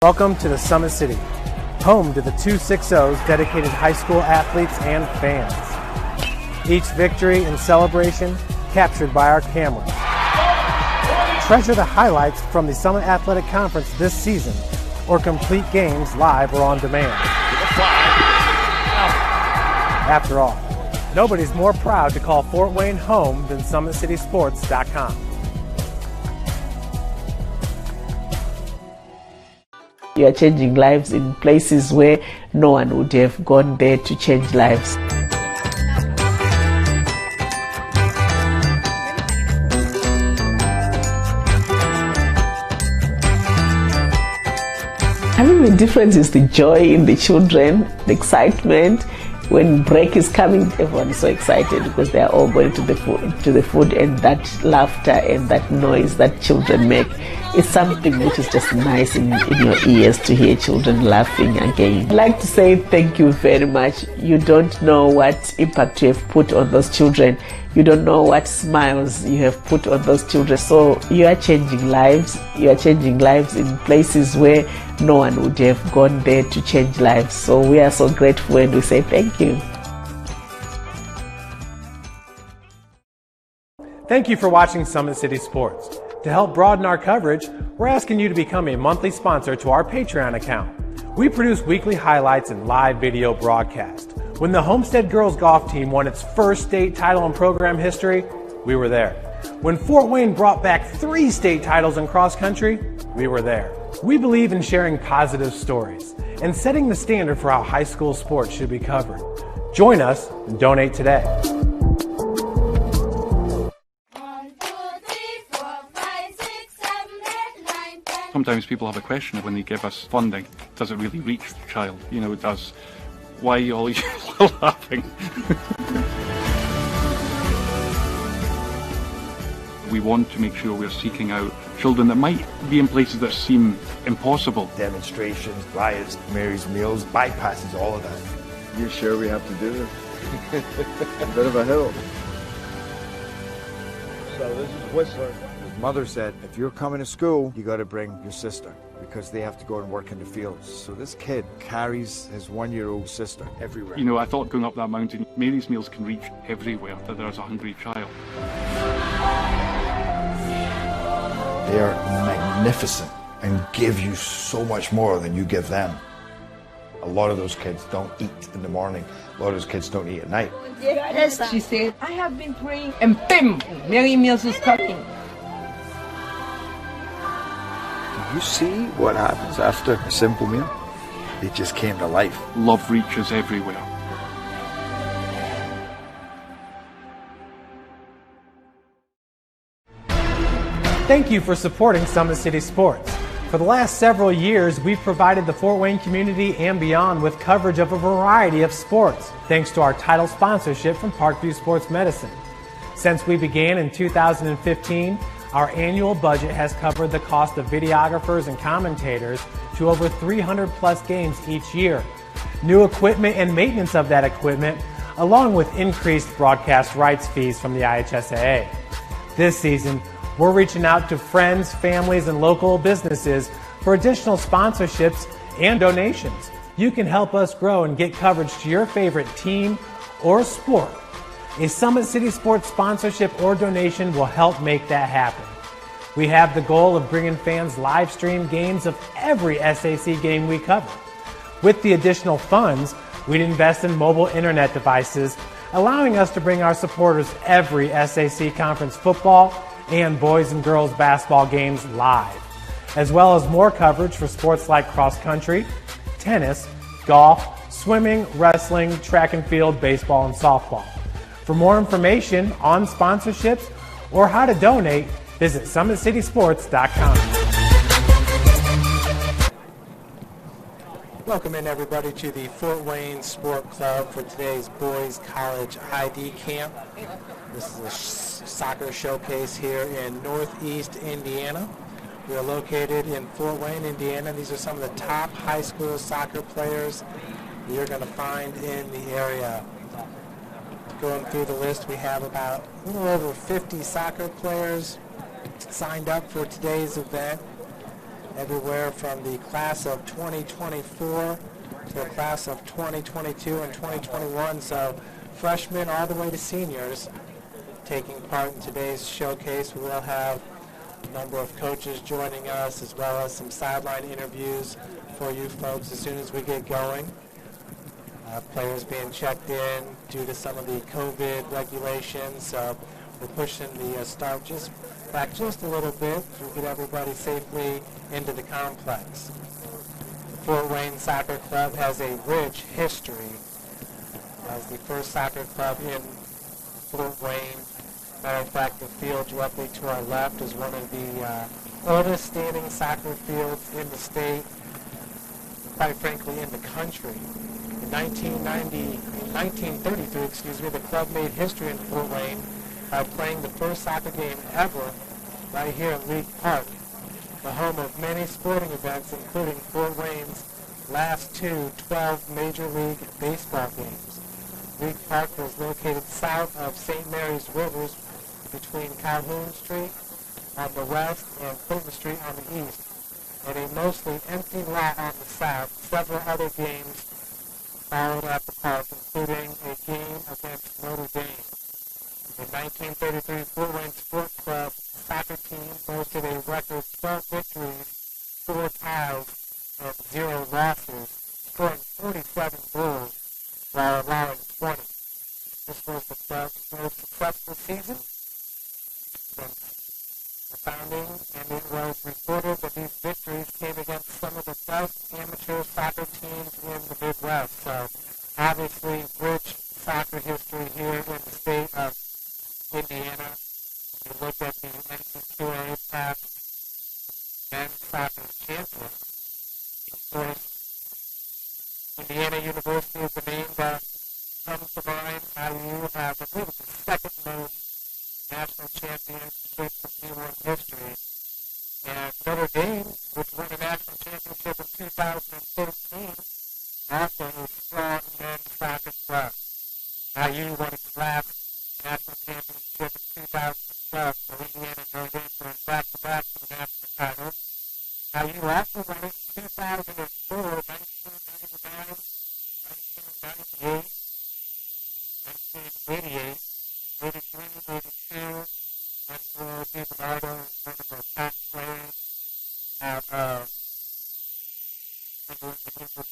Welcome to the Summit City, home to the 260's dedicated high school athletes and fans. Each victory and celebration captured by our cameras. Treasure the highlights from the Summit Athletic Conference this season, or complete games live or on demand. After all, nobody's more proud to call Fort Wayne home than SummitCitySports.com. You are changing lives in places where no one would have gone there to change lives. I think the difference is the joy in the children, the excitement. When break is coming, everyone is so excited because they are all going to the food, and that laughter and that noise that children make is something which is just nice in your ears to hear children laughing again. I'd like to say thank you very much. You don't know what impact you have put on those children. You don't know what smiles you have put on those children. So you are changing lives. You are changing lives in places where no one would have gone there to change lives. So we are so grateful and we say thank you. Thank you for watching Summit City Sports. To help broaden our coverage, we're asking you to become a monthly sponsor to our Patreon account. We produce weekly highlights and live video broadcast. When the Homestead girls golf team won its first state title in program history, we were there. When Fort Wayne brought back 3 state titles in cross country, we were there. We believe in sharing positive stories and setting the standard for how high school sports should be covered. Join us and donate today. Sometimes people have a question when they give us funding. Does it really reach the child? You know, does... Why are you all laughing? We want to make sure we're seeking out children that might be in places that seem impossible. Demonstrations, riots, Mary's Meals, bypasses all of that. You sure we have to do this? A bit of a hill. So this is Whistler. His mother said, if you're coming to school, you got to bring your sister, because they have to go and work in the fields. So this kid carries his 1-year-old sister everywhere. You know, I thought going up that mountain, Mary's Meals can reach everywhere that there's a hungry child. They are magnificent and give you so much more than you give them. A lot of those kids don't eat in the morning. A lot of those kids don't eat at night. She said, I have been praying, and bim, Mary Meals is cooking. You see what happens after a simple meal? It just came to life. Love reaches everywhere. Thank you for supporting Summit City Sports. For the last several years, we've provided the Fort Wayne community and beyond with coverage of a variety of sports, thanks to our title sponsorship from Parkview Sports Medicine. Since we began in 2015, our annual budget has covered the cost of videographers and commentators to over 300 plus games each year. New equipment and maintenance of that equipment, along with increased broadcast rights fees from the IHSAA. This season, we're reaching out to friends, families, and local businesses for additional sponsorships and donations. You can help us grow and get coverage to your favorite team or sport. A Summit City Sports sponsorship or donation will help make that happen. We have the goal of bringing fans live stream games of every SAC game we cover. With the additional funds, we'd invest in mobile internet devices, allowing us to bring our supporters every SAC conference football and boys and girls basketball games live, as well as more coverage for sports like cross country, tennis, golf, swimming, wrestling, track and field, baseball, and softball. For more information on sponsorships or how to donate, visit SummitCitySports.com. Welcome in, everybody, to the Fort Wayne Sport Club for today's Boys College ID Camp. This is a soccer showcase here in Northeast Indiana. We are located in Fort Wayne, Indiana. These are some of the top high school soccer players you're going to find in the area. Going through the list, we have about a little over 50 soccer players signed up for today's event. everywhere from the class of 2024 to the class of 2022 and 2021. So freshmen all the way to seniors taking part in today's showcase. We will have a number of coaches joining us as well as some sideline interviews for you folks as soon as we get going. Players being checked in due to some of the COVID regulations. So we're pushing the start back just a little bit to get everybody safely into the complex. The Fort Wayne Soccer Club has a rich history as the first soccer club in Fort Wayne. Matter of fact, the field directly to our left is one of the oldest standing soccer fields in the state, quite frankly in the country. In 1933, the club made history in Fort Wayne by playing the first soccer game ever right here at League Park, the home of many sporting events, including Fort Wayne's last two 12 Major League Baseball games. League Park was located south of St. Mary's Rivers between Calhoun Street on the west and Clinton Street on the east, and a mostly empty lot on the south. Several other games followed at the park, including a game against Notre Dame. In 1933, Fort Wayne Sport Club soccer team boasted a record 12 victories, 4 ties, and 0 losses, scoring 47 goals while allowing 20. This was the club's most successful season since the founding, and it was reported that these victories came against some of the best amateur soccer teams in the Midwest. So obviously rich soccer history here in the state of Indiana. You look at the NCAA past men's soccer champion. Of course, Indiana University is the name that comes to mind. IU have, I believe, the second most national championships in D1 history. And Notre Dame, which won a national championship in 2013, also a strong men's soccer club. IU won its last national championship in 2012, so Indiana goes in for back-to-back for the national title. IU also won it in 2004, 1999, 1998, 1988, 83, 82, Angelo DiBernardo is one of the top players out of the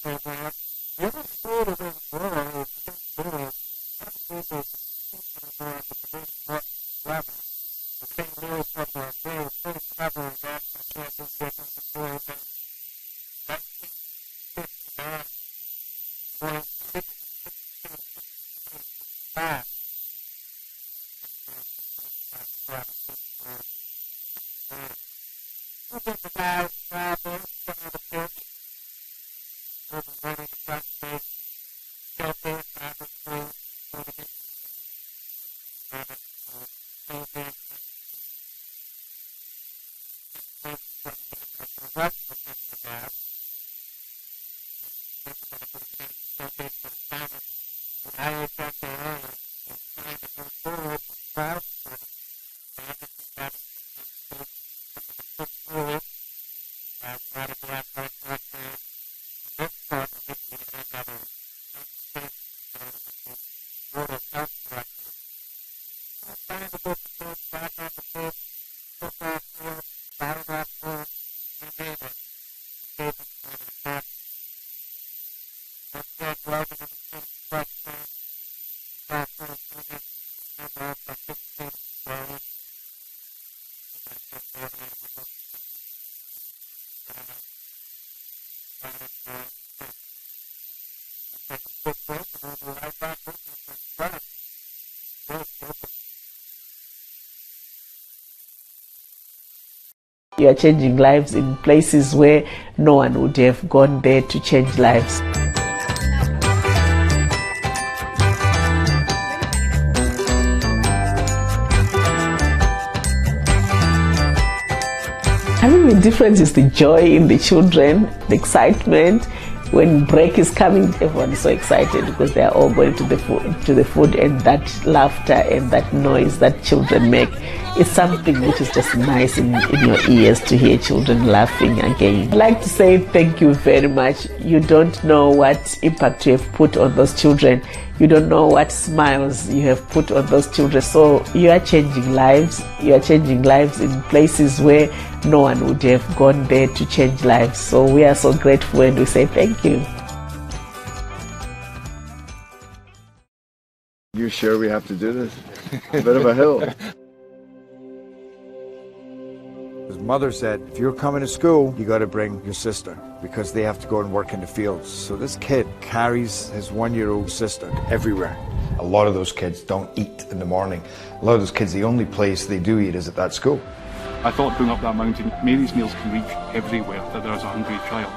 program. The other sport of this world is St. Louis. I believe there's a team at the division level. The St. Louis have a very pretty clever national championship in secured in 1959. 665. Look at the guys traveling from the pitch. Moving ready to front stage. Showcase, obviously, going to be You are changing lives in places where no one would have gone there to change lives. I think the difference is the joy in the children, the excitement when break is coming, everyone is so excited because they are all going to the food, and that laughter and that noise that children make is something which is just nice in your ears to hear children laughing again. I'd like to say thank you very much. You don't know what impact you have put on those children. You don't know what smiles you have put on those children. So you are changing lives. You are changing lives in places where no one would have gone there to change lives. So we are so grateful and we say thank you. You sure we have to do this? A bit of a hill. His mother said, if you're coming to school, you got to bring your sister because they have to go and work in the fields. So this kid carries his 1-year-old sister everywhere. A lot of those kids don't eat in the morning. A lot of those kids, the only place they do eat is at that school. I thought going up that mountain, Mary's meals can reach everywhere that there is a hungry child.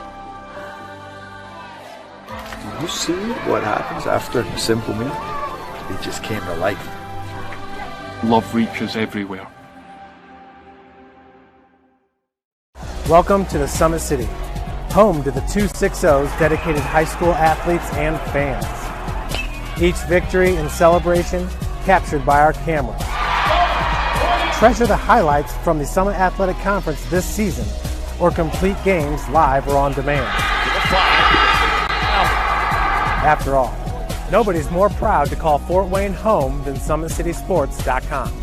You see what happens after a simple meal? It just came to life. Love reaches everywhere. Welcome to the Summit City, home to the 260's dedicated high school athletes and fans. Each victory and celebration captured by our camera. Treasure the highlights from the Summit Athletic Conference this season, or complete games live or on demand. After all, nobody's more proud to call Fort Wayne home than SummitCitySports.com.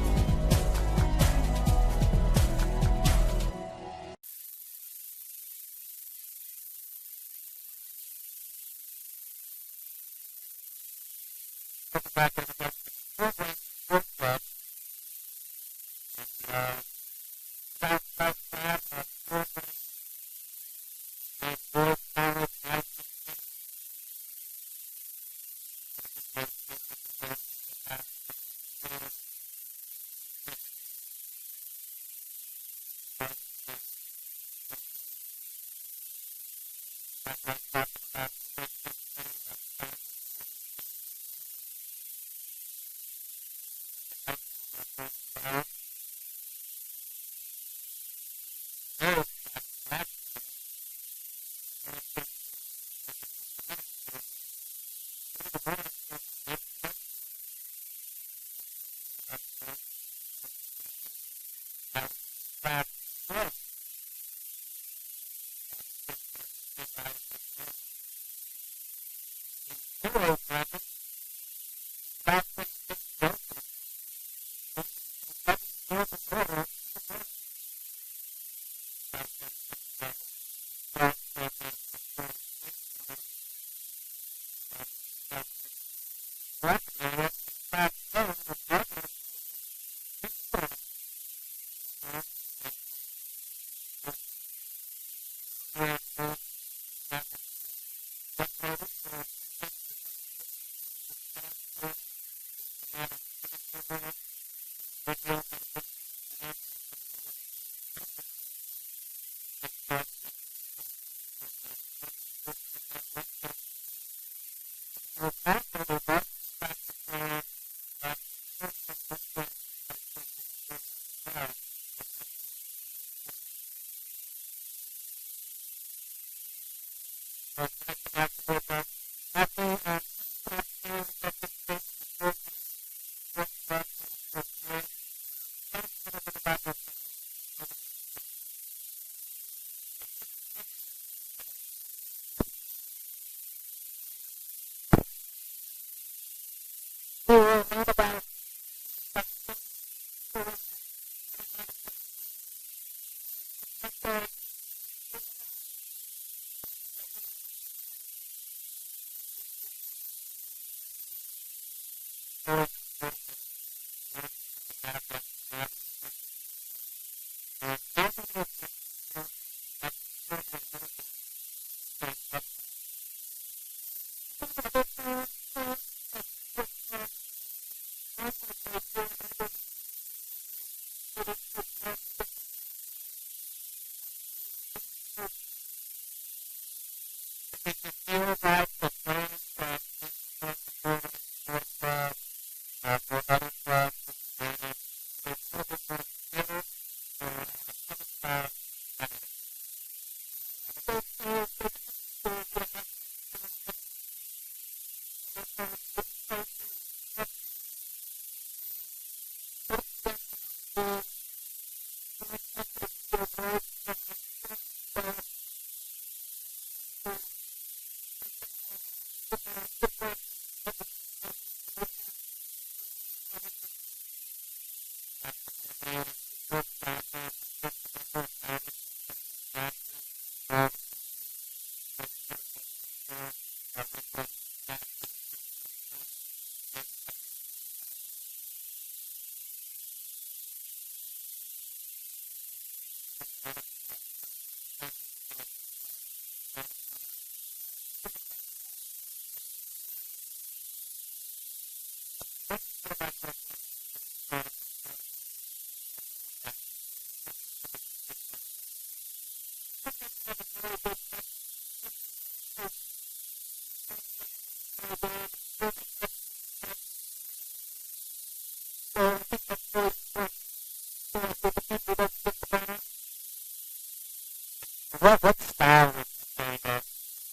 What style would you say that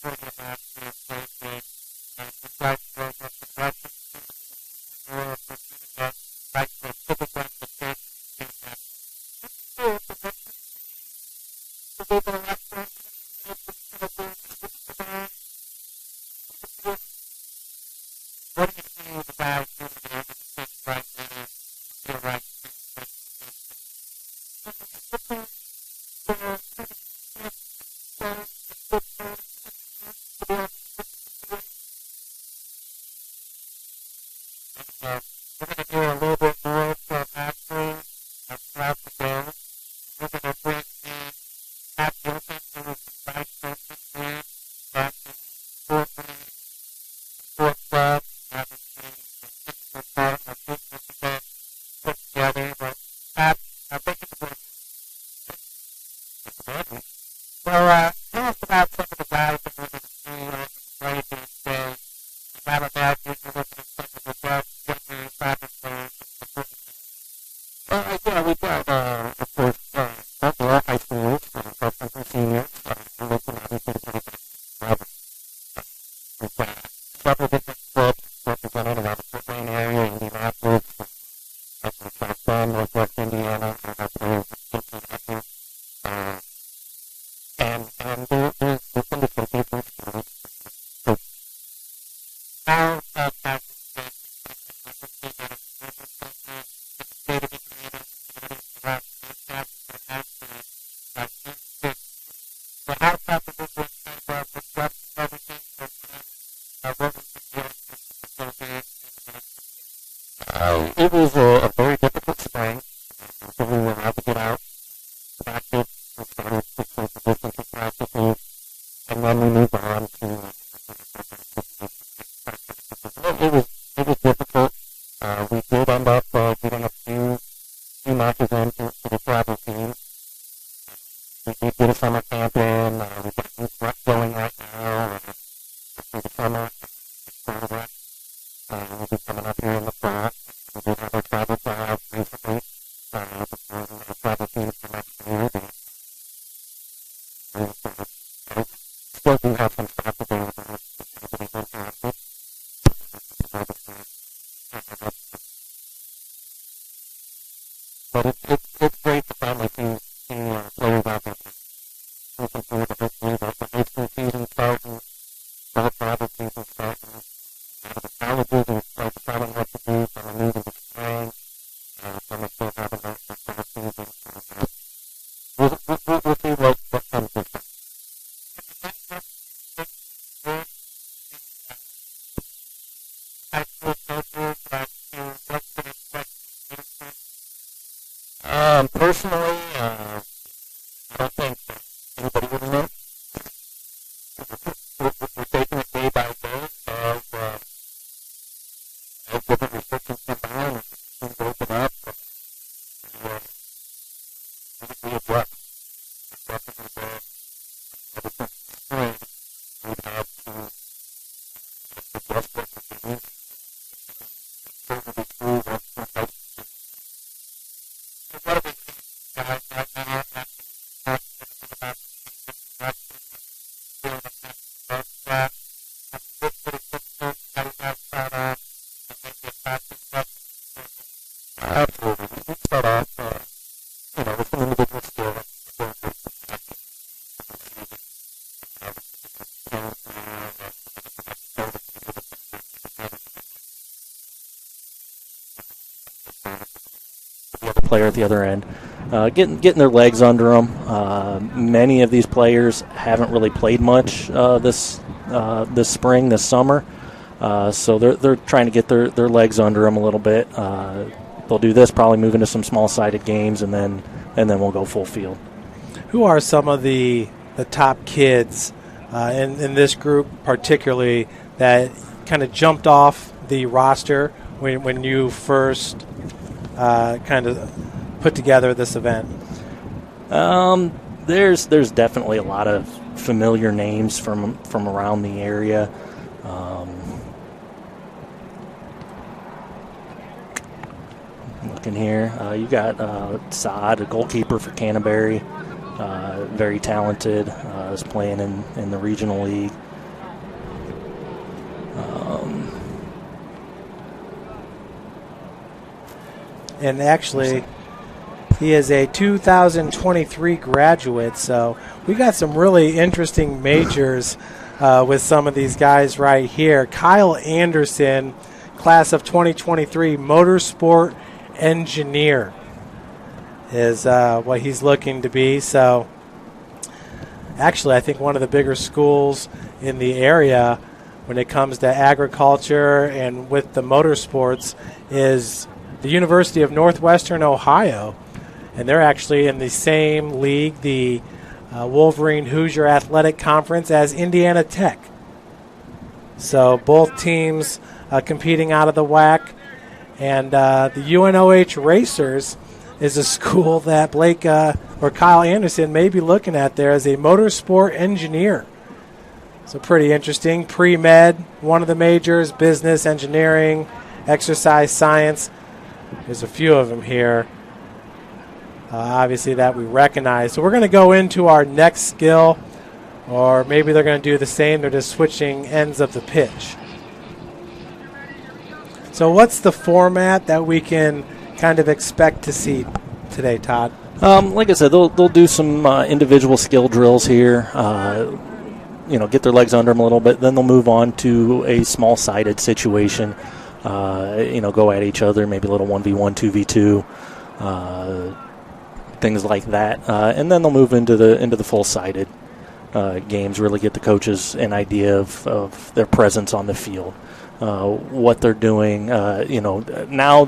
quarterbacks is played like or that like the typical what do you think about right now? You're right. We're going to do a little bit more from actually throughout the day. We're going to bring in Pat Wilson, who is the vice president here at the Fort Wayne Sports Club. Obviously, the typical part of business event put together. But Pat, thank you for joining us. So, tell us about some of the guys that we're going to see on the play these days. How about you looking at some of the guys that you're practicing? Yeah, we've got, of course, all high schools, freshmen and seniors. We're looking obviously to the level. We've got several different clubs represented around the Fort Wayne area, Indianapolis, South Bend, Northwest Indiana, and there's some different different schools. So, our practice it was a very difficult spring, so we were able to get out, practice, we started some distance practices, and then we moved on to it was difficult. We did end up getting a few matches into the travel team. We did get a summer camp in. We've got youth rec going right now for the summer. We'll be coming up here in the fall. We did have our travel tryouts recently. Our travel team for next year. Still do have some spots available. But it's great to finally see players out there. Looking forward to hopefully the high school season starting, the travel season starting, the colleges are deciding what to do, some are moving to spring, some are still having their fall season. We'll see what comes this time. High school coaches, what to expect. Personally, I don't think anybody really knows. We're taking it day by day as different restrictions come down and things open up. We adjust. Definitely, ever since spring, we've had to adjust what we're doing. Certainly true once we start. There's got to be guys player at the other end. Getting their legs under them. Many of these players haven't really played much this spring, this summer. So they're trying to get their legs under them a little bit. They'll do this, probably move into some small-sided games, and then we'll go full field. Who are some of the top kids in this group, particularly, that kind of jumped off the roster when you first kind of put together this event? There's definitely a lot of familiar names from around the area. Looking here, you got Saad, a goalkeeper for Canterbury, very talented, is playing in the regional league. And actually, he is a 2023 graduate, so we got some really interesting majors with some of these guys right here. Kyle Anderson, class of 2023, motorsport engineer is what he's looking to be. So actually, I think one of the bigger schools in the area when it comes to agriculture and with the motorsports is the University of Northwestern Ohio, and they're actually in the same league, the Wolverine Hoosier Athletic Conference, as Indiana Tech. So both teams competing out of the WAC, and the UNOH Racers is a school that Blake or Kyle Anderson may be looking at there as a motorsport engineer. So pretty interesting. Pre-med, one of the majors, business, engineering, exercise science. There's a few of them here, obviously, that we recognize. So we're going to go into our next skill, or maybe they're going to do the same. They're just switching ends of the pitch. So what's the format that we can kind of expect to see today, Todd? Like I said, they'll do some individual skill drills here, get their legs under them a little bit. Then they'll move on to a small-sided situation. Go at each other, maybe a little 1v1, 2v2, things like that, and then they'll move into the full-sided games. Really get the coaches an idea of their presence on the field, what they're doing. Now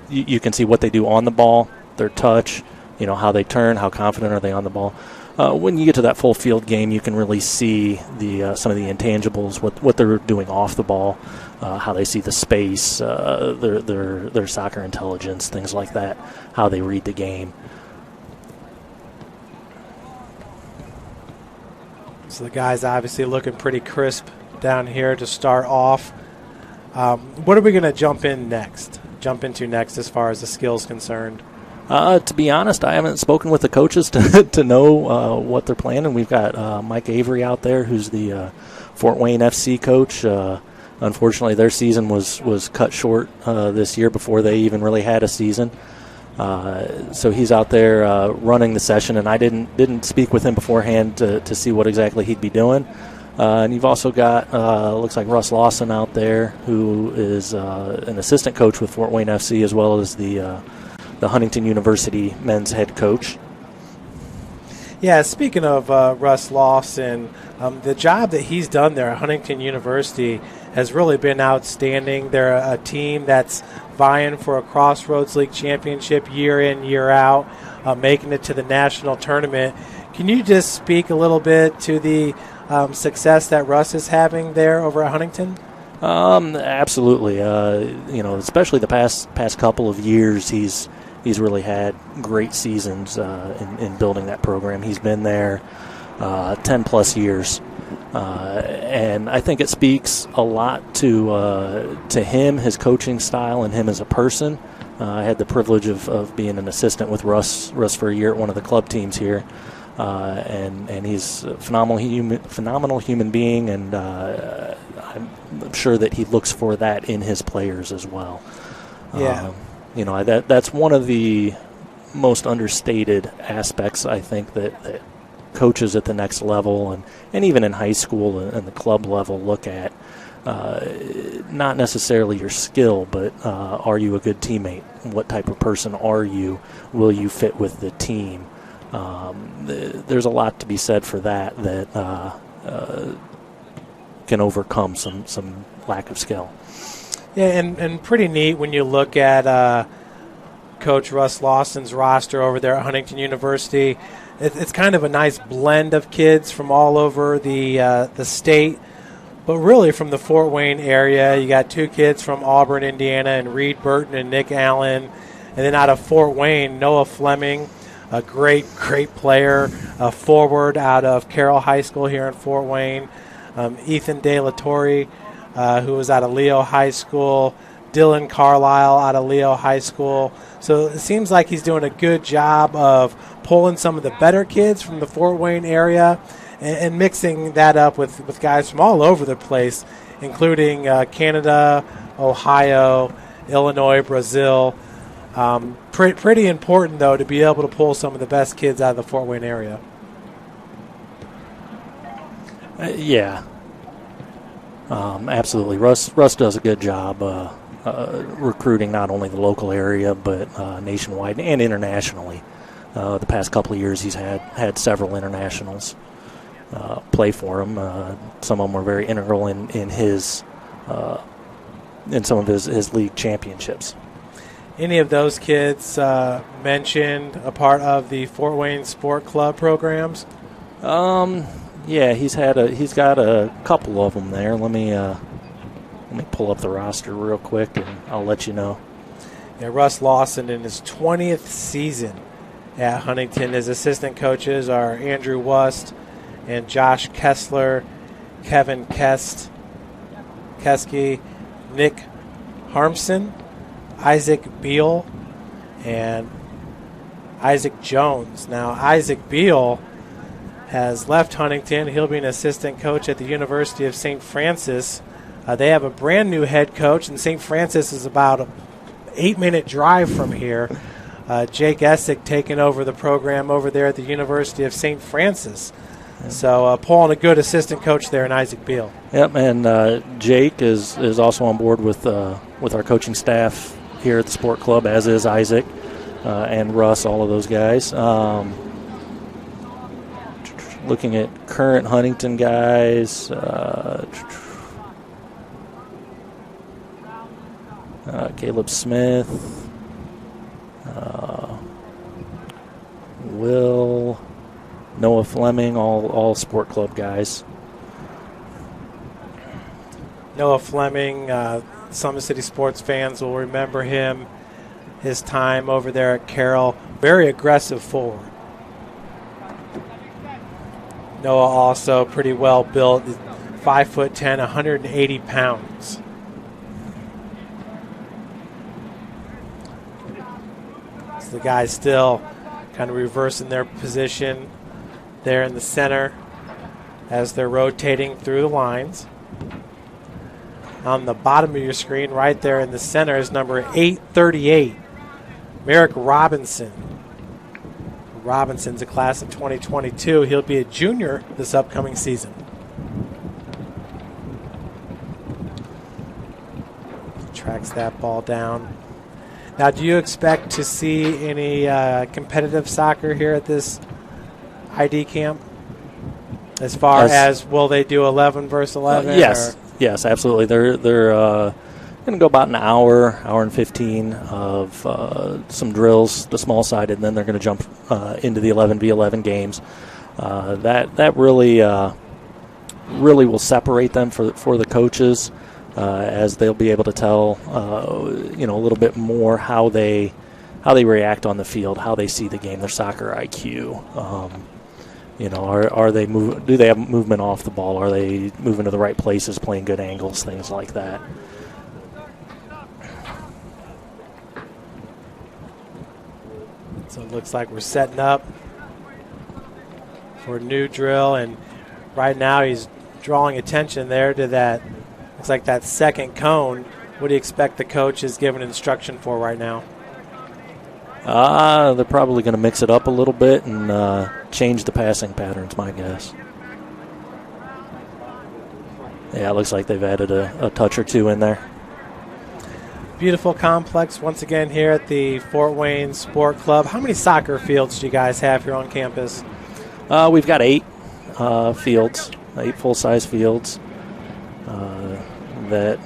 you can see what they do on the ball, their touch, how they turn, how confident are they on the ball. When you get to that full field game, you can really see some of the intangibles, what they're doing off the ball, how they see the space, their soccer intelligence, things like that, how they read the game. So the guys obviously looking pretty crisp down here to start off. What are we going to jump into next as far as the skills concerned? To be honest, I haven't spoken with the coaches to know what they're planning. We've got Mike Avery out there, who's the Fort Wayne FC coach. Unfortunately, their season was cut short this year before they even really had a season. So he's out there running the session, and I didn't speak with him beforehand to see what exactly he'd be doing. And you've also got looks like Russ Lawson out there, who is an assistant coach with Fort Wayne FC, as well as the Huntington University men's head coach. Yeah, speaking of Russ Lawson, the job that he's done there at Huntington University has really been outstanding. They're a team that's vying for a Crossroads League championship year in, year out, making it to the national tournament. Can you just speak a little bit to the success that Russ is having there over at Huntington? Absolutely. Especially the past couple of years, he's really had great seasons in building that program. He's been there 10-plus years. And I think it speaks a lot to him, his coaching style, and him as a person. I had the privilege of being an assistant with Russ for a year at one of the club teams here. And he's a phenomenal human being, and I'm sure that he looks for that in his players as well. Yeah. That's one of the most understated aspects, I think, that coaches at the next level and even in high school and the club level look at. not necessarily your skill, but are you a good teammate? What type of person are you? Will you fit with the team? There's a lot to be said for that can overcome some lack of skill. Yeah, and pretty neat when you look at Coach Russ Lawson's roster over there at Huntington University. It's kind of a nice blend of kids from all over the state, but really from the Fort Wayne area. You got 2 kids from Auburn, Indiana, and Reed Burton and Nick Allen. And then out of Fort Wayne, Noah Fleming, a great player, a forward out of Carroll High School here in Fort Wayne. Ethan De La Torre, who was out of Leo High School. Dylan Carlisle out of Leo High School. So it seems like he's doing a good job of pulling some of the better kids from the Fort Wayne area and mixing that up with guys from all over the place, including Canada, Ohio, Illinois, Brazil. Pretty important, though, to be able to pull some of the best kids out of the Fort Wayne area. Yeah. Absolutely. Russ does a good job recruiting not only the local area but nationwide and internationally. The past couple of years he's had several internationals play for him. Some of them were very integral in some of his league championships. Any of those kids mentioned a part of the Fort Wayne Sport Club programs? Yeah, he's got a couple of them there. Let me pull up the roster real quick, and I'll let you know. Yeah, Russ Lawson in his 20th season at Huntington. His assistant coaches are Andrew Wust and Josh Kessler, Kevin Keski, Nick Harmson, Isaac Beal, and Isaac Jones. Now, Isaac Beal has left Huntington. He'll be an assistant coach at the University of St. Francis. They have a brand new head coach, and St. Francis is about an 8-minute drive from here. Jake Essick taking over the program over there at the University of St. Francis. So pulling a good assistant coach there in Isaac Beal. Yep, and Jake is also on board with our coaching staff here at the Sport Club, as is Isaac and Russ, all of those guys. Looking at current Huntington guys, Caleb Smith, Will, Noah Fleming, all Sport Club guys. Noah Fleming, Summit City sports fans will remember him, his time over there at Carroll. Very aggressive forward. Noah also pretty well built, 5'10", 180 pounds. So the guys still kind of reversing their position there in the center as they're rotating through the lines. On the bottom of your screen, right there in the center, is number 838, Merrick Robinson. Robinson's a class of 2022. He'll be a junior this upcoming season. Tracks that ball down. Now, do you expect to see any competitive soccer here at this ID camp? As far as will they do 11 versus 11? Yes, absolutely. They're going to go about an hour and 15 of some drills, the small side, and then they're going to jump into the 11v11 games. That really will separate them for the coaches, as they'll be able to tell a little bit more how they react on the field, how they see the game, their soccer IQ. Are they do they have movement off the ball? Are they moving to the right places, playing good angles, things like that? So it looks like we're setting up for a new drill, and right now he's drawing attention there to that. Looks like that second cone. What do you expect the coach is giving instruction for right now? They're probably going to mix it up a little bit and change the passing patterns, my guess. Yeah, it looks like they've added a touch or two in there. Beautiful complex once again here at the Fort Wayne Sport Club. How many soccer fields do you guys have here on campus? We've got 8 fields, 8 full-size fields that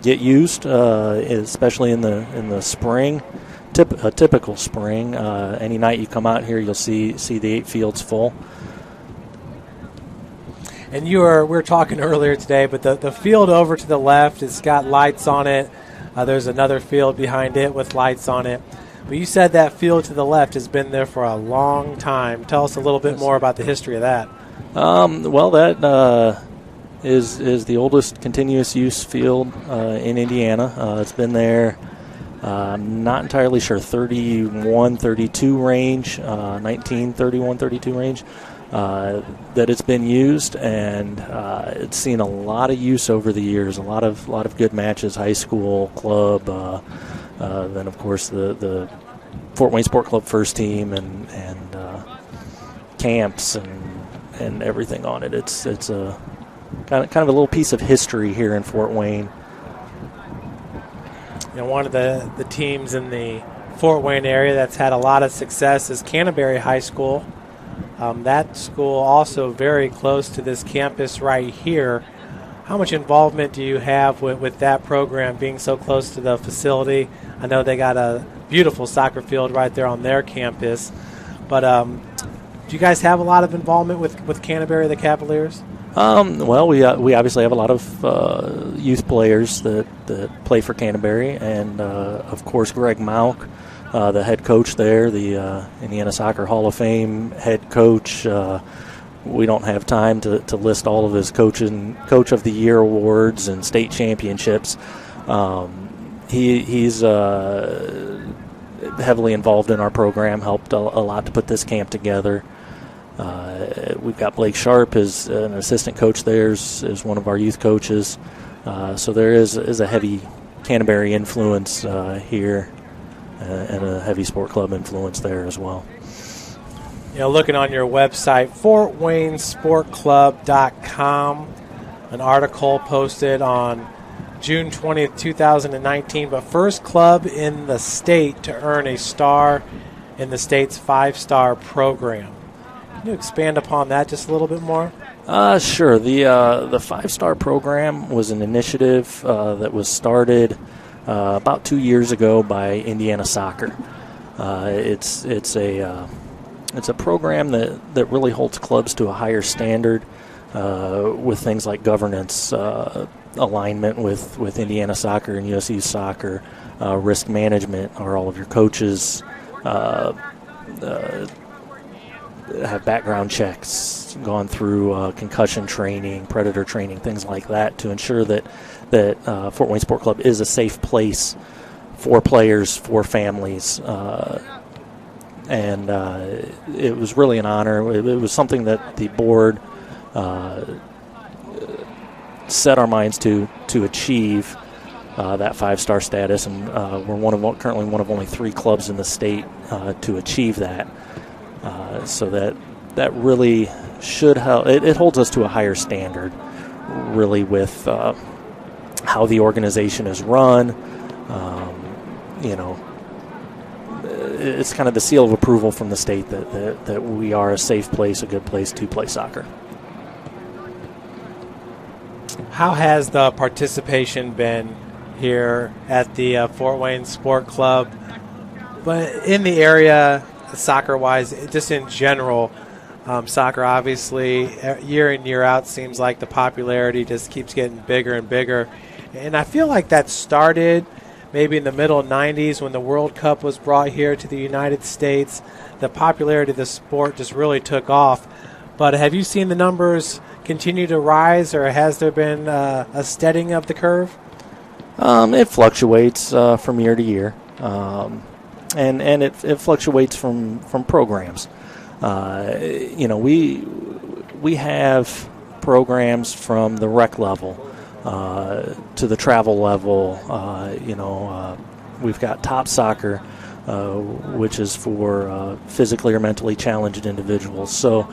get used, especially in the spring. A typical spring. Any night you come out here, you'll see the 8 fields full. And we were talking earlier today, but the field over to the left, it's got lights on it. There's another field behind it with lights on it. But you said that field to the left has been there for a long time. Tell us a little bit more about the history of that. Well, that is the oldest continuous use field in Indiana. It's been there, I'm not entirely sure, 31, 32 range, 1931, 32 range. That it's been used, and it's seen a lot of use over the years. A lot of good matches, high school, club, then of course the Fort Wayne Sport Club first team and camps and everything on it. It's a kind of a little piece of history here in Fort Wayne. You know, one of the teams in the Fort Wayne area that's had a lot of success is Canterbury High School. That school also very close to this campus right here. How much involvement do you have with that program being so close to the facility? I know they got a beautiful soccer field right there on their campus. But do you guys have a lot of involvement with Canterbury, the Cavaliers? Well, we obviously have a lot of youth players that play for Canterbury, and of course Greg Mauk, the head coach there, the Indiana Soccer Hall of Fame head coach. We don't have time to list all of his Coach of the Year awards and state championships. He's heavily involved in our program, helped a lot to put this camp together. We've got Blake Sharp as an assistant coach there, is one of our youth coaches. So there is a heavy Canterbury influence here. And a heavy sport club influence there as well. You know, looking on your website, FortWayneSportClub.com, an article posted on June 20th, 2019, but first club in the state to earn a star in the state's 5-star program. Can you expand upon that just a little bit more? Sure. The 5-star program was an initiative that was started about 2 years ago by Indiana Soccer. It's a program that really holds clubs to a higher standard with things like governance, alignment with Indiana Soccer and USU Soccer, risk management. Are all of your coaches have background checks, gone through concussion training, predator training, things like that, to ensure that Fort Wayne Sport Club is a safe place for players, for families. And it was really an honor. It was something that the board set our minds to achieve that 5-star status, and we're currently one of only 3 clubs in the state to achieve that. So that really should help. It holds us to a higher standard, really, with how the organization is run. It's kind of the seal of approval from the state that we are a safe place, a good place to play soccer. How has the participation been here at the Fort Wayne Sport Club, but in the area, soccer-wise, just in general? Soccer, obviously, year in, year out, seems like the popularity just keeps getting bigger and bigger. And I feel like that started maybe in the middle 90s when the World Cup was brought here to the United States. The popularity of the sport just really took off. But have you seen the numbers continue to rise, or has there been a steadying of the curve? It fluctuates from year to year, and it fluctuates from programs. We have programs from the rec level to the travel level. We've got Top Soccer, which is for physically or mentally challenged individuals. So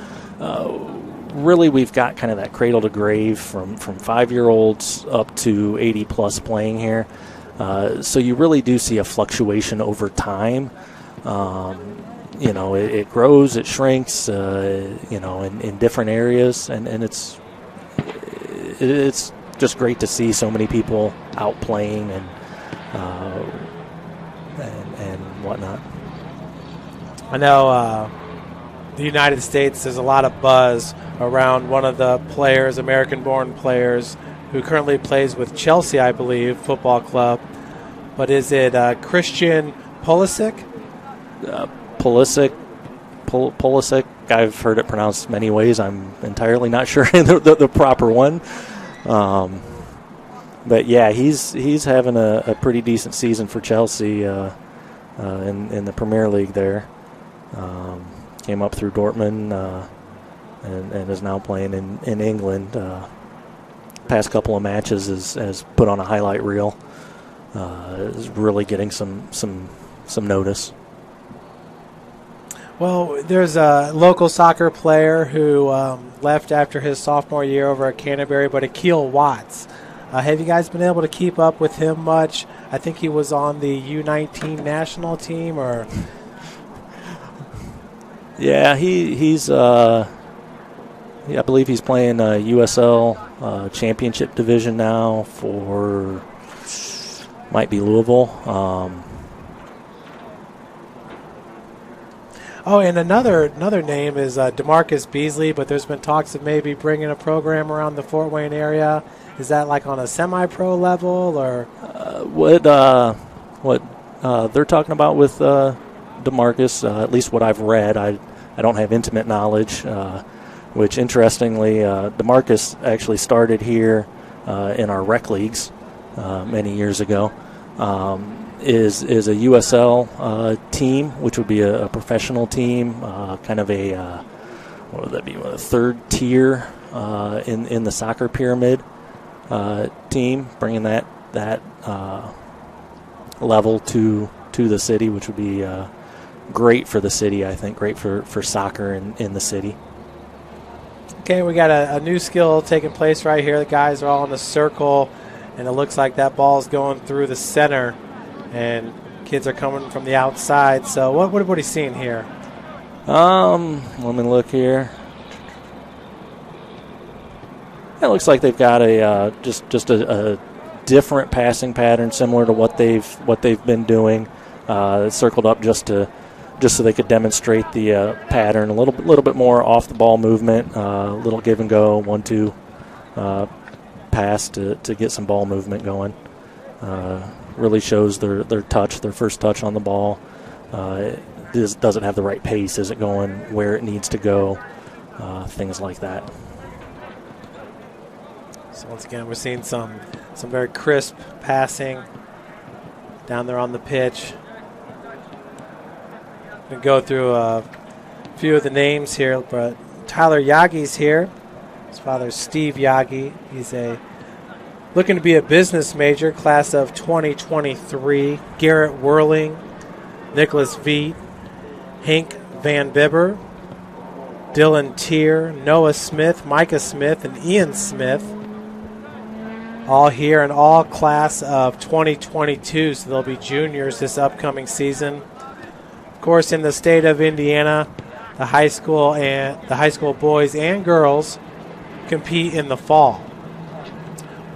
really we've got kind of that cradle to grave from 5-year-olds up to 80+ playing here. So you really do see a fluctuation over time. It grows, it shrinks, in different areas, and it's just great to see so many people out playing and whatnot. I know the United States, there's a lot of buzz around one of the players, American-born players, who currently plays with Chelsea, I believe, football club. But is it Christian Pulisic? Pulisic. I've heard it pronounced many ways. I'm entirely not sure the proper one. But yeah, he's having a pretty decent season for Chelsea in the Premier League there. Came up through Dortmund and is now playing in England. Past couple of matches has put on a highlight reel. Is really getting some notice. Well, there's a local soccer player who left after his sophomore year over at Canterbury, but Akil Watts. Have you guys been able to keep up with him much? I think he was on the U19 national team, or... Yeah, he's I believe he's playing USL Championship Division now for, might be Louisville. Oh, and another name is DeMarcus Beasley, but there's been talks of maybe bringing a program around the Fort Wayne area. Is that like on a semi-pro level, or what they're talking about with DeMarcus? At least what I've read, I don't have intimate knowledge. Which interestingly, DeMarcus actually started here in our rec leagues many years ago. Is a USL team, which would be a professional team, kind of a what would that be? A third tier in the soccer pyramid team, bringing that level to the city, which would be great for the city. I think great for soccer in the city. Okay, we got a new skill taking place right here. The guys are all in a circle, and it looks like that ball is going through the center. And kids are coming from the outside. So what are you seeing here? Let me look here. It looks like they've got a just a different passing pattern, similar to what they've been doing. Circled up just so they could demonstrate the pattern. A little bit more off the ball movement. A little give and go, 1-2 pass to get some ball movement going. Really shows their touch, their first touch on the ball. Does it have the right pace? Is it going where it needs to go? Things like that. So once again, we're seeing some very crisp passing down there on the pitch. We go through a few of the names here, but Tyler Yagi's here. His father's Steve Yagi. He's looking to be a business major, class of 2023. Garrett Whirling, Nicholas Veet, Hank Van Bibber, Dylan Tier, Noah Smith, Micah Smith, and Ian Smith. All here and all class of 2022, so they'll be juniors this upcoming season. Of course, in the state of Indiana, the high school boys and girls compete in the fall.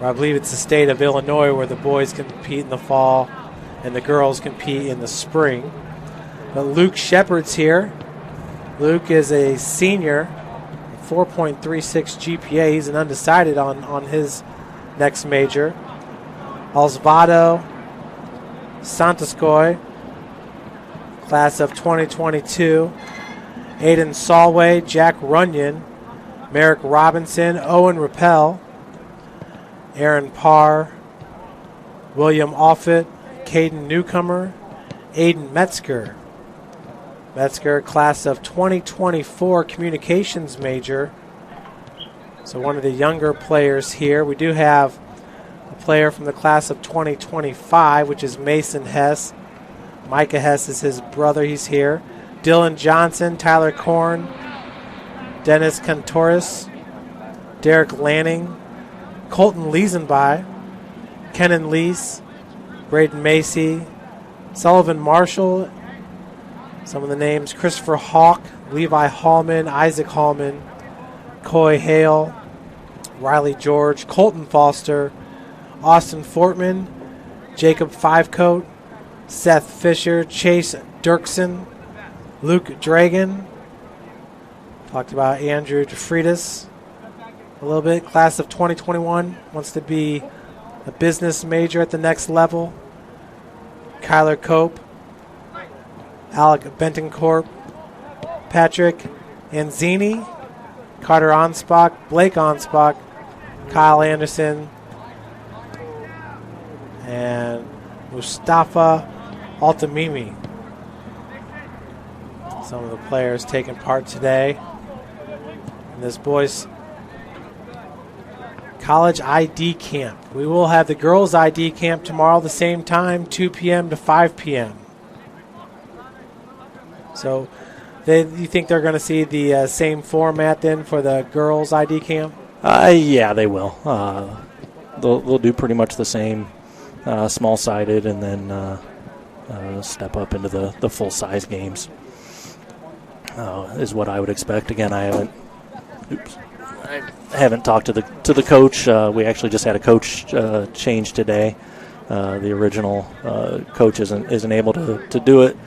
I believe it's the state of Illinois where the boys compete in the fall and the girls compete in the spring. But Luke Shepard's here. Luke is a senior, 4.36 GPA. He's an undecided on his next major. Osvaldo Santaskoy, class of 2022. Aiden Solway, Jack Runyon, Merrick Robinson, Owen Rappel, Aaron Parr, William Offit, Caden Newcomer, Aiden Metzger. Metzger, class of 2024 communications major. So one of the younger players here. We do have a player from the class of 2025, which is Mason Hess. Micah Hess is his brother. He's here. Dylan Johnson, Tyler Korn, Dennis Cantoris, Derek Lanning, Colton Leesenby, Kenan Lease, Braden Macy, Sullivan Marshall, some of the names: Christopher Hawk, Levi Hallman, Isaac Hallman, Coy Hale, Riley George, Colton Foster, Austin Fortman, Jacob Fivecoat, Seth Fisher, Chase Dirksen, Luke Dragon. Talked about Andrew DeFreitas a little bit. Class of 2021, wants to be a business major at the next level. Kyler Cope, Alec Bentoncourt, Patrick Anzini, Carter Onspach, Blake Onspach, Kyle Anderson, and Mustafa Altamimi. Some of the players taking part today in this boys' college ID camp. We will have the girls' ID camp tomorrow the same time, 2 p.m. to 5 p.m. So you think they're going to see the same format then for the girls' ID camp? Yeah, they will. They'll do pretty much the same, small-sided, and then step up into the full-size games. Is what I would expect. Again, I haven't talked to the coach. We actually just had a coach change today. The original coach isn't able to do it,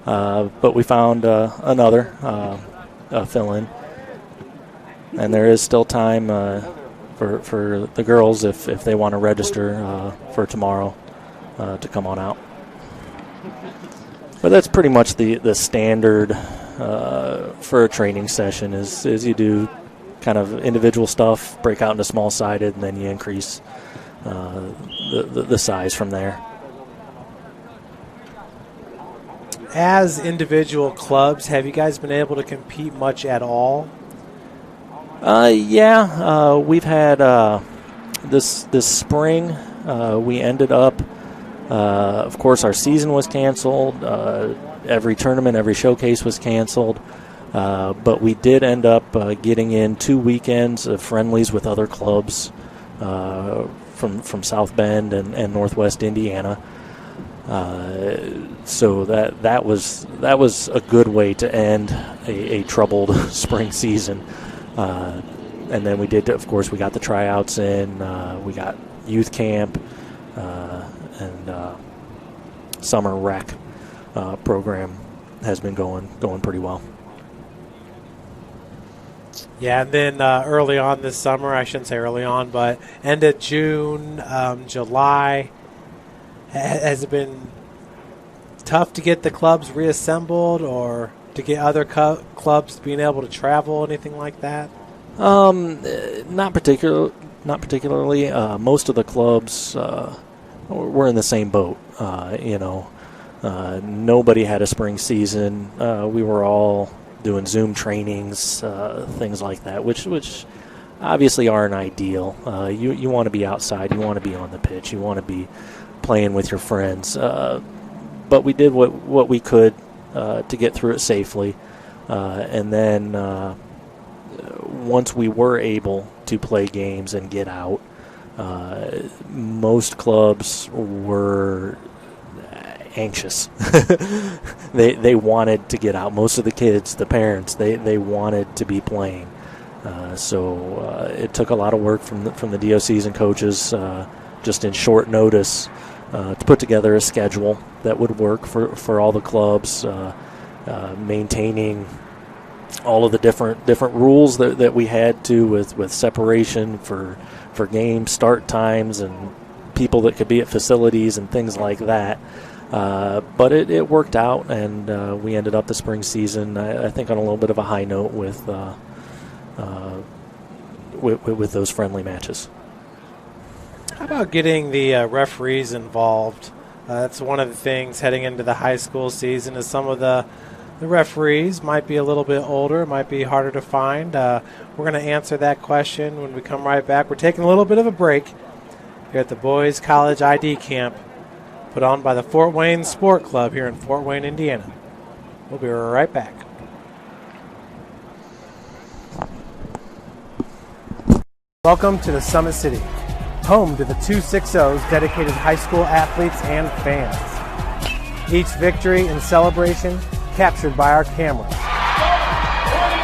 but we found another fill-in, and there is still time for the girls if they want to register for tomorrow to come on out. But that's pretty much the standard for a training session is you do kind of individual stuff, break out into small-sided, and then you increase the size from there. As individual clubs, have you guys been able to compete much at all? Yeah, we've had this spring. We ended up, of course, our season was canceled. Every tournament, every showcase was canceled. But we did end up getting in 2 weekends of friendlies with other clubs from South Bend and Northwest Indiana. So that was a good way to end a troubled spring season. And then we did, of course, we got the tryouts in. We got youth camp and summer rec program has been going pretty well. Yeah, and then early on this summer, I shouldn't say early on, but end of June, July, has it been tough to get the clubs reassembled or to get other clubs being able to travel, anything like that? Not particularly. Most of the clubs were in the same boat. Nobody had a spring season. We were all doing Zoom trainings, things like that, which obviously aren't ideal. You want to be outside. You want to be on the pitch. You want to be playing with your friends. But we did what we could to get through it safely. And then once we were able to play games and get out, most clubs were anxious. They wanted to get out. Most of the kids, the parents, they wanted to be playing. So it took a lot of work from the DOCs and coaches just in short notice to put together a schedule that would work for all the clubs, maintaining all of the different rules that we had to with separation for game start times and people that could be at facilities and things like that. But it worked out, and we ended up the spring season, I think, on a little bit of a high note with those friendly matches. How about getting the referees involved? That's one of the things heading into the high school season is some of the referees might be a little bit older, might be harder to find. We're going to answer that question when we come right back. We're taking a little bit of a break here at the Boys College ID Camp put on by the Fort Wayne Sport Club here in Fort Wayne, Indiana. We'll be right back. Welcome to the Summit City, home to the 260's dedicated high school athletes and fans. Each victory and celebration captured by our cameras.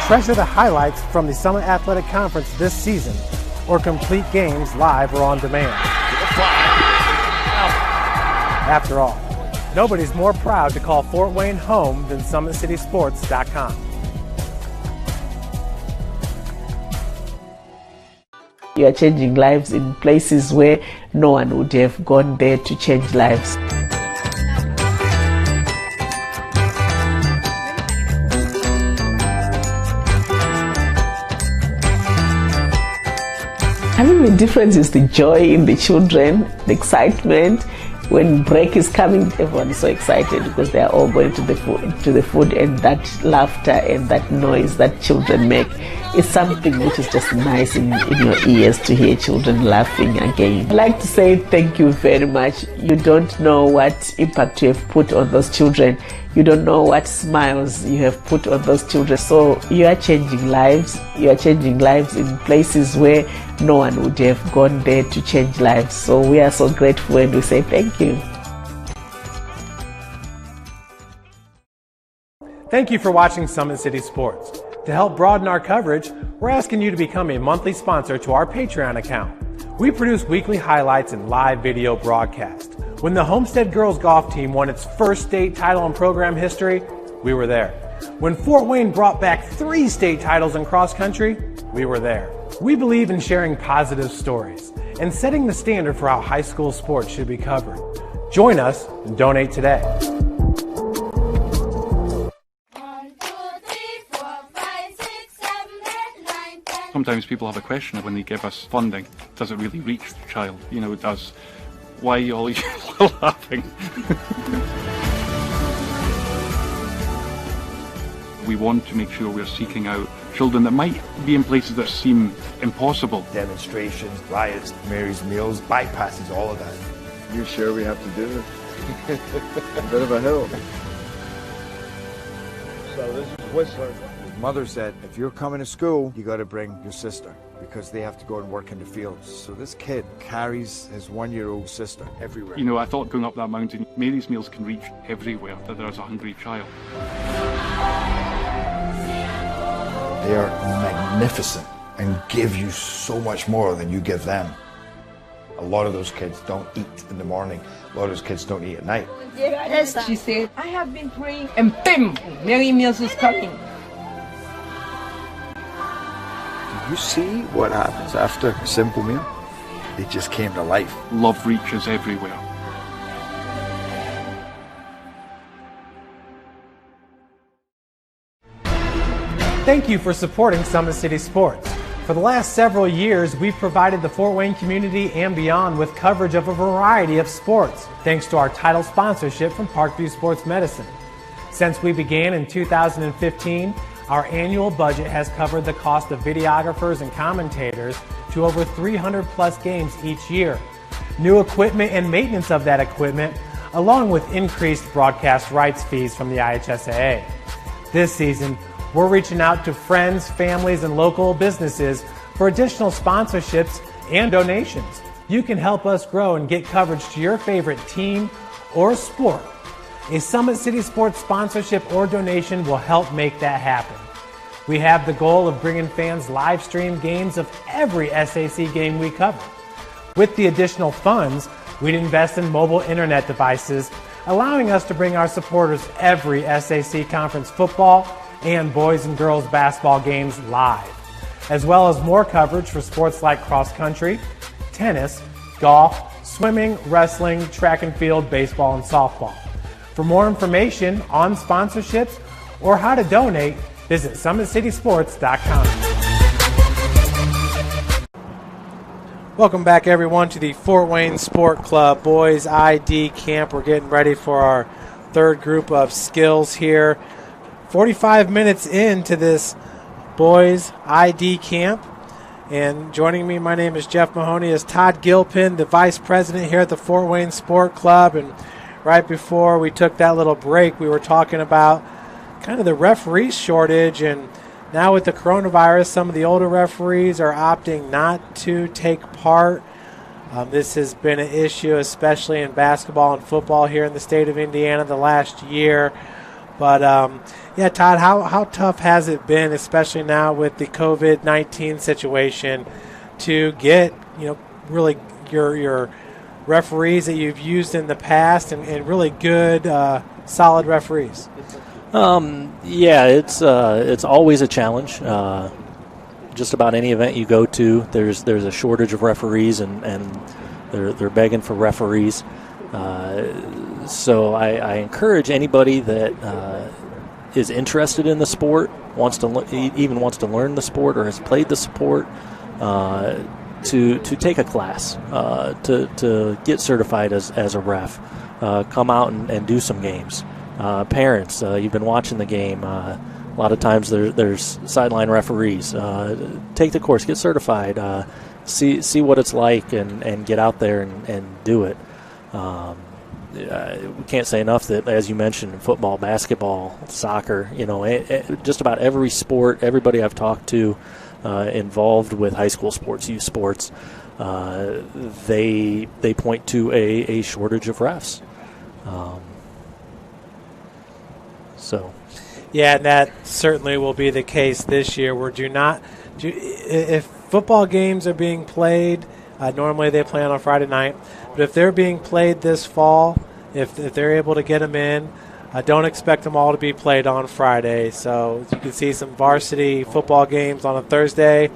Treasure the highlights from the Summit Athletic Conference this season, or complete games live or on demand. After all, nobody's more proud to call Fort Wayne home than SummitCitySports.com. You are changing lives in places where no one would have gone there to change lives. I mean, the difference is the joy in the children, the excitement. When break is coming, everyone is so excited because they are all going to the food, and that laughter and that noise that children make is something which is just nice in your ears to hear children laughing again. I'd like to say thank you very much. You don't know what impact you have put on those children. You don't know what smiles you have put on those children. So you are changing lives. You are changing lives in places where no one would have gone there to change lives. So we are so grateful and we say thank you. Thank you for watching Summit City Sports. To help broaden our coverage, we're asking you to become a monthly sponsor to our Patreon account. We produce weekly highlights and live video broadcasts. When the Homestead Girls Golf Team won its first state title in program history, we were there. When Fort Wayne brought back 3 state titles in cross country, we were there. We believe in sharing positive stories and setting the standard for how high school sports should be covered. Join us and donate today. Sometimes people have a question of when they give us funding, does it really reach the child? You know, does, why are you all laughing? We want to make sure we're seeking out children that might be in places that seem impossible. Demonstrations, riots, Mary's Meals, bypasses all of that. You sure we have to do it? A bit of a hill. So this is Whistler. His mother said, if you're coming to school, you got to bring your sister because they have to go and work in the fields. So this kid carries his 1-year-old sister everywhere. You know, I thought going up that mountain, Mary's Meals can reach everywhere that there's a hungry child. They are magnificent and give you so much more than you give them. A lot of those kids don't eat in the morning. A lot of those kids don't eat at night. She said, I have been praying, and bam, Mary Meals is coming. Do you see what happens after a simple meal? It just came to life. Love reaches everywhere. Thank you for supporting Summit City Sports. For the last several years, we've provided the Fort Wayne community and beyond with coverage of a variety of sports, thanks to our title sponsorship from Parkview Sports Medicine. Since we began in 2015, our annual budget has covered the cost of videographers and commentators to over 300 plus games each year. New equipment and maintenance of that equipment, along with increased broadcast rights fees from the IHSAA. This season, we're reaching out to friends, families, and local businesses for additional sponsorships and donations. You can help us grow and get coverage to your favorite team or sport. A Summit City Sports sponsorship or donation will help make that happen. We have the goal of bringing fans live stream games of every SAC game we cover. With the additional funds, we'd invest in mobile internet devices, allowing us to bring our supporters every SAC conference football and boys and girls basketball games live, as well as more coverage for sports like cross country, tennis, golf, swimming, wrestling, track and field, baseball, and softball. For more information on sponsorships or how to donate, visit SummitCitySports.com. Welcome back, everyone, to the Fort Wayne Sport Club Boys ID Camp. We're getting ready for our third group of skills here. 45 minutes into this Boys ID Camp. And joining me, my name is Jeff Mahoney, is Todd Gilpin, the Vice President here at the Fort Wayne Sport Club. And right before we took that little break, we were talking about kind of the referee shortage and now with the coronavirus, some of the older referees are opting not to take part. This has been an issue, especially in basketball and football here in the state of Indiana the last year. But, yeah, Todd, how tough has it been, especially now with the COVID-19 situation, to get, really your referees that you've used in the past and really good, solid referees? Yeah, it's always a challenge. Just about any event you go to, there's a shortage of referees, and they're begging for referees. So I encourage anybody that is interested in the sport, wants to learn the sport or has played the sport, to take a class, to get certified as a ref, come out and do some games. Parents, you've been watching the game. A lot of times there's sideline referees. Take the course, get certified, see what it's like, and get out there and do it. We can't say enough that, as you mentioned, football, basketball, soccer, just about every sport, everybody I've talked to involved with high school sports, youth sports, they point to a shortage of refs. Yeah, and that certainly will be the case this year. If football games are being played, normally they play on a Friday night, but if they're being played this fall, if they're able to get them in, don't expect them all to be played on Friday. So you can see some varsity football games on a Thursday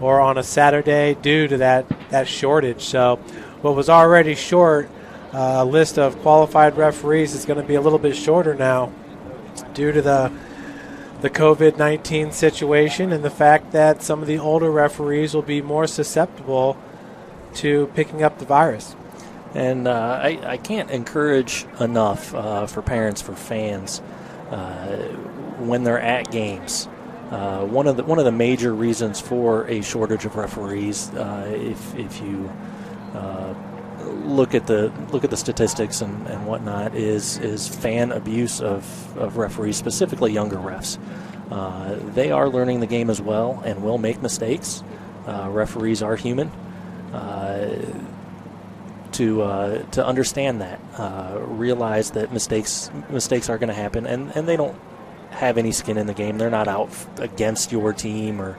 or on a Saturday due to that shortage. So what was already short, a list of qualified referees, is going to be a little bit shorter now due to the COVID-19 situation and the fact that some of the older referees will be more susceptible to picking up the virus. And I can't encourage enough for parents, for fans, when they're at games. One of the major reasons for a shortage of referees, if you look at the statistics and whatnot, is fan abuse of referees, specifically younger refs. They are learning the game as well and will make mistakes. Referees are human. To understand that, realize that mistakes are going to happen, and they don't have any skin in the game. They're not out against your team or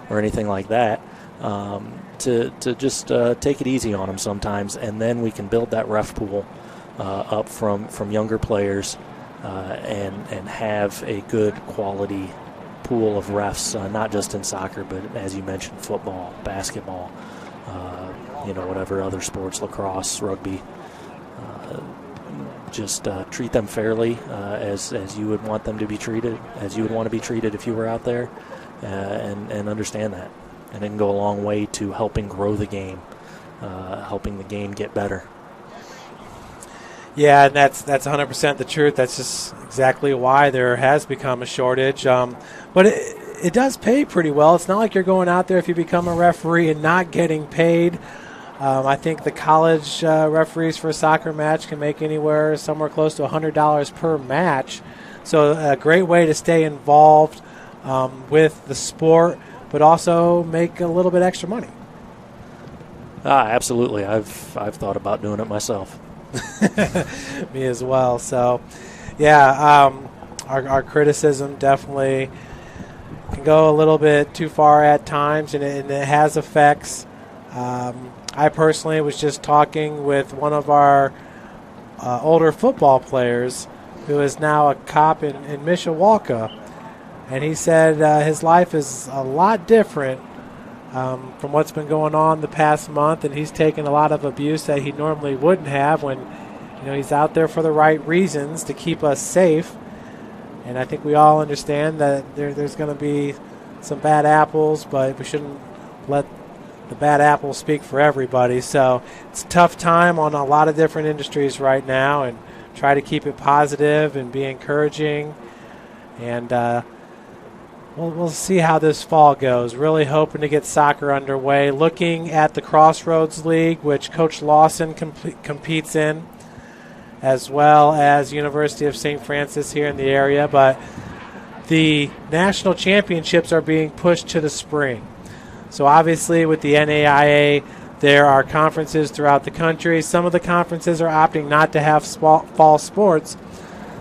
anything like that. To just take it easy on them sometimes, and then we can build that ref pool up from younger players, and have a good quality pool of refs, not just in soccer, but as you mentioned, football, basketball, whatever other sports, lacrosse, rugby. Just treat them fairly, as you would want them to be treated, as you would want to be treated if you were out there, and understand that. And it can go a long way to helping grow the game, helping the game get better. Yeah, and that's 100% the truth. That's just exactly why there has become a shortage. But it does pay pretty well. It's not like you're going out there if you become a referee and not getting paid. I think the college referees for a soccer match can make somewhere close to $100 per match. So a great way to stay involved with the sport, but also make a little bit extra money. Absolutely. I've thought about doing it myself. Me as well. So, yeah, our criticism definitely can go a little bit too far at times, and it has effects. I personally was just talking with one of our older football players who is now a cop in Mishawaka, and he said his life is a lot different from what's been going on the past month, and he's taken a lot of abuse that he normally wouldn't have when he's out there for the right reasons to keep us safe. And I think we all understand that there's going to be some bad apples, but we shouldn't let the bad apples speak for everybody. So it's a tough time on a lot of different industries right now, and try to keep it positive and be encouraging. And we'll see how this fall goes. Really hoping to get soccer underway. Looking at the Crossroads League, which Coach Lawson competes in, as well as University of St. Francis here in the area. But the national championships are being pushed to the spring. So obviously with the NAIA, there are conferences throughout the country. Some of the conferences are opting not to have fall sports.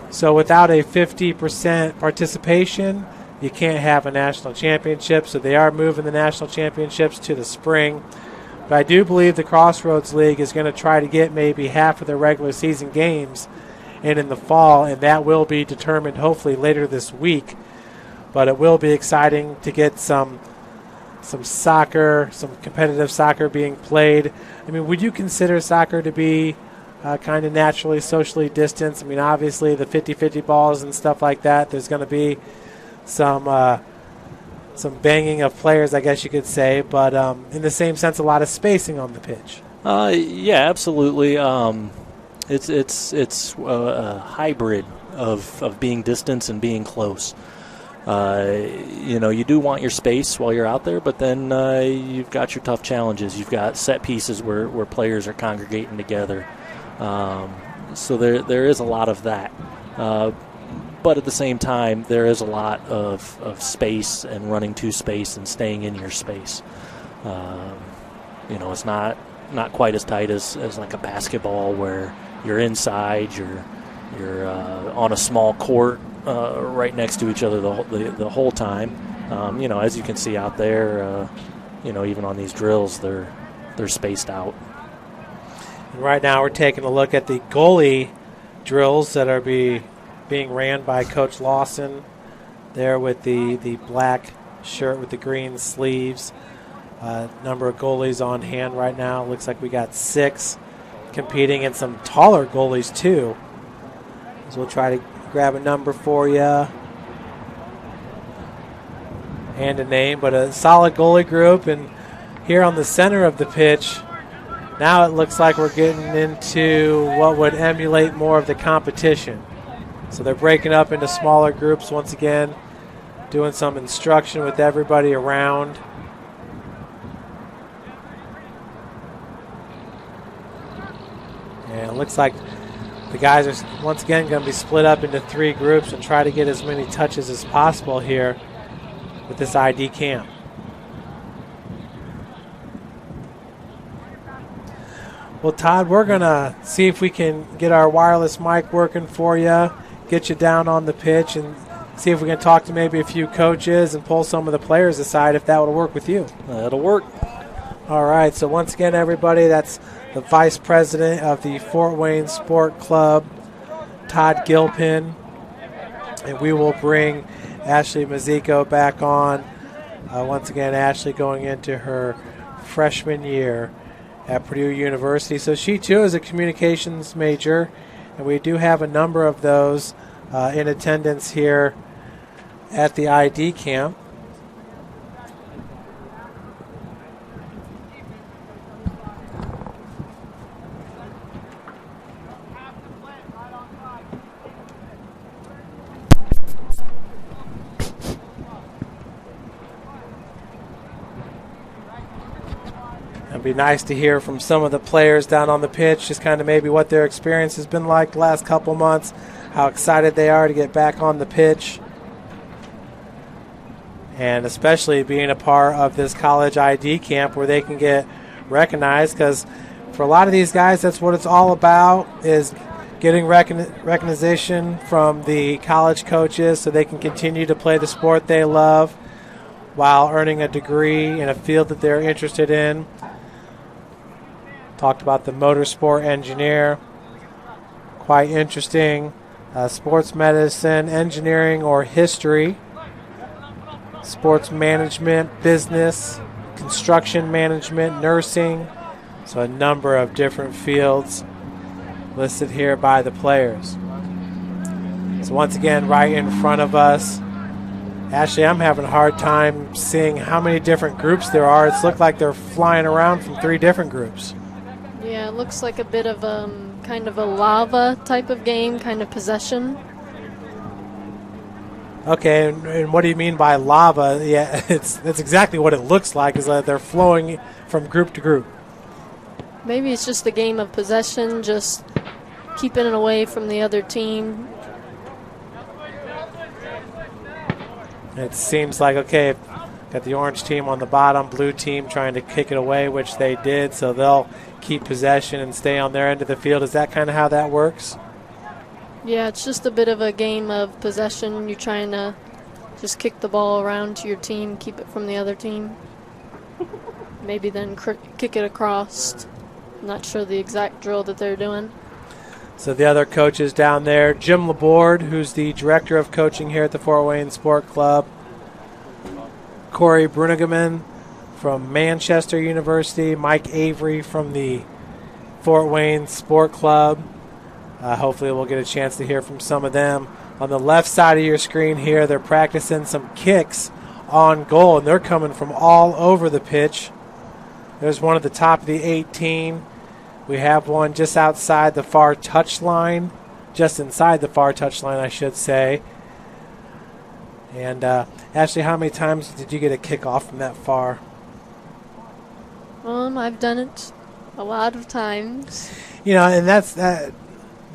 So without a 50% participation, you can't have a national championship. So they are moving the national championships to the spring. But I do believe the Crossroads League is going to try to get maybe half of their regular season games in the fall, and that will be determined hopefully later this week. But it will be exciting to get some soccer, some competitive soccer being played. I mean, would you consider soccer to be kind of naturally socially distanced? I mean, obviously the 50-50 balls and stuff like that, there's going to be some banging of players, I guess you could say, but in the same sense, a lot of spacing on the pitch. Yeah, absolutely. It's a hybrid of being distance and being close. You do want your space while you're out there, but then you've got your tough challenges. You've got set pieces where players are congregating together. So there is a lot of that. But at the same time, there is a lot of space and running to space and staying in your space. It's not quite as tight as like a basketball where you're inside, you're on a small court right next to each other the whole time. As you can see out there, even on these drills, they're spaced out. And right now we're taking a look at the goalie drills that are being ran by Coach Lawson there with the black shirt with the green sleeves. Number of goalies on hand right now. Looks like we got 6 competing, and some taller goalies too. So we'll try to grab a number for you and a name, but a solid goalie group. And here on the center of the pitch, now it looks like we're getting into what would emulate more of the competition. So they're breaking up into smaller groups once again, doing some instruction with everybody around. And it looks like the guys are once again going to be split up into 3 groups and try to get as many touches as possible here with this ID camp. Well, Todd, we're going to see if we can get our wireless mic working for you, get you down on the pitch, and see if we can talk to maybe a few coaches and pull some of the players aside if that would work with you. That'll work. All right, so once again, everybody, that's the Vice President of the Fort Wayne Sport Club, Todd Gilpin, and we will bring Ashley Mazzico back on. Once again, Ashley going into her freshman year at Purdue University. So she, too, is a communications major, and we do have a number of those in attendance here at the ID camp. It'd be nice to hear from some of the players down on the pitch, just kind of maybe what their experience has been like the last couple months, how excited they are to get back on the pitch, and especially being a part of this college ID camp where they can get recognized, because for a lot of these guys, that's what it's all about, is getting recognition from the college coaches so they can continue to play the sport they love while earning a degree in a field that they're interested in. Talked about the motorsport engineer, quite interesting. Sports medicine, engineering or history, sports management, business, construction management, nursing. So a number of different fields listed here by the players. So once again, right in front of us, Ashley, I'm having a hard time seeing how many different groups there are. It's looked like they're flying around from 3 different groups. Yeah, it looks like a bit of kind of a lava type of game, kind of possession. Okay, and what do you mean by lava? Yeah, that's exactly what it looks like, is that they're flowing from group to group. Maybe it's just a game of possession, just keeping it away from the other team. It seems like, okay, got the orange team on the bottom, blue team trying to kick it away, which they did, so they'll keep possession and stay on their end of the field. Is that kind of how that works? Yeah, it's just a bit of a game of possession. You're trying to just kick the ball around to your team, keep it from the other team. Maybe then kick it across. Not sure the exact drill that they're doing. So the other coaches down there, Jim Laborde, who's the director of coaching here at the Fort Wayne Sport Club, Corey Brunigeman from Manchester University, Mike Avery from the Fort Wayne Sport Club. Hopefully we'll get a chance to hear from some of them. On the left side of your screen here, they're practicing some kicks on goal, and they're coming from all over the pitch. There's one at the top of the 18. We have one just outside the far touch line, just inside the far touch line, I should say. And Ashley, how many times did you get a kick off from that far? I've done it a lot of times. You know, and that's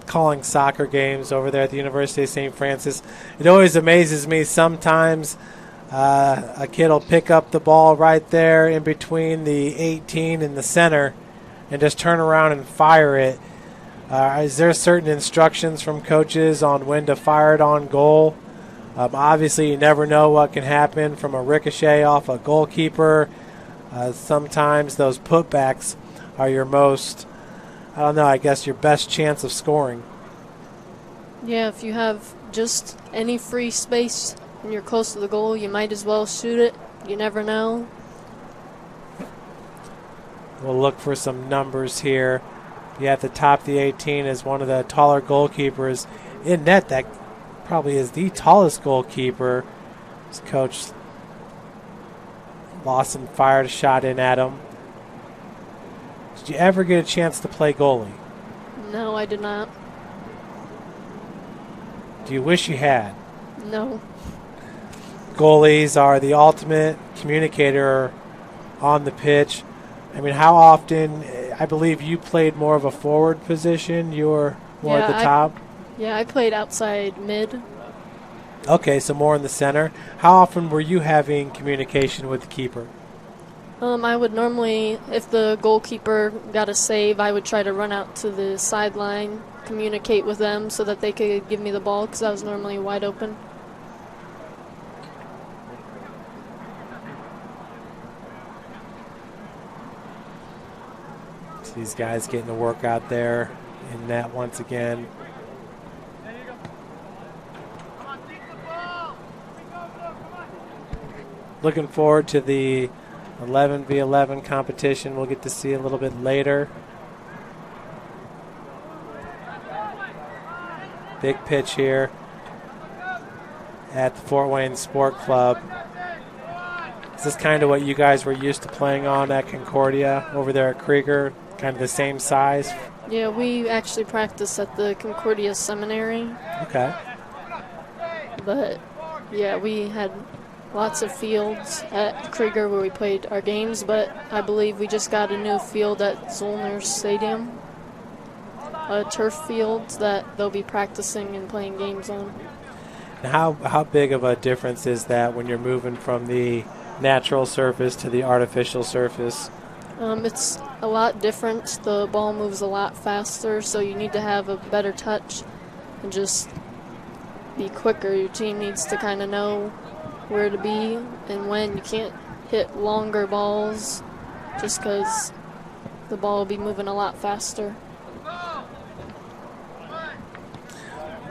calling soccer games over there at the University of St. Francis. It always amazes me sometimes a kid will pick up the ball right there in between the 18 and the center and just turn around and fire it. Is there certain instructions from coaches on when to fire it on goal? Obviously, you never know what can happen from a ricochet off a goalkeeper. Sometimes those putbacks are your most, I don't know, I guess your best chance of scoring. Yeah, if you have just any free space and you're close to the goal, you might as well shoot it. You never know. We'll look for some numbers here. Yeah, at the top of the 18 is one of the taller goalkeepers in net. That probably is the tallest goalkeeper. His coach Lawson fired a shot in at him. Did you ever get a chance to play goalie? No, I did not. Do you wish you had? No. Goalies are the ultimate communicator on the pitch. I mean, how often, I believe you played more of a forward position. You were more at the top? Yeah, I played outside mid. Okay, so more in the center. How often were you having communication with the keeper? I would normally, if the goalkeeper got a save, I would try to run out to the sideline, communicate with them so that they could give me the ball because I was normally wide open. So these guys getting to work out there in net once again. Looking forward to the 11v11 competition we'll get to see a little bit later. Big pitch here at the Fort Wayne Sport Club. Is this kind of what you guys were used to playing on at Concordia over there at Krieger? Kind of the same size? Yeah, we actually practice at the Concordia Seminary. Okay. But, yeah, we had lots of fields at Krieger where we played our games, but I believe we just got a new field at Zollner Stadium, a turf field that they'll be practicing and playing games on. Now, how big of a difference is that when you're moving from the natural surface to the artificial surface? It's a lot different. The ball moves a lot faster, so you need to have a better touch and just be quicker. Your team needs to kind of know where to be and when. You can't hit longer balls just because the ball will be moving a lot faster.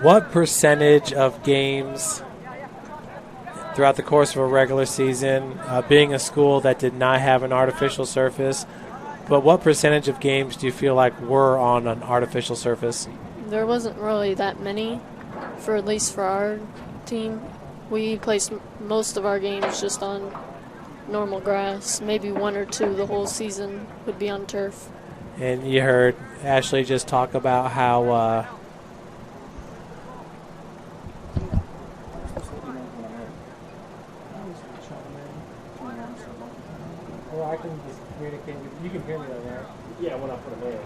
What percentage of games throughout the course of a regular season, being a school that did not have an artificial surface, but what percentage of games do you feel like were on an artificial surface? There wasn't really that many, for at least for our team. We placed most of our games just on normal grass. Maybe one or two the whole season would be on turf. And you heard Ashley just talk about how well, I can just communicate with you. You can hear me though, right? Yeah, when I put them in.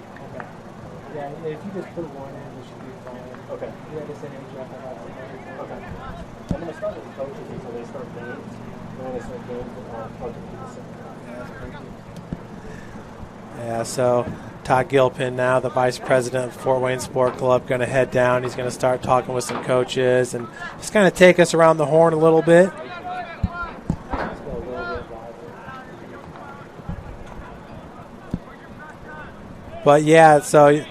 Okay. Yeah, if you just put one in, it should be fine. Okay. Yeah, just an age after that. Okay. I'm going to start with the coaches until they start games. And when they start games, I'll talk to the second. Yeah, so Todd Gilpin, now the vice president of Fort Wayne Sport Club, going to head down. He's going to start talking with some coaches and just kind of take us around the horn a little bit. But yeah, so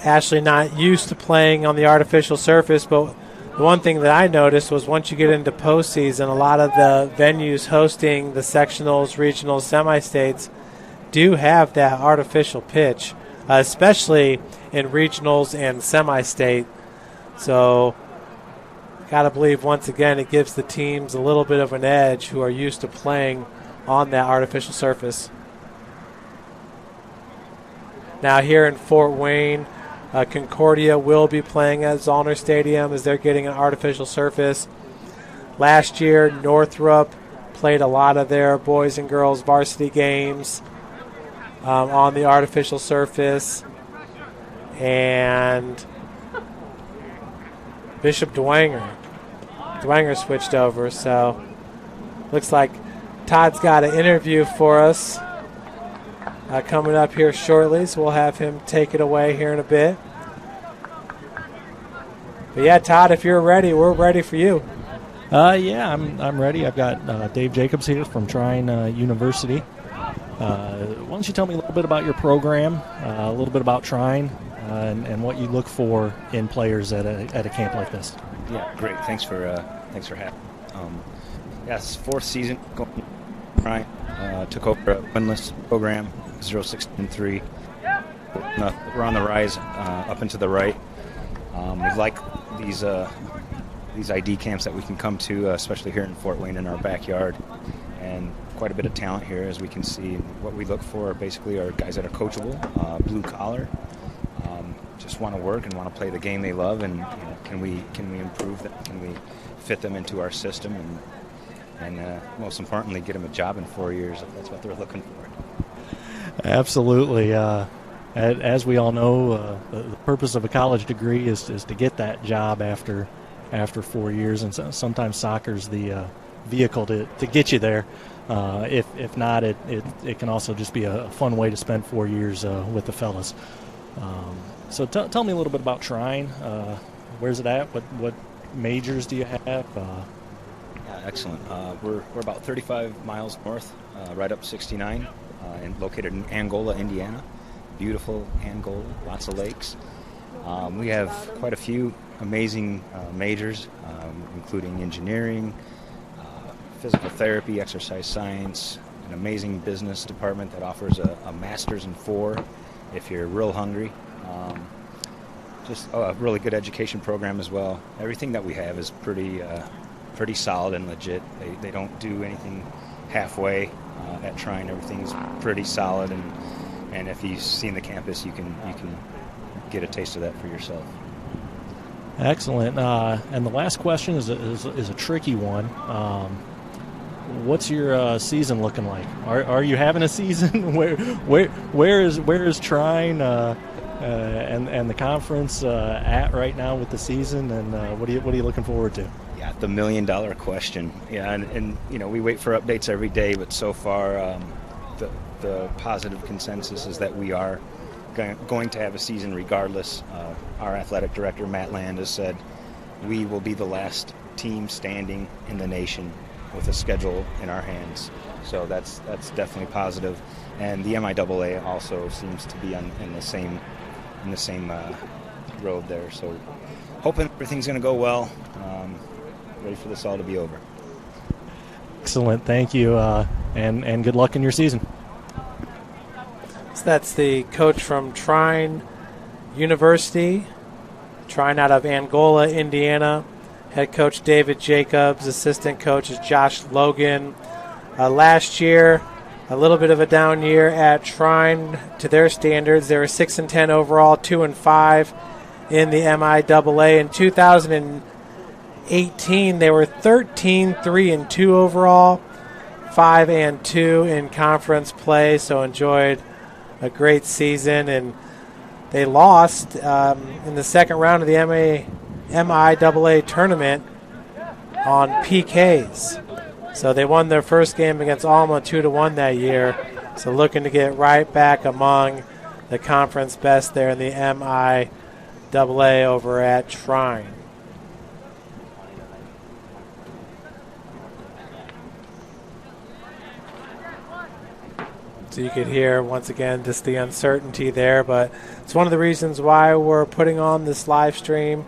Ashley not used to playing on the artificial surface, but the one thing that I noticed was once you get into postseason, a lot of the venues hosting the sectionals, regionals, semi-states do have that artificial pitch, especially in regionals and semi-state. So got to believe, once again, it gives the teams a little bit of an edge who are used to playing on that artificial surface. Now here in Fort Wayne, Concordia will be playing at Zollner Stadium as they're getting an artificial surface. Last year, Northrop played a lot of their boys and girls varsity games on the artificial surface. And Bishop Dwenger switched over. So looks like Todd's got an interview for us coming up here shortly, so we'll have him take it away here in a bit. But yeah, Todd, if you're ready, we're ready for you. Yeah, I'm ready. I've got Dave Jacobs here from Trine University. Why don't you tell me a little bit about your program, a little bit about Trine, and what you look for in players at a camp like this? Yeah, great. Thanks for having me. Yes, fourth season going Trine. Took over a winless program, 0-6-3. We're on the rise up and to the right. We like these ID camps that we can come to, especially here in Fort Wayne in our backyard, and quite a bit of talent here, as we can see. What we look for basically are guys that are coachable, blue collar, just want to work and want to play the game they love, and can we improve them? Can we fit them into our system, and most importantly, get them a job in 4 years if that's what they're looking for. Absolutely. As we all know, the purpose of a college degree is to get that job after 4 years, and sometimes soccer's the vehicle to get you there. If not, it can also just be a fun way to spend 4 years with the fellas. So tell me a little bit about Trine. Where's it at? What majors do you have? Yeah, excellent. We're about 35 miles north, right up 69, and located in Angola, Indiana. Beautiful Angola, lots of lakes. We have quite a few amazing majors, including engineering, physical therapy, exercise science, an amazing business department that offers a master's in 4 if you're real hungry. Just a really good education program as well. Everything that we have is pretty solid and legit. They don't do anything halfway at Trine. Everything's pretty solid, and if you've seen the campus, you can get a taste of that for yourself. Excellent. And the last question is a tricky one. What's your season looking like? Are you having a season? Where is Trine and the conference at right now with the season? And what are you looking forward to? Yeah, the $1 million question. Yeah, and we wait for updates every day, but so far the positive consensus is that we are going to have a season regardless. Our athletic director, Matt Land, has said we will be the last team standing in the nation with a schedule in our hands. So that's definitely positive. And the MIAA also seems to be in the same road there. So hoping everything's going to go well. Ready for this all to be over. Excellent. Thank you. And good luck in your season. So that's the coach from Trine University, Trine out of Angola, Indiana. Head coach David Jacobs, assistant coach is Josh Logan. Last year, a little bit of a down year at Trine to their standards. They were 6-10 overall, 2-5 in the MIAA. In 2018, they were 13-3-2 overall, 5-2 in conference play. So enjoyed a great season, and they lost in the second round of the MIAA tournament on PKs. So they won their first game against Alma 2-1 that year. So looking to get right back among the conference best there in the MIAA over at Shrine. So you could hear, once again, just the uncertainty there. But it's one of the reasons why we're putting on this live stream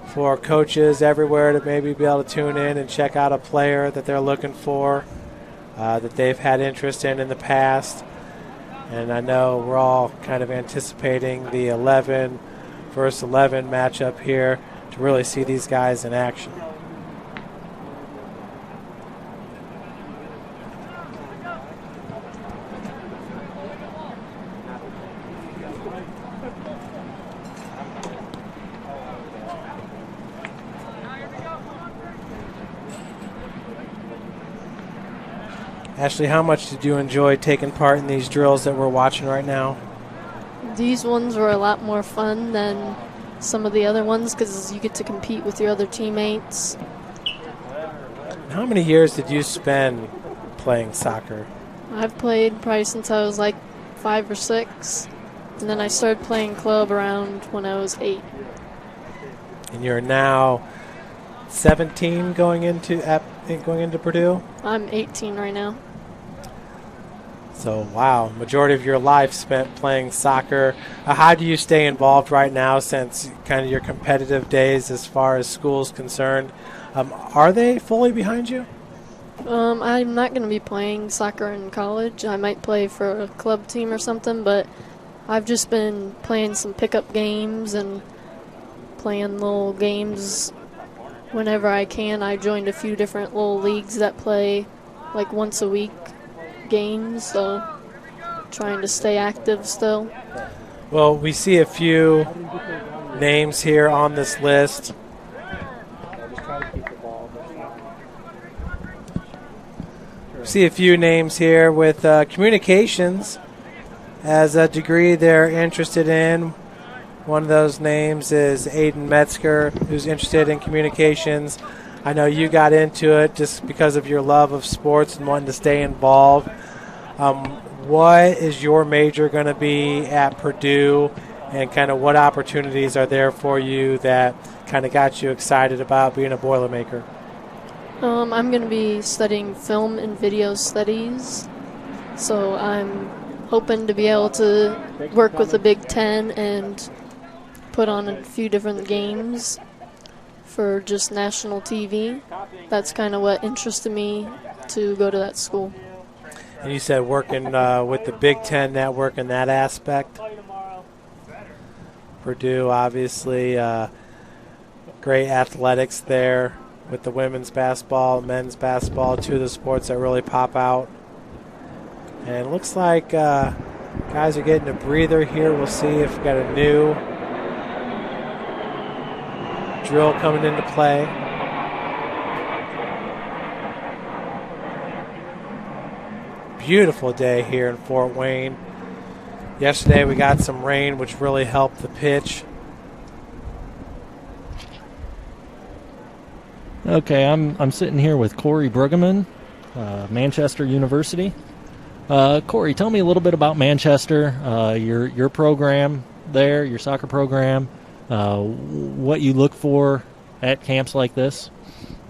for coaches everywhere to maybe be able to tune in and check out a player that they're looking for, that they've had interest in the past. And I know we're all kind of anticipating the 11 versus 11 matchup here to really see these guys in action. Ashley, how much did you enjoy taking part in these drills that we're watching right now? These ones were a lot more fun than some of the other ones because you get to compete with your other teammates. How many years did you spend playing soccer? I've played probably since I was like 5 or 6, and then I started playing club around when I was 8. And you're now 17 going into Purdue? I'm 18 right now. So, wow, majority of your life spent playing soccer. How do you stay involved right now since kind of your competitive days as far as school's concerned? Are they fully behind you? I'm not going to be playing soccer in college. I might play for a club team or something, but I've just been playing some pickup games and playing little games whenever I can. I joined a few different little leagues that play like once a week games, so trying to stay active still. Well, we see a few names here on this list. See a few names here with communications as a degree they're interested in. One of those names is Aiden Metzger, who's interested in communications. I know you got into it just because of your love of sports and wanting to stay involved. What is your major going to be at Purdue, and kind of what opportunities are there for you that kind of got you excited about being a Boilermaker? I'm going to be studying film and video studies, so I'm hoping to be able to work with the Big Ten and put on a few different games for just national TV. That's kind of what interested me to go to that school. And you said working with the Big Ten network in that aspect. Purdue, obviously, great athletics there with the women's basketball, men's basketball, two of the sports that really pop out. And it looks like guys are getting a breather here. We'll see if we've got a new drill coming into play. Beautiful day here in Fort Wayne. Yesterday we got some rain, which really helped the pitch. Okay, I'm sitting here with Corey Brueggemann, Manchester University. Corey, tell me a little bit about Manchester, your program there, your soccer program, what you look for at camps like this.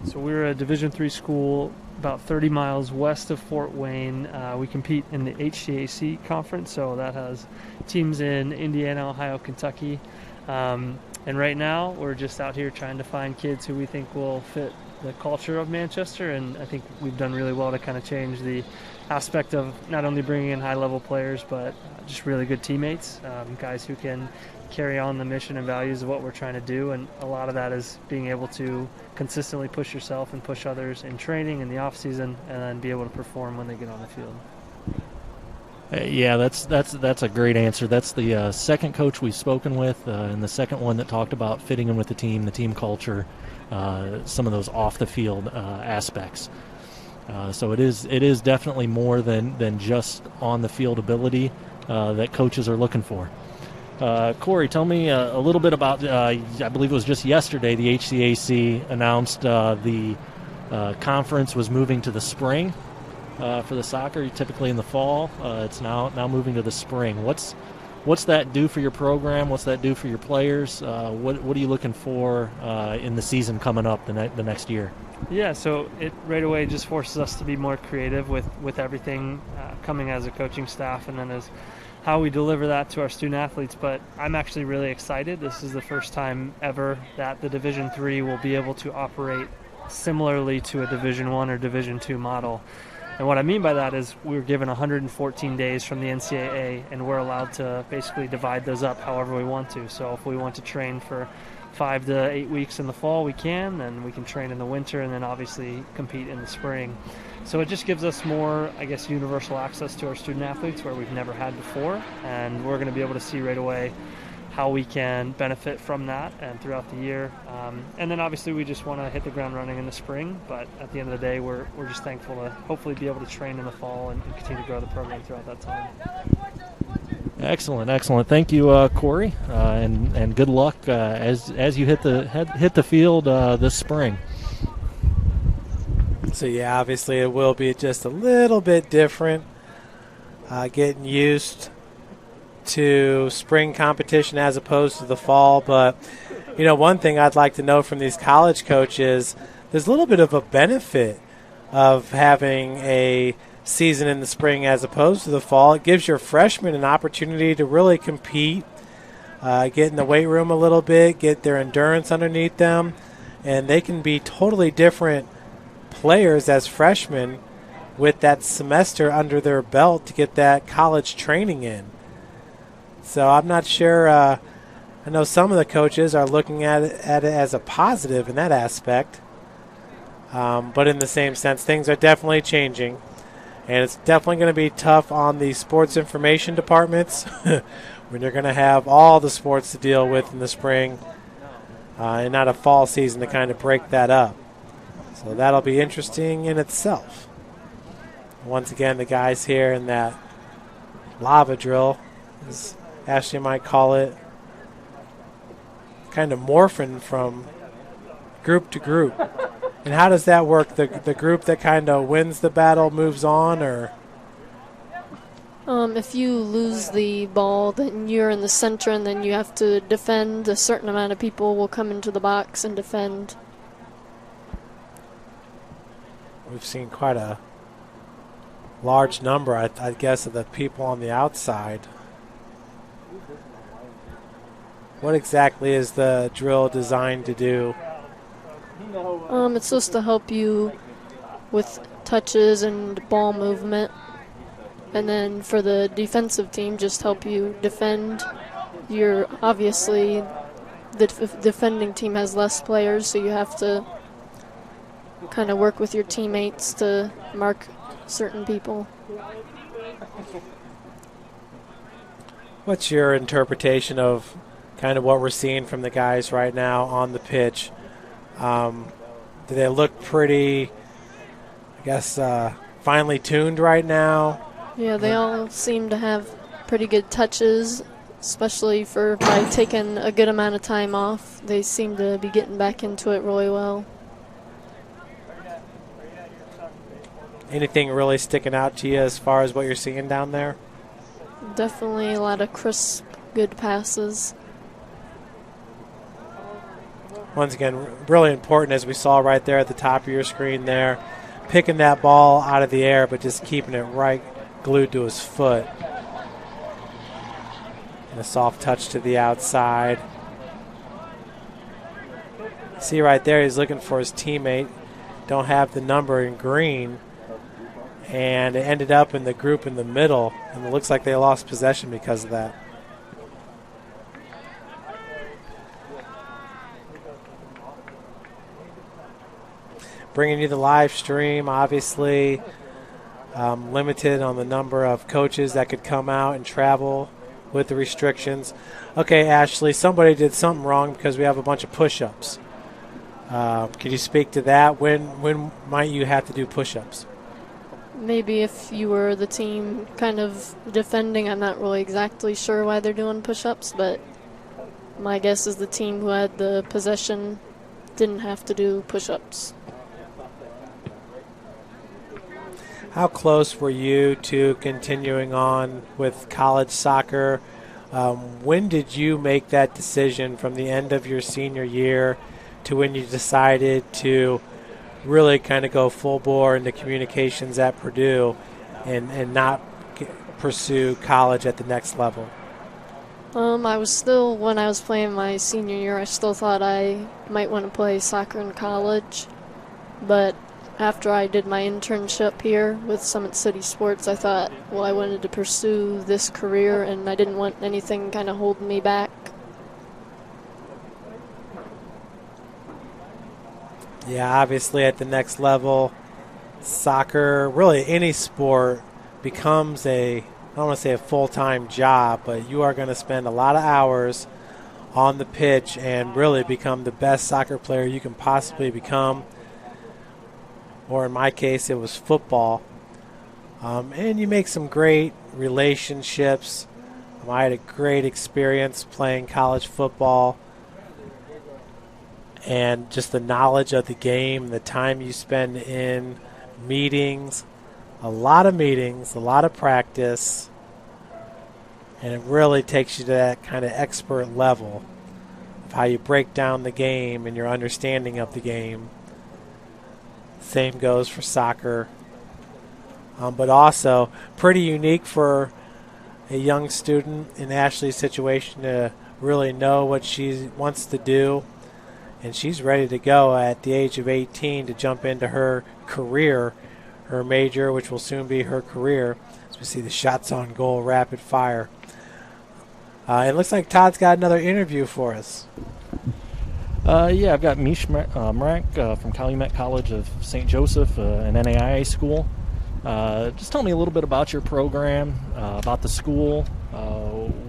So we're a Division III school about 30 miles west of Fort Wayne. We compete in the HCAC conference, so that has teams in Indiana, Ohio, Kentucky. And right now we're just out here trying to find kids who we think will fit the culture of Manchester, and I think we've done really well to kind of change the aspect of not only bringing in high-level players, but just really good teammates, guys who can carry on the mission and values of what we're trying to do. And a lot of that is being able to consistently push yourself and push others in training in the off season, and then be able to perform when they get on the field. Yeah, that's a great answer. That's the second coach we've spoken with, and the second one that talked about fitting in with the team culture, some of those off the field aspects. So it is definitely more than just on the field ability that coaches are looking for. Corey, tell me a little bit about, I believe it was just yesterday, the HCAC announced the conference was moving to the spring for the soccer, typically in the fall. It's now moving to the spring. What's that do for your program? What's that do for your players? What are you looking for in the season coming up the next year? Yeah, so it right away just forces us to be more creative with everything coming as a coaching staff, and then as how we deliver that to our student athletes. But I'm actually really excited. This is the first time ever that the Division III will be able to operate similarly to a Division I or Division II model. And what I mean by that is we were given 114 days from the NCAA, and we're allowed to basically divide those up however we want to. So if we want to train for 5 to 8 weeks in the fall, we can, and we can train in the winter, and then obviously compete in the spring. So it just gives us more, I guess, universal access to our student athletes where we've never had before, and we're going to be able to see right away how we can benefit from that and throughout the year. And then obviously we just want to hit the ground running in the spring, but at the end of the day we're just thankful to hopefully be able to train in the fall and continue to grow the program throughout that time. Excellent. Thank you, Corey, and good luck as you hit the field this spring. So yeah, obviously it will be just a little bit different, getting used to spring competition as opposed to the fall. But one thing I'd like to know from these college coaches, there's a little bit of a benefit of having a season in the spring as opposed to the fall. It gives your freshmen an opportunity to really compete, get in the weight room a little bit, get their endurance underneath them, and they can be totally different players as freshmen with that semester under their belt to get that college training in. So I'm not sure. I know some of the coaches are looking at it as a positive in that aspect. But in the same sense, things are definitely changing. And it's definitely going to be tough on the sports information departments when you're going to have all the sports to deal with in the spring and not a fall season to kind of break that up. So that'll be interesting in itself. Once again, the guys here in that lava drill, as Ashley might call it, kind of morphing from group to group. And how does that work? The group that kind of wins the battle moves on, or? If you lose the ball, then you're in the center, and then you have to defend. A certain amount of people will come into the box and defend. We've seen quite a large number, I guess, of the people on the outside. What exactly is the drill designed to do? It's supposed to help you with touches and ball movement. And then for the defensive team, just help you defend. Obviously, the defending team has less players, so you have to kind of work with your teammates to mark certain people. What's your interpretation of kind of what we're seeing from the guys right now on the pitch? Do they look pretty, I guess, finely tuned right now? Yeah, they all seem to have pretty good touches, especially by taking a good amount of time off. They seem to be getting back into it really well. Anything really sticking out to you as far as what you're seeing down there? Definitely a lot of crisp, good passes. Once again, really important, as we saw right there at the top of your screen there, picking that ball out of the air but just keeping it right glued to his foot. And a soft touch to the outside. See right there, he's looking for his teammate. Don't have the number in green. And it ended up in the group in the middle, and it looks like they lost possession because of that. Bringing you the live stream, obviously limited on the number of coaches that could come out and travel with the restrictions. Okay, Ashley, somebody did something wrong because we have a bunch of push-ups. Could you speak to that? When might you have to do push-ups? maybe if you were the team kind of defending, I'm not really exactly sure why they're doing push-ups, but my guess is the team who had the possession didn't have to do push-ups. How close were you to continuing on with college soccer? When did you make that decision from the end of your senior year to when you decided to really kind of go full bore into communications at Purdue and not pursue college at the next level? When I was playing my senior year, I still thought I might want to play soccer in college. But after I did my internship here with Summit City Sports, I thought, well, I wanted to pursue this career, and I didn't want anything kind of holding me back. Yeah, obviously at the next level, soccer, really any sport, becomes I don't want to say a full-time job, but you are going to spend a lot of hours on the pitch and really become the best soccer player you can possibly become. Or in my case, it was football. And you make some great relationships. I had a great experience playing college football. And just the knowledge of the game, the time you spend in meetings, a lot of practice, and it really takes you to that kind of expert level of how you break down the game and your understanding of the game. Same goes for soccer, but also pretty unique for a young student in Ashley's situation to really know what she wants to do. And she's ready to go at the age of 18 to jump into her career, her major, which will soon be her career, as we see the shots on goal rapid fire. It looks like Todd's got another interview for us. Yeah, I've got Mish Mrak from Calumet College of St. Joseph, an NAIA school. Just tell me a little bit about your program, about the school,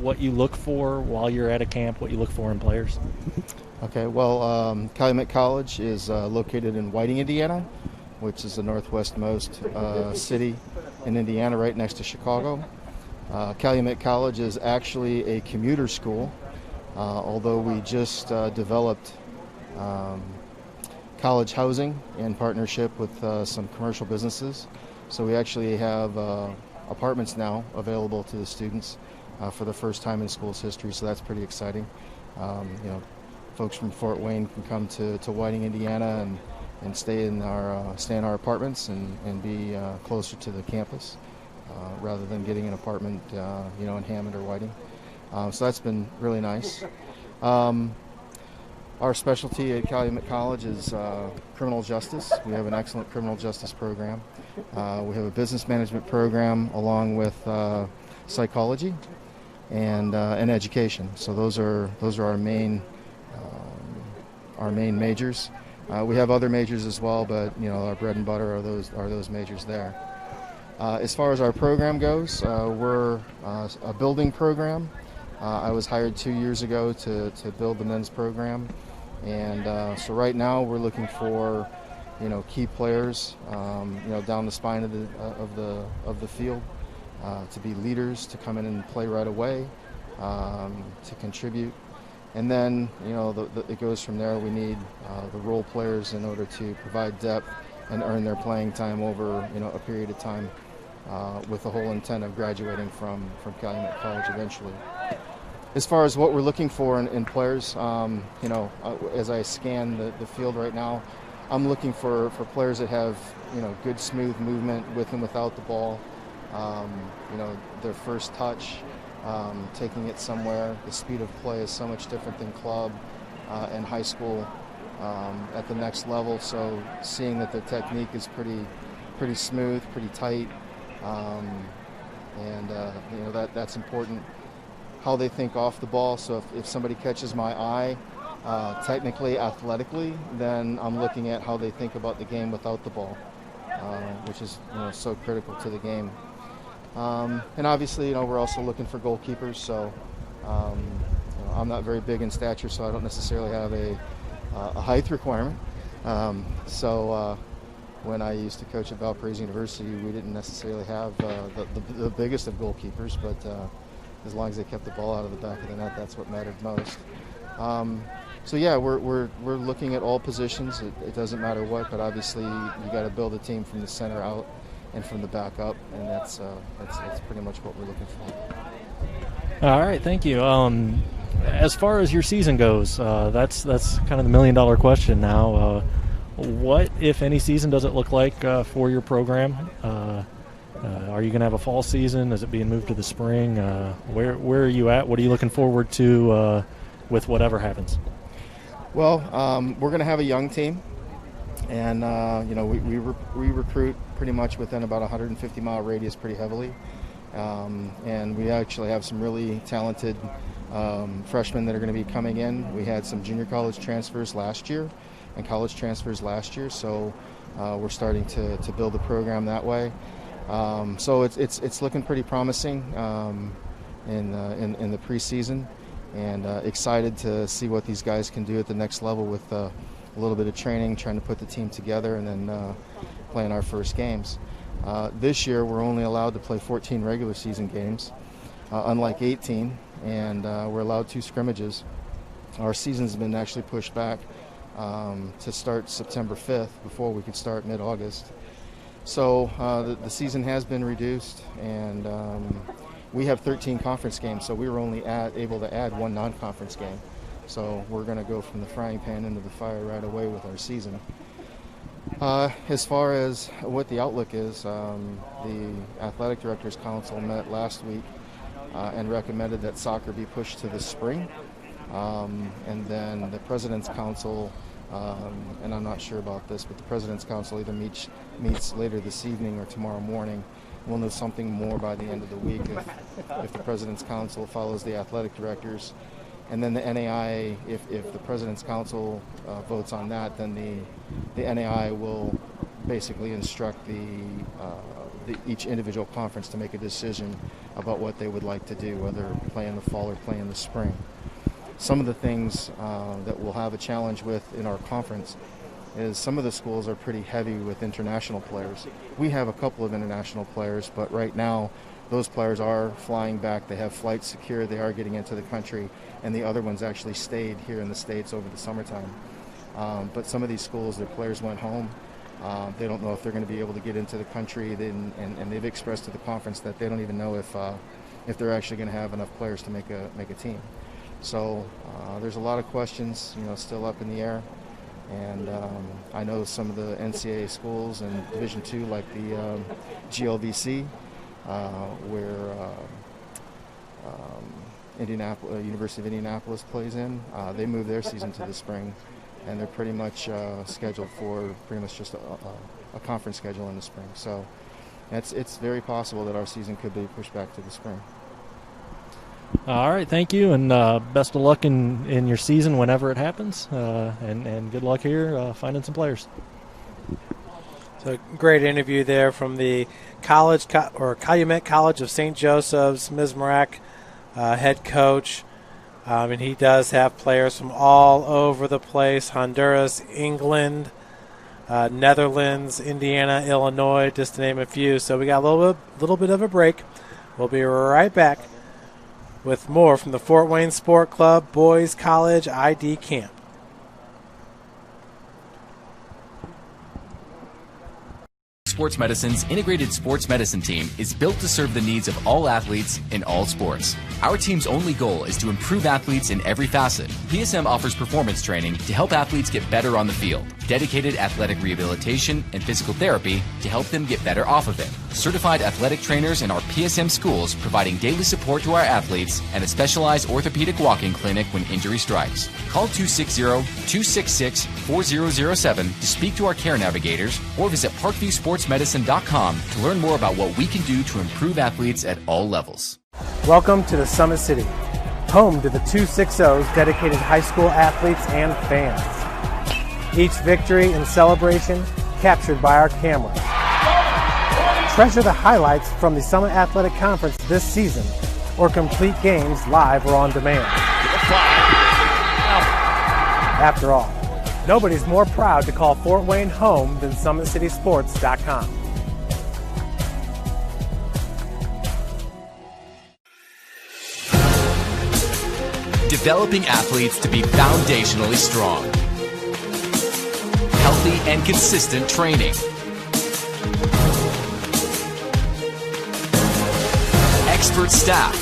what you look for while you're at a camp, what you look for in players. Okay, well, Calumet College is located in Whiting, Indiana, which is the northwestmost city in Indiana, right next to Chicago. Calumet College is actually a commuter school, although we just developed college housing in partnership with some commercial businesses. So we actually have apartments now available to the students for the first time in school's history, so that's pretty exciting. Folks from Fort Wayne can come to Whiting, Indiana, and stay in our apartments and be closer to the campus rather than getting an apartment, in Hammond or Whiting. So that's been really nice. Our specialty at Calumet College is criminal justice. We have an excellent criminal justice program. We have a business management program along with psychology and education. So those are our main majors. We have other majors as well, but our bread and butter are those majors there. As far as our program goes, we're a building program. I was hired 2 years ago to build the men's program, and so right now we're looking for key players down the spine of the field to be leaders, to come in and play right away, to contribute. And then, it goes from there. We need the role players in order to provide depth and earn their playing time over, a period of time, with the whole intent of graduating from Calumet College eventually. As far as what we're looking for in players, as I scan the field right now, I'm looking for players that have, good smooth movement with and without the ball, their first touch, taking it somewhere. The speed of play is so much different than club and high school at the next level. So seeing that the technique is pretty smooth, pretty tight, that's important. How they think off the ball. So if somebody catches my eye, technically, athletically, then I'm looking at how they think about the game without the ball, which is so critical to the game. And obviously, we're also looking for goalkeepers. So I'm not very big in stature, so I don't necessarily have a height requirement. when I used to coach at Valparaiso University, we didn't necessarily have the biggest of goalkeepers, but as long as they kept the ball out of the back of the net, that's what mattered most. So yeah, we're looking at all positions. It doesn't matter what, but obviously you got to build a team from the center out and from the back up, and that's pretty much what we're looking for. All right, thank you. As far as your season goes, that's kind of the $1 million question now. What, if any, season does it look like for your program? Are you going to have a fall season? Is it being moved to the spring? Where are you at? What are you looking forward to with whatever happens? Well, we're going to have a young team, and we recruit pretty much within about a 150-mile radius pretty heavily, and we actually have some really talented freshmen that are going to be coming in. We had some junior college transfers last year and college transfers last year, so we're starting to build the program that way. So it's looking pretty promising in the preseason, and excited to see what these guys can do at the next level with a little bit of training, trying to put the team together, and then playing our first games. This year we're only allowed to play 14 regular season games, unlike 18, and we're allowed 2 scrimmages. Our season's been actually pushed back to start September 5th before we could start mid-August. So the season has been reduced, and we have 13 conference games, so we were only able to add 1 non-conference game. So we're going to go from the frying pan into the fire right away with our season. As far as what the outlook is, the Athletic Directors Council met last week and recommended that soccer be pushed to the spring. And then the President's Council, and I'm not sure about this, but the President's Council either meets later this evening or tomorrow morning. We'll know something more by the end of the week if the President's Council follows the athletic directors. And then the NAI, if the President's Council votes on that, then the NAI will basically instruct each individual conference to make a decision about what they would like to do, whether play in the fall or play in the spring. Some of the things that we'll have a challenge with in our conference is some of the schools are pretty heavy with international players. We have a couple of international players, but right now those players are flying back. They have flights secured. They are getting into the country, and the other ones actually stayed here in the States over the summertime. But some of these schools, their players went home. They don't know if they're going to be able to get into the country, and they've expressed to the conference that they don't even know if they're actually going to have enough players to make a team. So there's a lot of questions, still up in the air. And I know some of the NCAA schools in Division II, like the GLVC, where University of Indianapolis plays in, they moved their season to the spring, and they're pretty much scheduled for pretty much just a conference schedule in the spring. So it's very possible that our season could be pushed back to the spring. All right, thank you, and best of luck in your season whenever it happens, and good luck here finding some players. So great interview there from the Calumet College of St. Joseph's, Mizmarak head coach, and he does have players from all over the place: Honduras, England, Netherlands, Indiana, Illinois, just to name a few. So we got a little bit of a break. We'll be right back with more from the Fort Wayne Sport Club Boys College ID Camp. Sports Medicine's integrated sports medicine team is built to serve the needs of all athletes in all sports. Our team's only goal is to improve athletes in every facet. PSM offers performance training to help athletes get better on the field, dedicated athletic rehabilitation and physical therapy to help them get better off of it, certified athletic trainers in our PSM schools providing daily support to our athletes, and a specialized orthopedic walking clinic when injury strikes. Call 260-266-4007 to speak to our care navigators, or visit parkviewsportsmedicine.com to learn more about what we can do to improve athletes at all levels. Welcome to the Summit City, home to the 260's dedicated high school athletes and fans. Each victory and celebration captured by our camera. Treasure the highlights from the Summit Athletic Conference this season, or complete games live or on demand. After all, Nobody's more proud to call Fort Wayne home than SummitCitySports.com. Developing athletes to be foundationally strong. Healthy and consistent training. Expert staff.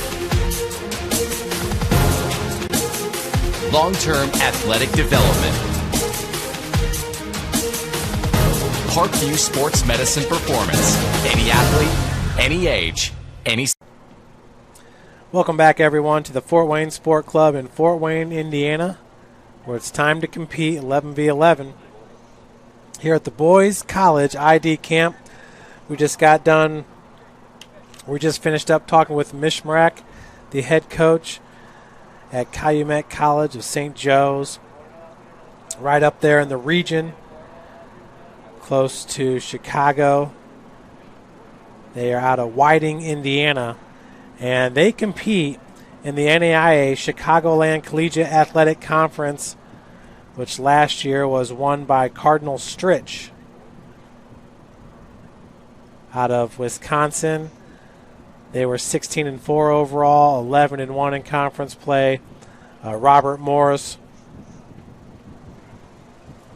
Long-term athletic development. Parkview Sports Medicine Performance. Any athlete, any age, any... Welcome back, everyone, to the Fort Wayne Sport Club in Fort Wayne, Indiana, where it's time to compete 11v11. Here at the Boys College ID Camp, we just finished up talking with Mish Mrak, the head coach at Calumet College of St. Joe's, right up there in the region, close to Chicago. They are out of Whiting, Indiana, and they compete in the NAIA Chicagoland Collegiate Athletic Conference, which last year was won by Cardinal Stritch out of Wisconsin. They were 16-4 overall, 11-1 in conference play. Robert Morris,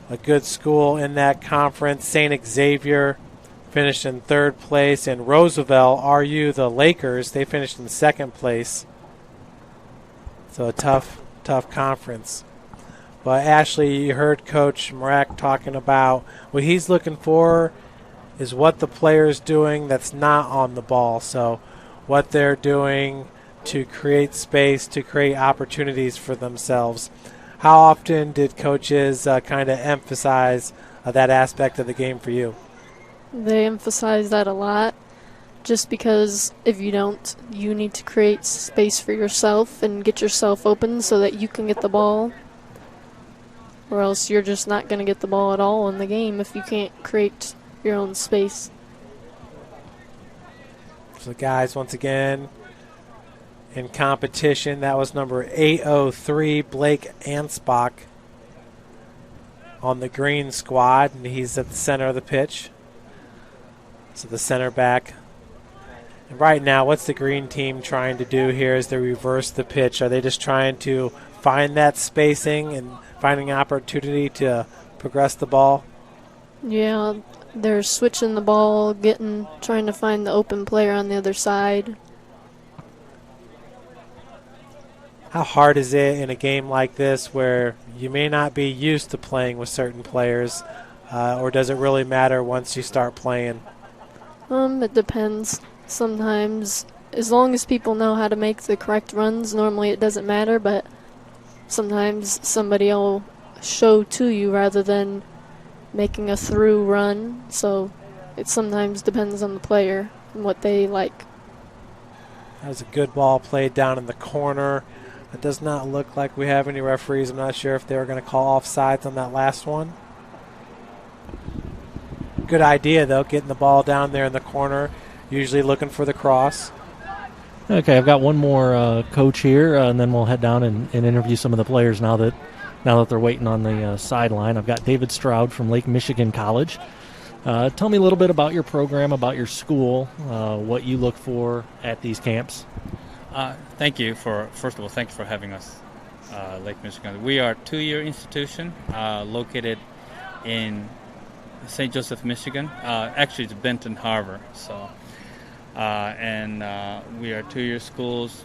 a good school in that conference. St. Xavier finished in third place, and Roosevelt, RU, the Lakers, they finished in second place. So a tough conference. But Ashley, you heard Coach Mrak talking about what he's looking for is what the player's doing that's not on the ball. So what they're doing to create space, to create opportunities for themselves. How often did coaches kind of emphasize that aspect of the game for you? They emphasize that a lot, just because if you don't, you need to create space for yourself and get yourself open so that you can get the ball, or else you're just not going to get the ball at all in the game if you can't create your own space. So guys, once again, in competition, that was number 803, Blake Ansbach, on the green squad, and he's at the center of the pitch. So the center back. And right now, what's the green team trying to do here as they reverse the pitch? Are they just trying to find that spacing and finding opportunity to progress the ball? Yeah, they're switching the ball, trying to find the open player on the other side. How hard is it in a game like this where you may not be used to playing with certain players, or does it really matter once you start playing? It depends. Sometimes, as long as people know how to make the correct runs, normally it doesn't matter, but sometimes somebody will show to you rather than making a through run, so it sometimes depends on the player and what they like. That was a good ball played down in the corner. It does not look like we have any referees. I'm not sure if they were going to call offsides on that last one. Good idea, though, getting the ball down there in the corner, usually looking for the cross. Okay, I've got one more coach here, and then we'll head down and interview some of the players now that they're waiting on the sideline. I've got David Stroud from Lake Michigan College. Tell me a little bit about your program, about your school, what you look for at these camps. Thank you first of all, thank you for having us, Lake Michigan. We are a 2-year institution located in St. Joseph, Michigan. Actually, it's Benton Harbor. So, and we are 2-year schools.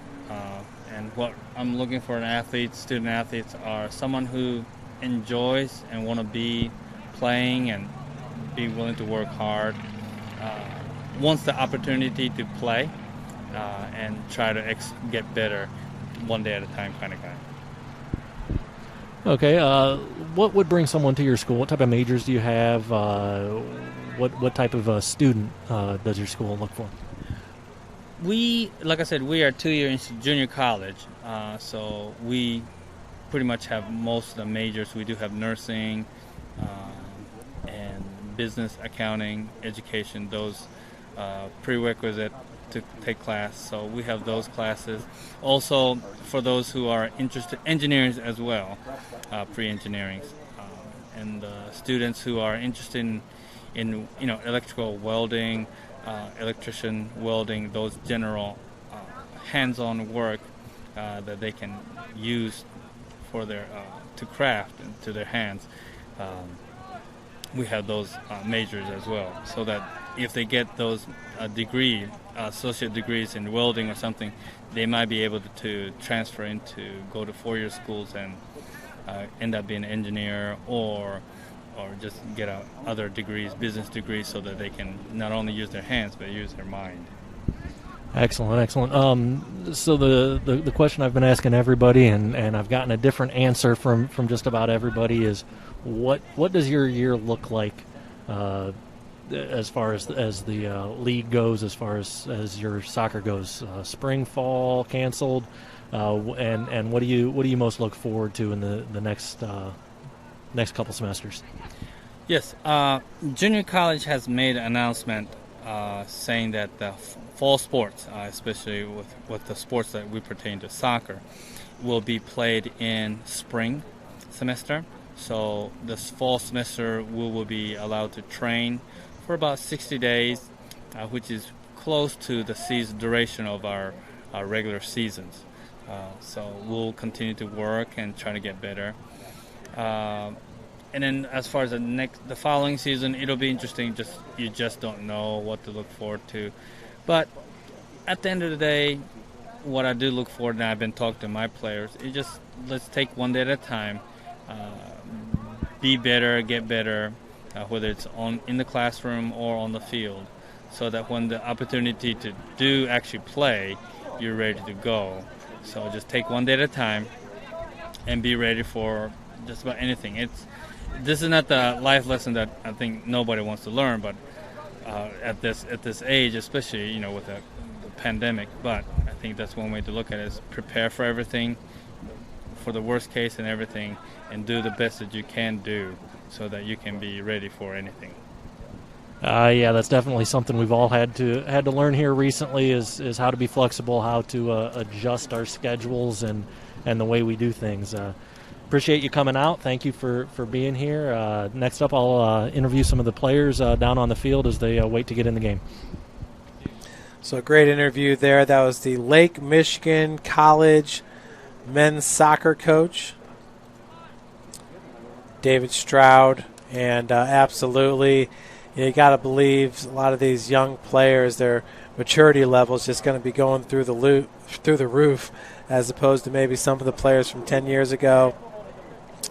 And what I'm looking for in student athletes, are someone who enjoys and want to be playing and be willing to work hard, wants the opportunity to play, and try to get better one day at a time kind of guy. Okay, what would bring someone to your school? What type of majors do you have? What type of student does your school look for? Like I said, we are 2-year junior college, so we pretty much have most of the majors. We do have nursing and business, accounting, education, those prerequisite to take class. So we have those classes. Also, for those who are interested, engineering as well, pre-engineering. and students who are interested in electrical welding, electrician welding, those general hands-on work that they can use for their to craft to their hands. We have those majors as well, so that if they get those associate degrees in welding or something, they might be able to transfer go to four-year schools and end up being an engineer or just get other degrees, business degrees, so that they can not only use their hands but use their mind. Excellent. So the question I've been asking everybody, and I've gotten a different answer from just about everybody, is what does your year look like as far as the league goes, as far as your soccer goes? Spring, fall, canceled, and what do you most look forward to in the next couple semesters? Yes, junior college has made an announcement saying that the fall sports, especially with the sports that we pertain to soccer, will be played in spring semester. So this fall semester we will be allowed to train for about 60 days, which is close to the season duration of our regular seasons. So we'll continue to work and try to get better. And then as far as the following season, it'll be interesting. You just don't know what to look forward to. But at the end of the day, what I do look forward to, and I've been talking to my players, is just let's take one day at a time. Be better, get better, whether it's in the classroom or on the field, so that when the opportunity to do actually play, you're ready to go. So just take one day at a time and be ready for just about anything. This is not the life lesson that I think nobody wants to learn, but at this age, especially with the pandemic. But I think that's one way to look at it: is prepare for everything, for the worst case and everything, and do the best that you can do, so that you can be ready for anything. Yeah, that's definitely something we've all had to learn here recently: is how to be flexible, how to adjust our schedules and the way we do things. Appreciate you coming out. Thank you for being here. Next up, I'll interview some of the players down on the field as they wait to get in the game. So a great interview there. That was the Lake Michigan College men's soccer coach, David Stroud. And absolutely, you got to believe a lot of these young players, their maturity level is just going to be going through the roof, as opposed to maybe some of the players from 10 years ago,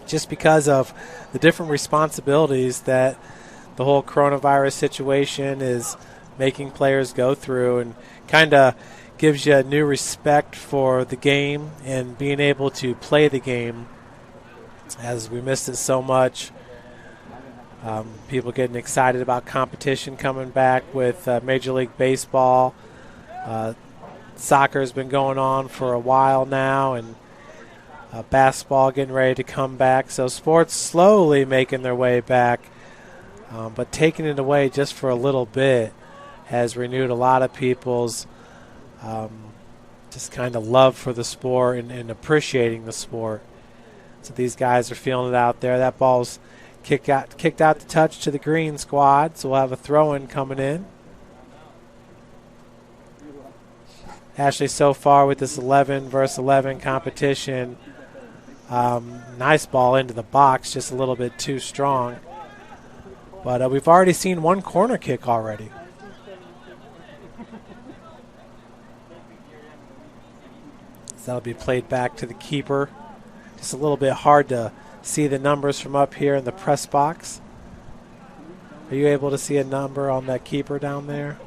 just because of the different responsibilities that the whole coronavirus situation is making players go through, and kind of gives you a new respect for the game and being able to play the game, as we missed it so much. People getting excited about competition coming back with Major League Baseball. Soccer has been going on for a while now, and basketball getting ready to come back. So sports slowly making their way back, but taking it away just for a little bit has renewed a lot of people's just kind of love for the sport and appreciating the sport. So these guys are feeling it out there. That ball's kicked out the touch to the green squad, so we'll have a throw-in coming in. Actually, so far with this 11 versus 11 competition, nice ball into the box, just a little bit too strong. But we've already seen one corner kick already. So that'll be played back to the keeper. Just a little bit hard to see the numbers from up here in the press box. Are you able to see a number on that keeper down there?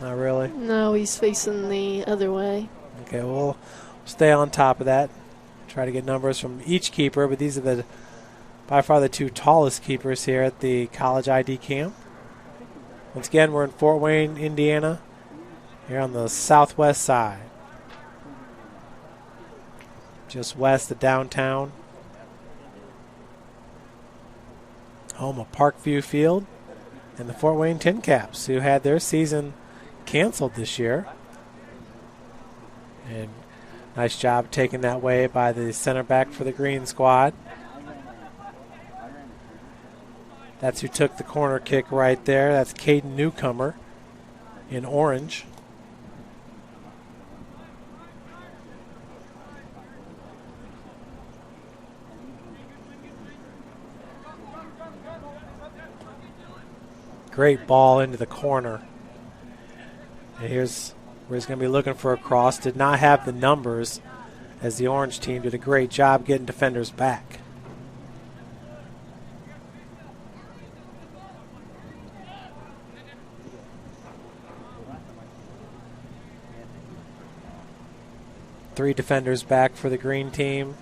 Not really? No, he's facing the other way. Okay, we'll stay on top of that. Try to get numbers from each keeper, but these are by far the two tallest keepers here at the College ID camp. Once again, we're in Fort Wayne, Indiana, here on the southwest side, just west of downtown. Home of Parkview Field and the Fort Wayne Tin Caps, who had their season canceled this year. And nice job taking that way by the center back for the green squad. That's who took the corner kick right there. That's Caden Newcomer in orange. Great ball into the corner. And here's where he's going to be looking for a cross. Did not have the numbers, as the orange team did a great job getting defenders back. Three defenders back for the green team.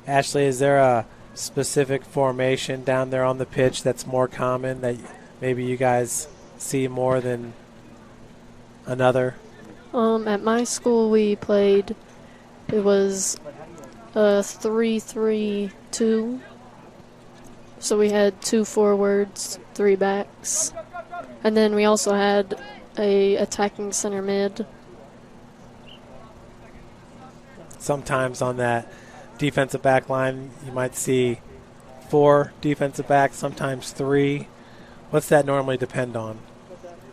Ashley, is there a specific formation down there on the pitch that's more common that maybe you guys see more than another? At my school we played, it was a 3-3-2. So we had 2 forwards, 3 backs. And then we also had a attacking center mid. Sometimes on that defensive back line, you might see 4 defensive backs, sometimes 3. What's that normally depend on?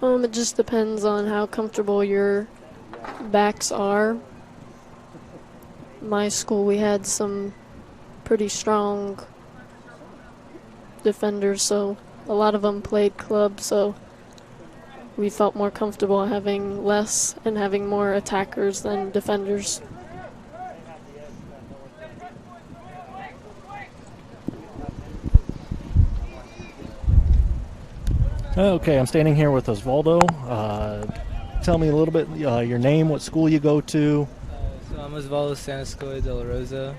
It just depends on how comfortable your backs are. My school, we had some pretty strong defenders, so a lot of them played club, so we felt more comfortable having less and having more attackers than defenders. Okay, I'm standing here with Osvaldo. Tell me a little bit your name, what school you go to. So I'm Osvaldo Sanascoy de la Rosa.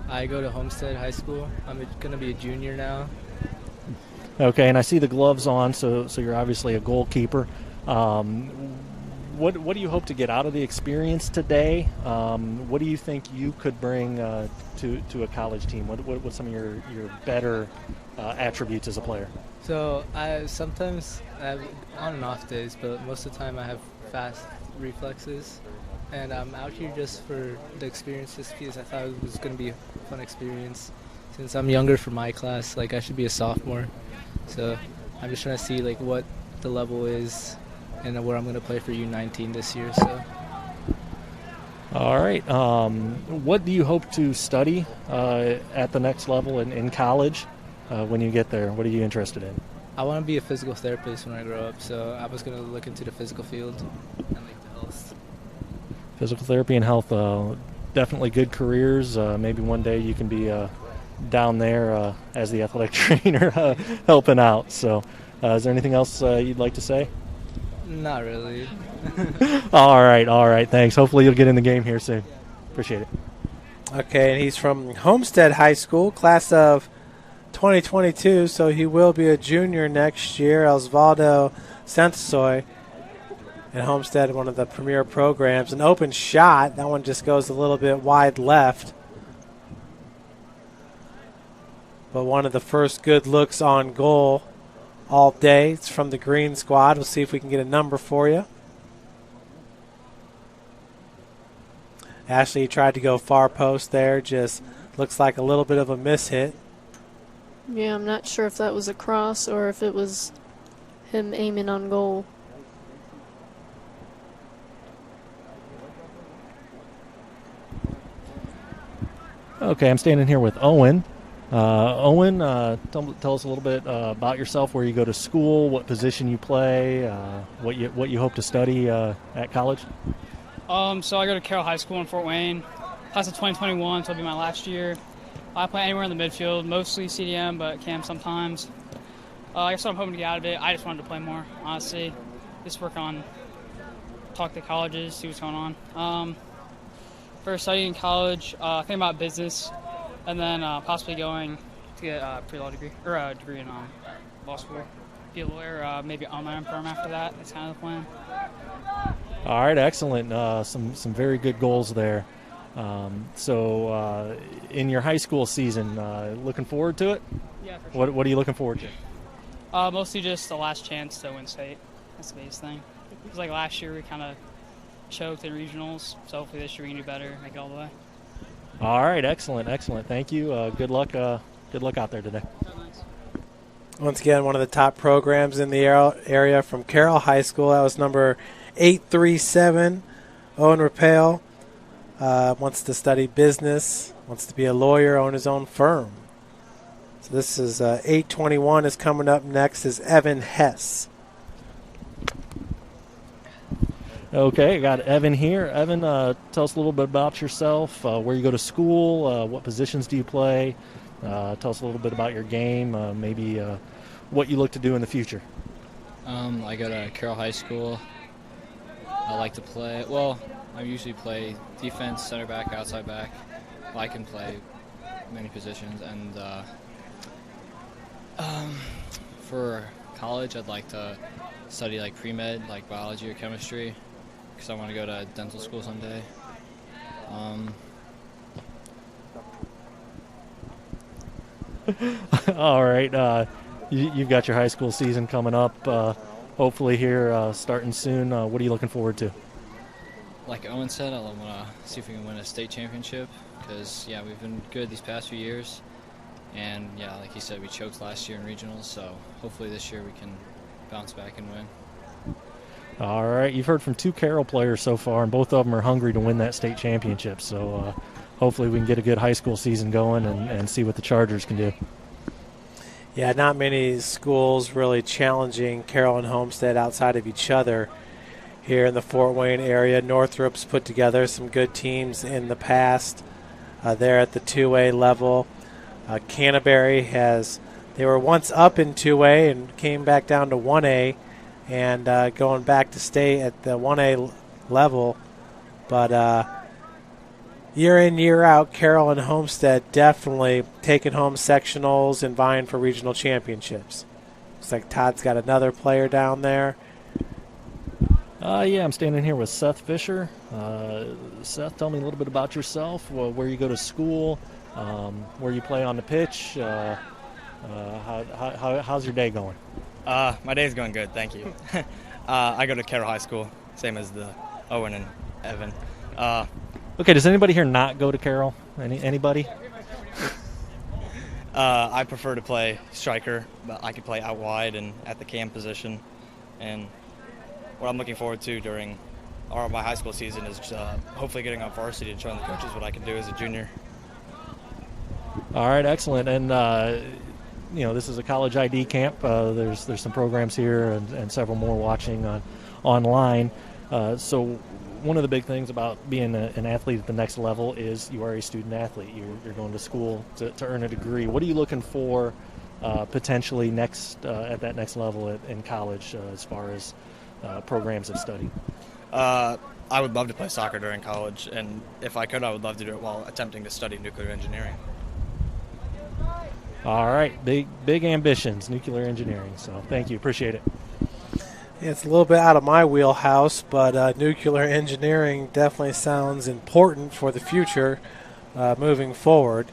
I go to Homestead High School. I'm going to be a junior now. Okay, and I see the gloves on, so you're obviously a goalkeeper. What do you hope to get out of the experience today? What do you think you could bring to a college team? What's some of your better attributes as a player? So I sometimes have on and off days, but most of the time I have fast reflexes. And I'm out here just for the experience, just because I thought it was going to be a fun experience. Since I'm younger for my class, like I should be a sophomore. So I'm just trying to see like what the level is and where I'm going to play for U19 this year. So. All right. What do you hope to study at the next level in college when you get there? What are you interested in? I want to be a physical therapist when I grow up, so I was going to look into the physical field and like the health. Physical therapy and health, definitely good careers. Maybe one day you can be down there as the athletic trainer helping out. So is there anything else you'd like to say? Not really. All right. Thanks. Hopefully you'll get in the game here soon. Appreciate it. Okay, and he's from Homestead High School, class of 2022, so he will be a junior next year. Osvaldo Santasoy at Homestead, one of the premier programs. An open shot. That one just goes a little bit wide left. But one of the first good looks on goal all day. It's from the green squad. We'll see if we can get a number for you. Ashley tried to go far post there. Just looks like a little bit of a miss hit. Yeah, I'm not sure if that was a cross or if it was him aiming on goal. Okay, I'm standing here with Owen. Owen, tell us a little bit about yourself, where you go to school, what position you play, what you hope to study at college. So I go to Carroll High School in Fort Wayne, class of 2021, so it'll be my last year. I play anywhere in the midfield, mostly CDM, but cam sometimes. I guess what I'm hoping to get out of it, I just wanted to play more, honestly. Just talk to colleges, see what's going on. For studying in college, think about business, and then possibly going to get a pre-law degree, or a degree in law school. Be a lawyer, maybe own my own firm after that. That's kind of the plan. All right, excellent. Some very good goals there. So in your high school season, looking forward to it? Yeah, for sure. What are you looking forward to? Mostly just the last chance to win state. That's the biggest thing. Because like last year we kind of choked in regionals, so hopefully this year we can do better, make it all the way. All right, excellent. Thank you. Good luck out there today. Once again, one of the top programs in the area from Carroll High School. That was number 837, Owen Raphael. Wants to study business, wants to be a lawyer, own his own firm. So this is 821 is coming up next is Evan Hess. Okay, got Evan here. Evan, tell us a little bit about yourself, where you go to school, what positions do you play? Tell us a little bit about your game, maybe what you look to do in the future. I go to Carroll High School. I like to play, I usually play defense, center back, outside back. I can play many positions, and for college I'd like to study like pre-med, like biology or chemistry, because I want to go to dental school someday. All right, you've got your high school season coming up, hopefully here starting soon. What are you looking forward to? Like Owen said, I want to see if we can win a state championship, because we've been good these past few years, and like he said, we choked last year in regionals, so hopefully this year we can bounce back and win. All right, you've heard from 2 Carroll players so far, and both of them are hungry to win that state championship, so hopefully we can get a good high school season going and see what the Chargers can do. Yeah, not many schools really challenging Carroll and Homestead outside of each other here in the Fort Wayne area. Northrop's put together some good teams in the past. They're at the 2A level. Canterbury they were once up in 2A and came back down to 1A and going back to stay at the 1A level. But year in, year out, Carroll and Homestead definitely taking home sectionals and vying for regional championships. Looks like Todd's got another player down there. I'm standing here with Seth Fisher. Seth, tell me a little bit about yourself, where you go to school, where you play on the pitch. How's your day going? My day's going good, thank you. I go to Carroll High School, same as the Owen and Evan. Okay, does anybody here not go to Carroll? Anybody? I prefer to play striker, but I can play out wide and at the cam position. And what I'm looking forward to during my high school season is hopefully getting on varsity and showing the coaches what I can do as a junior. All right, excellent. And this is a college ID camp. There's some programs here and several more watching online. So one of the big things about being an athlete at the next level is you are a student athlete. You're going to school to earn a degree. What are you looking for potentially next at that next level in college as far as programs of study? I would love to play soccer during college, and if I could, I would love to do it while attempting to study nuclear engineering. All right, big ambitions, nuclear engineering. So thank you, appreciate it. Yeah, it's a little bit out of my wheelhouse, but nuclear engineering definitely sounds important for the future moving forward.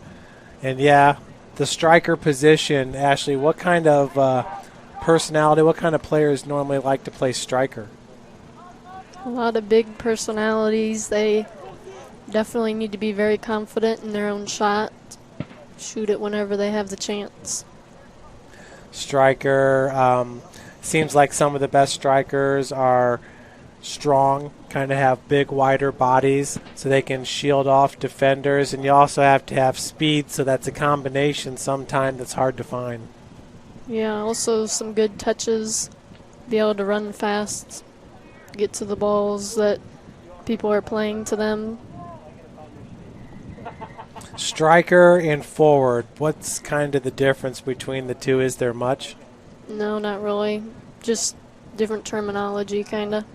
And the striker position, Ashley, what kind of personality, what kind of players normally like to play striker? A lot of big personalities. They definitely need to be very confident in their own shot, shoot it whenever they have the chance. Striker, seems like some of the best strikers are strong, kind of have big, wider bodies so they can shield off defenders, and you also have to have speed, so that's a combination sometimes that's hard to find. Yeah, also some good touches, be able to run fast, get to the balls that people are playing to them. Striker and forward, what's kind of the difference between the two? Is there much? No, not really. Just different terminology, kind of.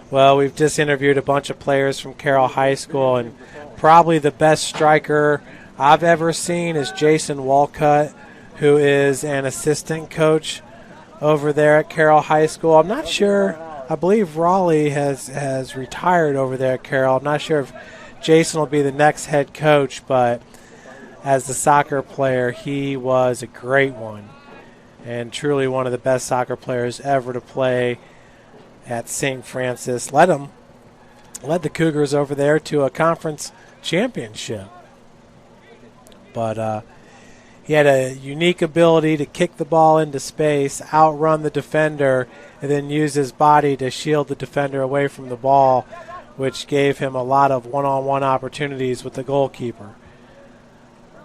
Well, we've just interviewed a bunch of players from Carroll High School, and probably the best striker I've ever seen is Jason Walcott, who is an assistant coach over there at Carroll High School. I'm not sure. I believe Raleigh has retired over there at Carroll. I'm not sure if Jason will be the next head coach, but as the soccer player, he was a great one. and truly one of the best soccer players ever to play at St. Francis. Led the Cougars over there to a conference championship. But he had a unique ability to kick the ball into space, outrun the defender, and then use his body to shield the defender away from the ball, which gave him a lot of one-on-one opportunities with the goalkeeper.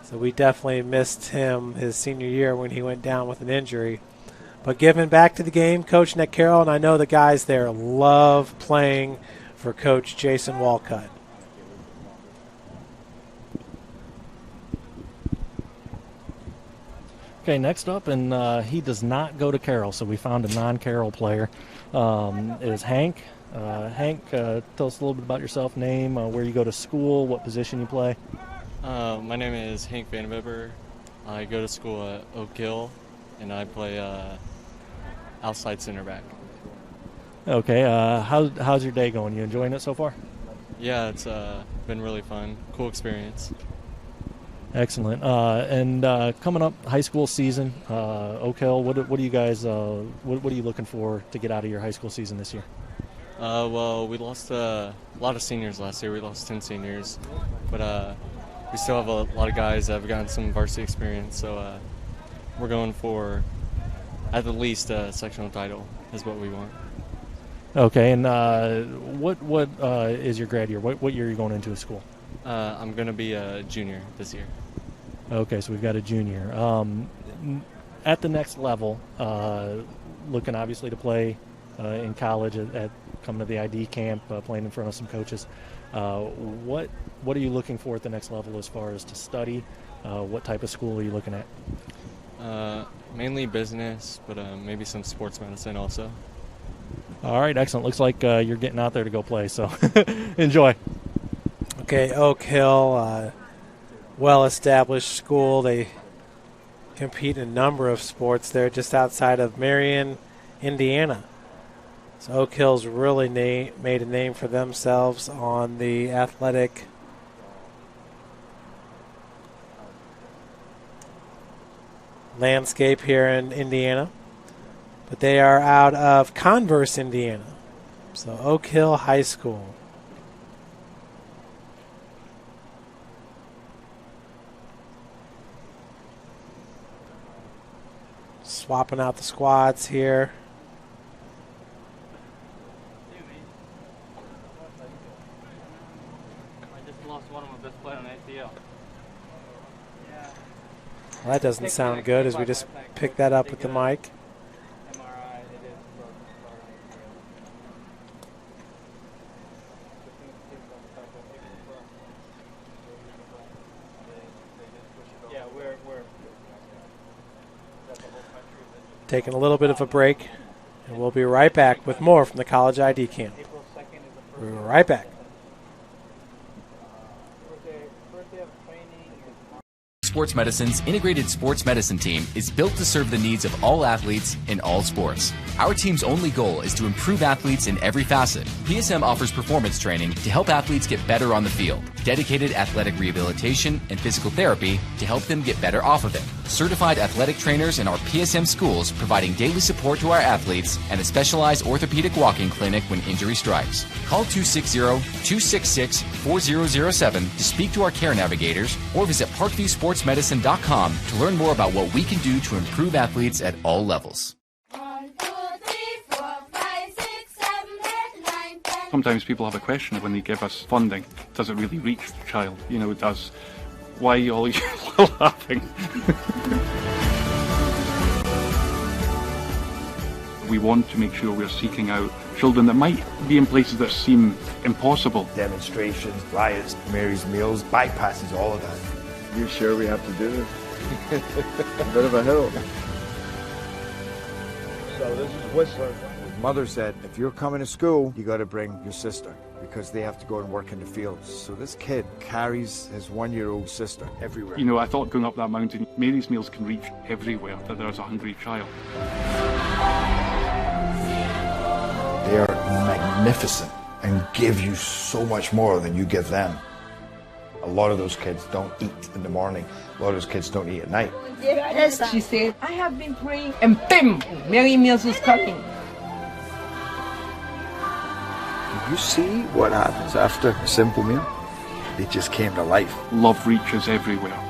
So we definitely missed him his senior year when he went down with an injury. But giving back to the game, Coach Nick Carroll, and I know the guys there love playing for Coach Jason Walcott. Okay, next up, and he does not go to Carroll, so we found a non-Carroll player, is Hank. Hank, tell us a little bit about yourself, name, where you go to school, what position you play. My name is Hank Van Vibber. I go to school at Oak Hill, and I play outside center back. Okay, how's your day going? You enjoying it so far? Yeah, it's been really fun. Cool experience. Excellent. And coming up, high school season, Oak Hill. What do you guys? What are you looking for to get out of your high school season this year? Well, we lost a lot of seniors last year. We lost 10 seniors, but we still have a lot of guys that have gotten some varsity experience. So we're going for at the least a sectional title is what we want. Okay, and what is your grad year? What year are you going into school? I'm going to be a junior this year. Okay, so we've got a junior. At the next level, looking obviously to play in college, at coming to the ID camp, playing in front of some coaches. What are you looking for at the next level as far as to study? What type of school are you looking at? Mainly business, but maybe some sports medicine also. All right, excellent. Looks like you're getting out there to go play, so enjoy. Okay, Oak Hill, well-established school. They compete in a number of sports. They're just outside of Marion, Indiana. So Oak Hill's really made a name for themselves on the athletic landscape here in Indiana. But they are out of Converse, Indiana. So Oak Hill High School. Swapping out the squads here. I just lost one of my best players on ACL. Well, that doesn't sound good as we just pick that up with the mic. Taking a little bit of a break, and we'll be right back with more from the College ID Camp. We'll be right back. Sports Medicine's integrated sports medicine team is built to serve the needs of all athletes in all sports. Our team's only goal is to improve athletes in every facet. PSM offers performance training to help athletes get better on the field, dedicated athletic rehabilitation and physical therapy to help them get better off of it, certified athletic trainers in our PSM schools providing daily support to our athletes, and a specialized orthopedic walking clinic when injury strikes. Call 260-266-4007 to speak to our care navigators or visit parkviewsportsmedicine.com to learn more about what we can do to improve athletes at all levels. Sometimes people have a question when they give us funding. Does it really reach the child? You know, does... Why are you all laughing? We want to make sure we're seeking out children that might be in places that seem impossible. Demonstrations, riots, Mary's meals, bypasses all of that. You sure we have to do this? A bit of a hill. So this is Whistler. His mother said, if you're coming to school, you got to bring your sister because they have to go and work in the fields. So this kid carries his 1-year-old sister everywhere. You know, I thought going up that mountain, Mary's meals can reach everywhere that there's a hungry child. They are magnificent and give you so much more than you give them. A lot of those kids don't eat in the morning. A lot of those kids don't eat at night. Yes, she said, I have been praying, and bam, Mary Mills was coming. You see what happens after a simple meal? It just came to life. Love reaches everywhere.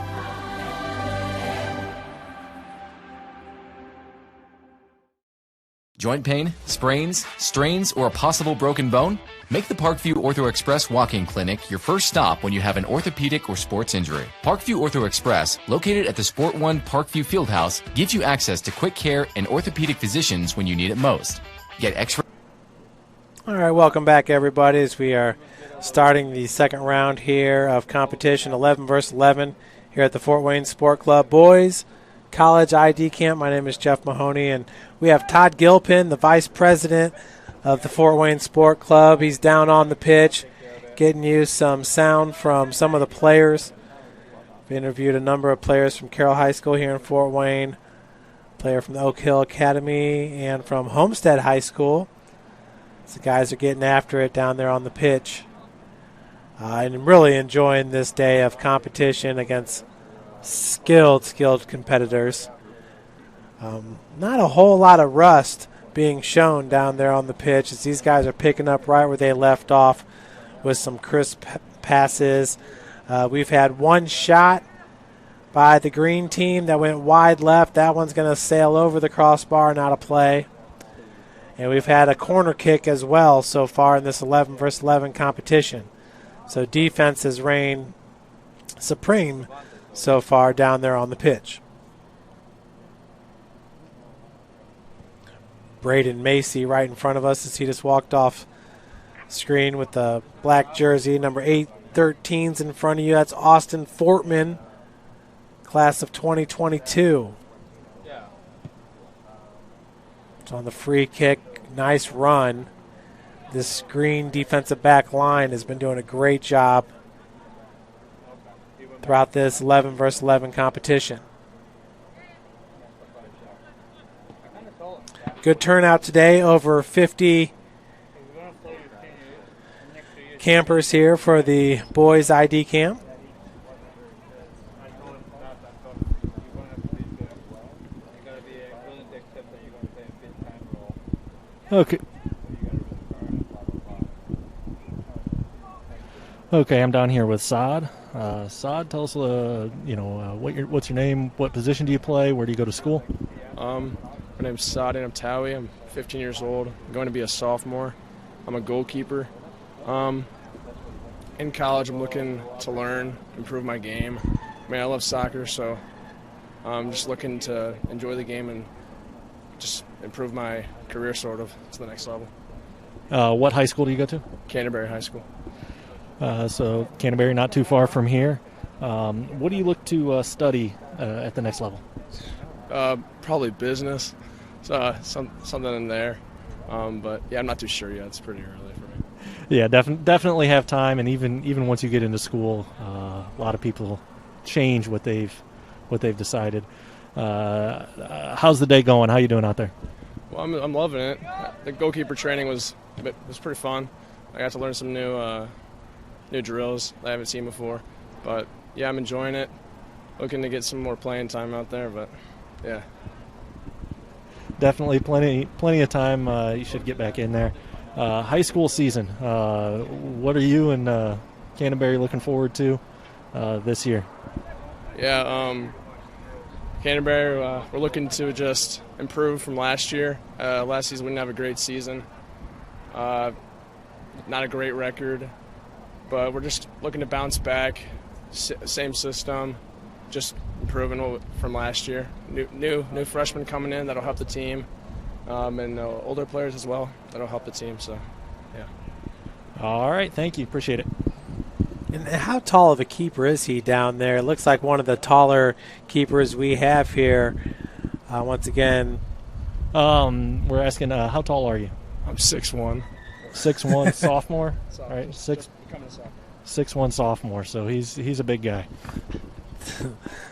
Joint pain, sprains, strains, or a possible broken bone? Make the Parkview Ortho Express walk-in clinic your first stop when you have an orthopedic or sports injury. Parkview Ortho Express, located at the Sport One Parkview Fieldhouse, gives you access to quick care and orthopedic physicians when you need it most. Get X-ray. All right, welcome back, everybody, as we are starting the second round here of competition, 11 versus 11, here at the Fort Wayne Sport Club Boys College ID Camp. My name is Jeff Mahoney, and we have Todd Gilpin, the vice president of the Fort Wayne Sport Club. He's down on the pitch, getting you some sound from some of the players. We interviewed a number of players from Carroll High School here in Fort Wayne, a player from the Oak Hill Academy, and from Homestead High School. So the guys are getting after it down there on the pitch. And really enjoying this day of competition against skilled competitors. Not a whole lot of rust being shown down there on the pitch as these guys are picking up right where they left off with some crisp passes. We've had one shot by the green team that went wide left. That one's going to sail over the crossbar and out of play. And we've had a corner kick as well so far in this 11 versus 11 competition. So defense has reigned supreme so far down there on the pitch. Braden Macy right in front of us as he just walked off screen with the black jersey, number 813's in front of you. That's Austin Fortman, class of 2022. It's on the free kick. Nice run. This green defensive back line has been doing a great job throughout this 11 versus 11 competition. Good turnout today, over 50 campers here for the boys ID camp. Okay. Okay, I'm down here with Saad. Saad, tell us, what's your name? What position do you play? Where do you go to school? My name's Saad Anabtawi. I'm 15 years old. I'm going to be a sophomore. I'm a goalkeeper. In college, I'm looking to learn, improve my game. I mean, I love soccer, so I'm just looking to enjoy the game and just improve my career sort of to the next level. What high school do you go to? Canterbury High School. So Canterbury, not too far from here. What do you look to study at the next level? Probably business, something in there. But yeah, I'm not too sure yet. It's pretty early for me. Yeah, definitely have time, and even once you get into school, a lot of people change what they've decided. How's the day going? How you doing out there? Well, I'm loving it. The goalkeeper training was pretty fun. I got to learn some new drills that I haven't seen before. But yeah, I'm enjoying it. Looking to get some more playing time out there, but yeah. Definitely plenty of time. You should get back in there. High school season. What are you and Canterbury looking forward to this year? Yeah, Canterbury, we're looking to just improve from last year. Last season we didn't have a great season. Not a great record, but we're just looking to bounce back. Same system, just improving from last year. New freshmen coming in that'll help the team, and older players as well that'll help the team. So, yeah. All right, thank you. Appreciate it. And how tall of a keeper is he down there? It looks like one of the taller keepers we have here. Once again, we're asking, how tall are you? I'm 6'1". 6'1", sophomore, right? 6'1" sophomore. So he's a big guy.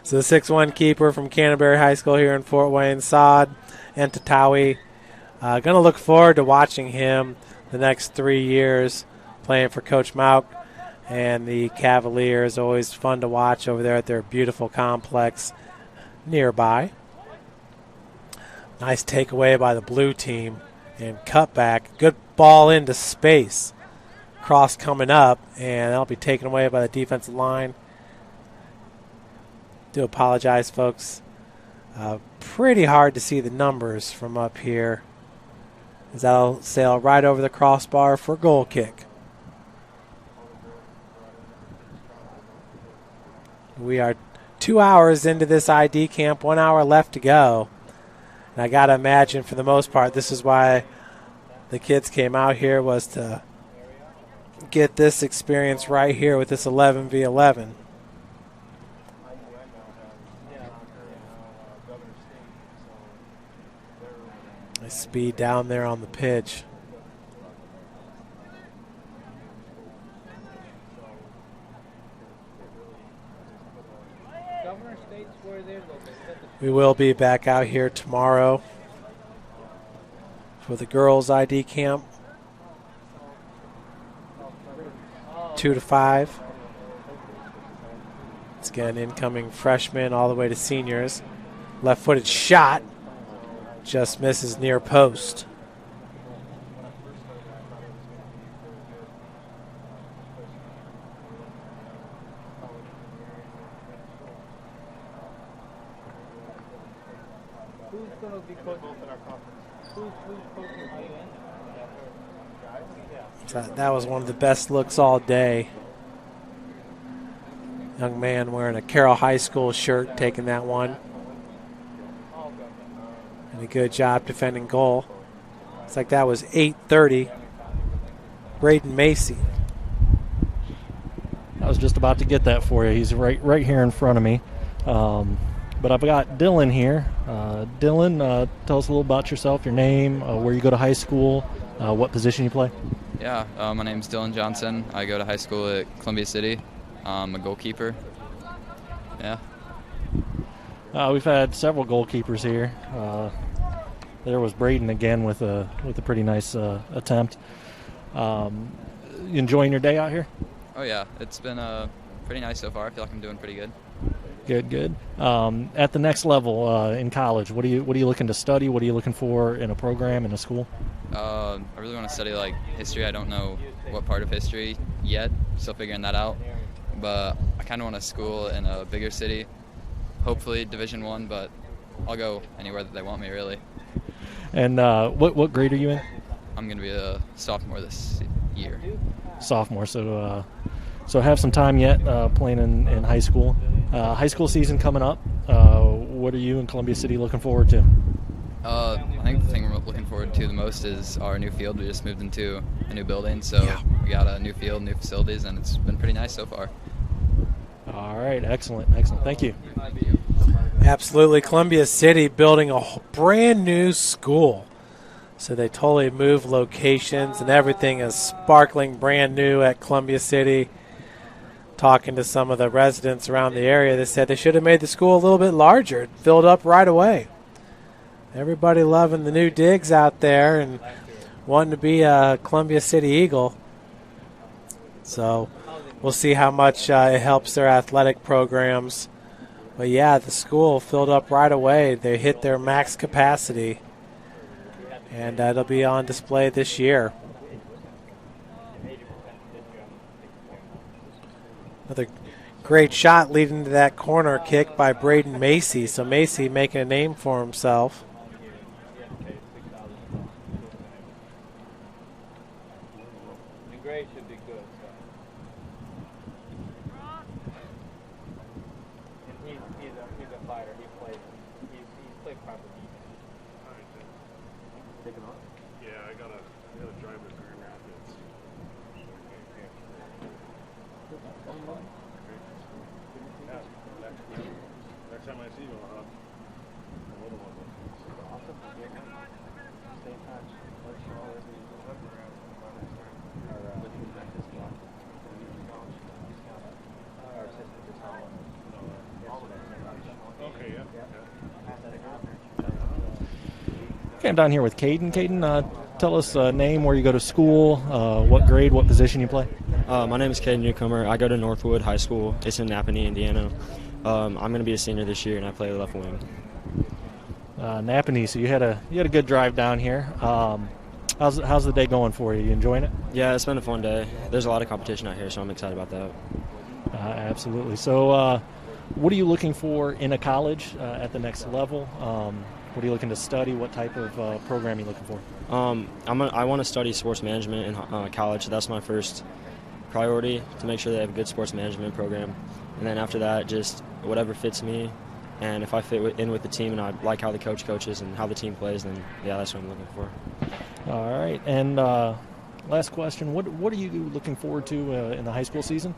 So the 6'1" keeper from Canterbury High School here in Fort Wayne, Saad Antatawi. Going to look forward to watching him the next 3 years playing for Coach Mauk and the Cavaliers. Always fun to watch over there at their beautiful complex nearby. Nice takeaway by the blue team and cutback. Good ball into space. Cross coming up, and that'll be taken away by the defensive line. Do apologize, folks. Pretty hard to see the numbers from up here, as that'll sail right over the crossbar for a goal kick. We are 2 hours into this ID camp, 1 hour left to go. And I got to imagine, for the most part, this is why the kids came out here, was to get this experience right here with this 11v11. Nice speed down there on the pitch. We will be back out here tomorrow for the girls' ID camp, 2 to 5. It's again incoming freshmen all the way to seniors. Left-footed shot, just misses near post. That was one of the best looks all day. Young man wearing a Carroll High School shirt taking that one. And a good job defending goal. It's like that was 8:30. Braden Macy. I was just about to get that for you. He's right here in front of me. But I've got Dylan here. Dylan, tell us a little about yourself, your name, where you go to high school, what position you play. Yeah, my name's Dylan Johnson. I go to high school at Columbia City. I'm a goalkeeper. Yeah. We've had several goalkeepers here. There was Braden again with a pretty nice attempt. You enjoying your day out here? Oh yeah, it's been pretty nice so far. I feel like I'm doing pretty good. Good. At the next level in college, what are you looking to study? What are you looking for in a program, in a school? I really want to study like history. I don't know what part of history yet, still figuring that out. But I kind of want to school in a bigger city, hopefully Division I, but I'll go anywhere that they want me, really. And what grade are you in? I'm going to be a sophomore this year. Sophomore, so have some time yet playing in high school. High school season coming up. What are you in Columbia City looking forward to? I think the thing we're looking forward to the most is our new field. We just moved into a new building, so we got a new field, new facilities, and it's been pretty nice so far. All right, excellent. Thank you. Absolutely. Columbia City building a brand new school. So they totally moved locations, and everything is sparkling brand new at Columbia City. Talking to some of the residents around the area, they said they should have made the school a little bit larger. It filled up right away. Everybody loving the new digs out there and wanting to be a Columbia City Eagle. So we'll see how much it helps their athletic programs. But yeah, the school filled up right away. They hit their max capacity. And it'll be on display this year. Another great shot leading to that corner kick by Braden Macy. So Macy making a name for himself. Gray should be good. He's a fighter. He played proper defense. Take him off? Yeah, I gotta drive to Grand Rapids. Next time I see you, I'll have a little one. Awesome. Stay in touch. Let's show all of these. Okay, yeah. Okay, I'm down here with Caden. Caden, tell us name, where you go to school, what grade, what position you play. My name is Caden Newcomer. I go to Northwood High School. It's in Napanee, Indiana. I'm going to be a senior this year, and I play left wing. Napanee, so you had a good drive down here. How's the day going for you? You enjoying it? Yeah, it's been a fun day. There's a lot of competition out here, so I'm excited about that. Absolutely. So what are you looking for in a college at the next level? What are you looking to study? What type of program are you looking for? I want to study sports management in college. So that's my first priority, to make sure they have a good sports management program. And then after that, just whatever fits me. And if I fit in with the team and I like how the coach coaches and how the team plays, then yeah, that's what I'm looking for. All right. And last question, what are you looking forward to in the high school season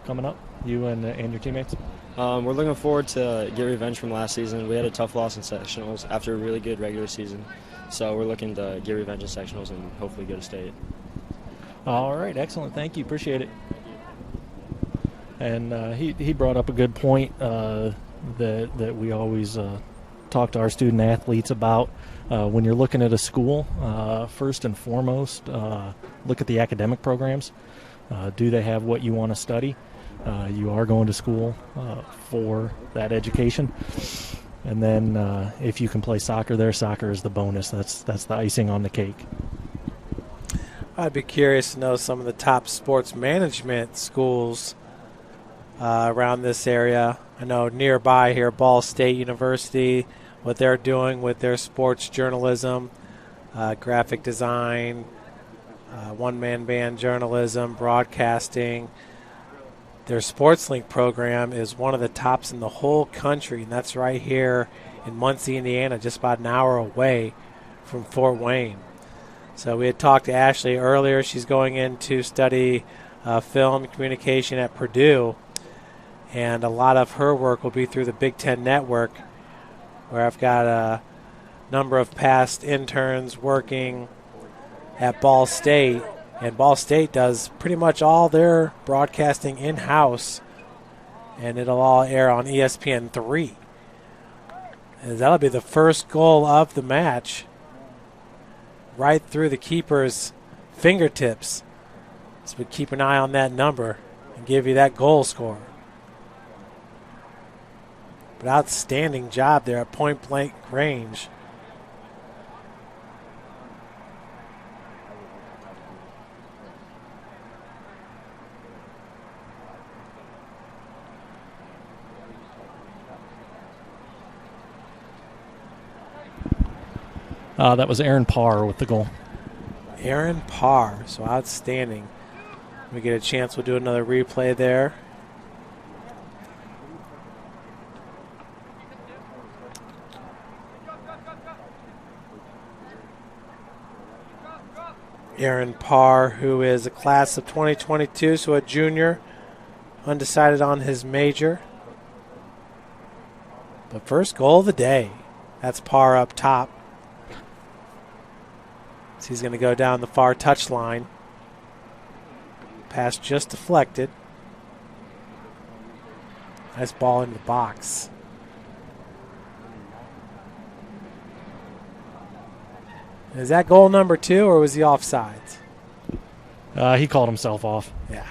coming up, you and your teammates? We're looking forward to get revenge from last season. We had a tough loss in sectionals after a really good regular season. So we're looking to get revenge in sectionals and hopefully go to state. All right, excellent. Thank you. Appreciate it. And he brought up a good point that we always talk to our student athletes about. When you're looking at a school, first and foremost, look at the academic programs. Do they have what you want to study? You are going to school for that education. And then if you can play soccer there, soccer is the bonus. That's the icing on the cake. I'd be curious to know some of the top sports management schools around this area. I know nearby here, Ball State University, what they're doing with their sports journalism, graphic design, one-man band journalism, broadcasting. Their SportsLink program is one of the tops in the whole country, and that's right here in Muncie, Indiana, just about an hour away from Fort Wayne. So we had talked to Ashley earlier. She's going in to study film communication at Purdue, and a lot of her work will be through the Big Ten Network, where I've got a number of past interns working at Ball State. And Ball State does pretty much all their broadcasting in-house, and it'll all air on ESPN3. And that'll be the first goal of the match, right through the keeper's fingertips. So we keep an eye on that number and give you that goal score. But outstanding job there at point-blank range. That was Aaron Parr with the goal. Aaron Parr, so outstanding. We get a chance, we'll do another replay there. Aaron Parr, who is a class of 2022, so a junior, undecided on his major. But first goal of the day. That's Parr up top. So he's going to go down the far touchline. Pass just deflected. Nice ball in the box. Is that goal number 2, or was he offsides? He called himself off. Yeah.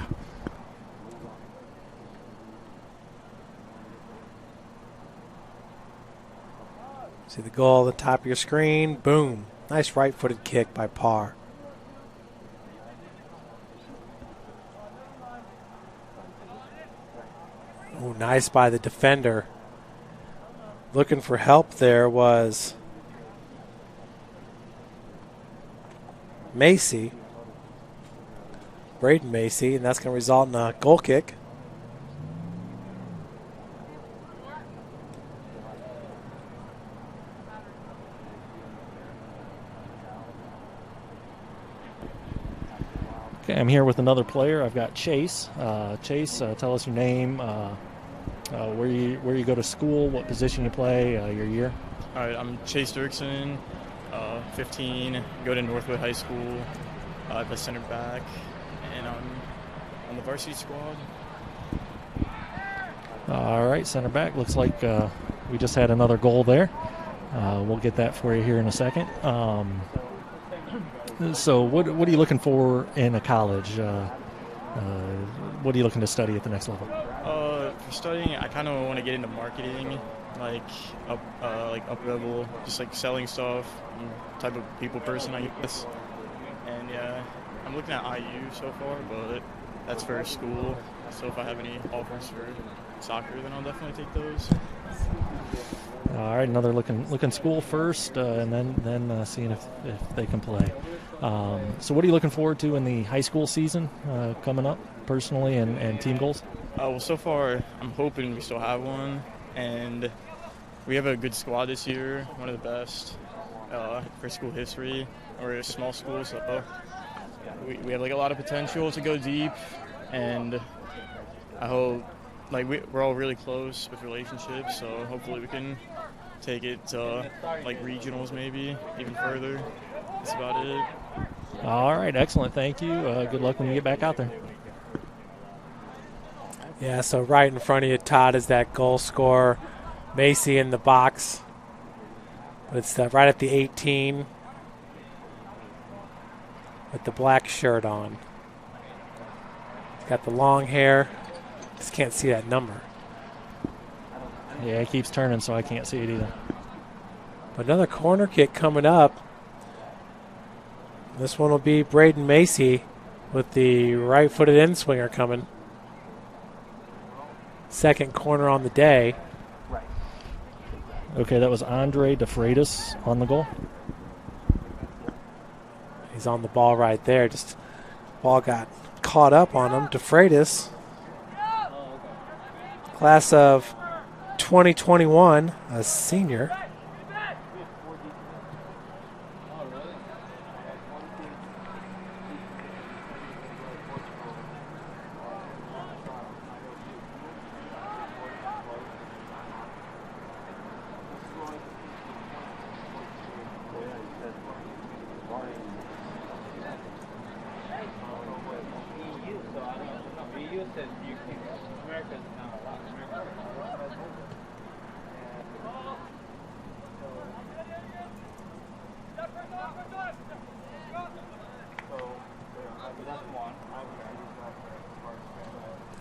See the goal at the top of your screen. Boom. Nice right-footed kick by Parr. Oh, nice by the defender. Looking for help there was Macy. Braden Macy, and that's going to result in a goal kick. Okay, I'm here with another player. I've got Chase. Chase, tell us your name, where you go to school, what position you play, your year. All right, I'm Chase Dirksen, 15, go to Northwood High School. I play center back, and I'm on the varsity squad. All right, center back. Looks like we just had another goal there. We'll get that for you here in a second. So what are you looking for in a college? What are you looking to study at the next level? For studying, I kind of want to get into marketing, like up level, just like selling stuff. I'm a type of people person, I guess. And yeah, I'm looking at IU so far, but that's for school. So if I have any offers for soccer, then I'll definitely take those. All right, another looking school first, and then seeing if they can play. So what are you looking forward to in the high school season coming up, personally, and team goals? Well, so far, I'm hoping we still have one, and we have a good squad this year, one of the best for school history. We're a small school, so we have like a lot of potential to go deep, and I hope we're all really close with relationships, so hopefully we can take it to like regionals, maybe even further. That's about it. All right, excellent. Thank you. Good luck when you get back out there. Yeah, so right in front of you, Todd, is that goal scorer, Macy in the box. But it's right at the 18 with the black shirt on. He's got the long hair. Just can't see that number. Yeah, it keeps turning, so I can't see it either. But another corner kick coming up. This one will be Braden Macy with the right-footed in-swinger coming. Second corner on the day. Okay, that was Andre DeFreitas on the goal. He's on the ball right there. Just ball got caught up on him. DeFreitas, class of 2021, a senior.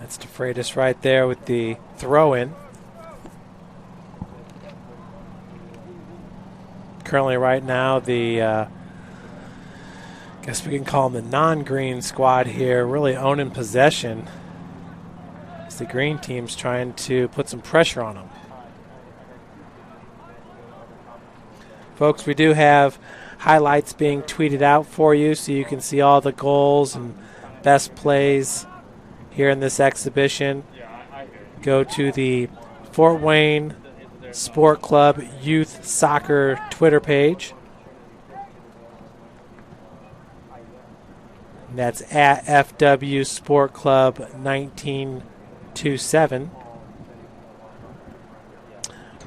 That's DeFreitas right there with the throw-in. Currently right now the, guess we can call them the non-green squad here, really owning possession. As the green team's trying to put some pressure on them. Folks, we do have highlights being tweeted out for you so you can see all the goals and best plays here in this exhibition. Go to the Fort Wayne Sport Club Youth Soccer Twitter page. And that's at FW Sport Club 1927.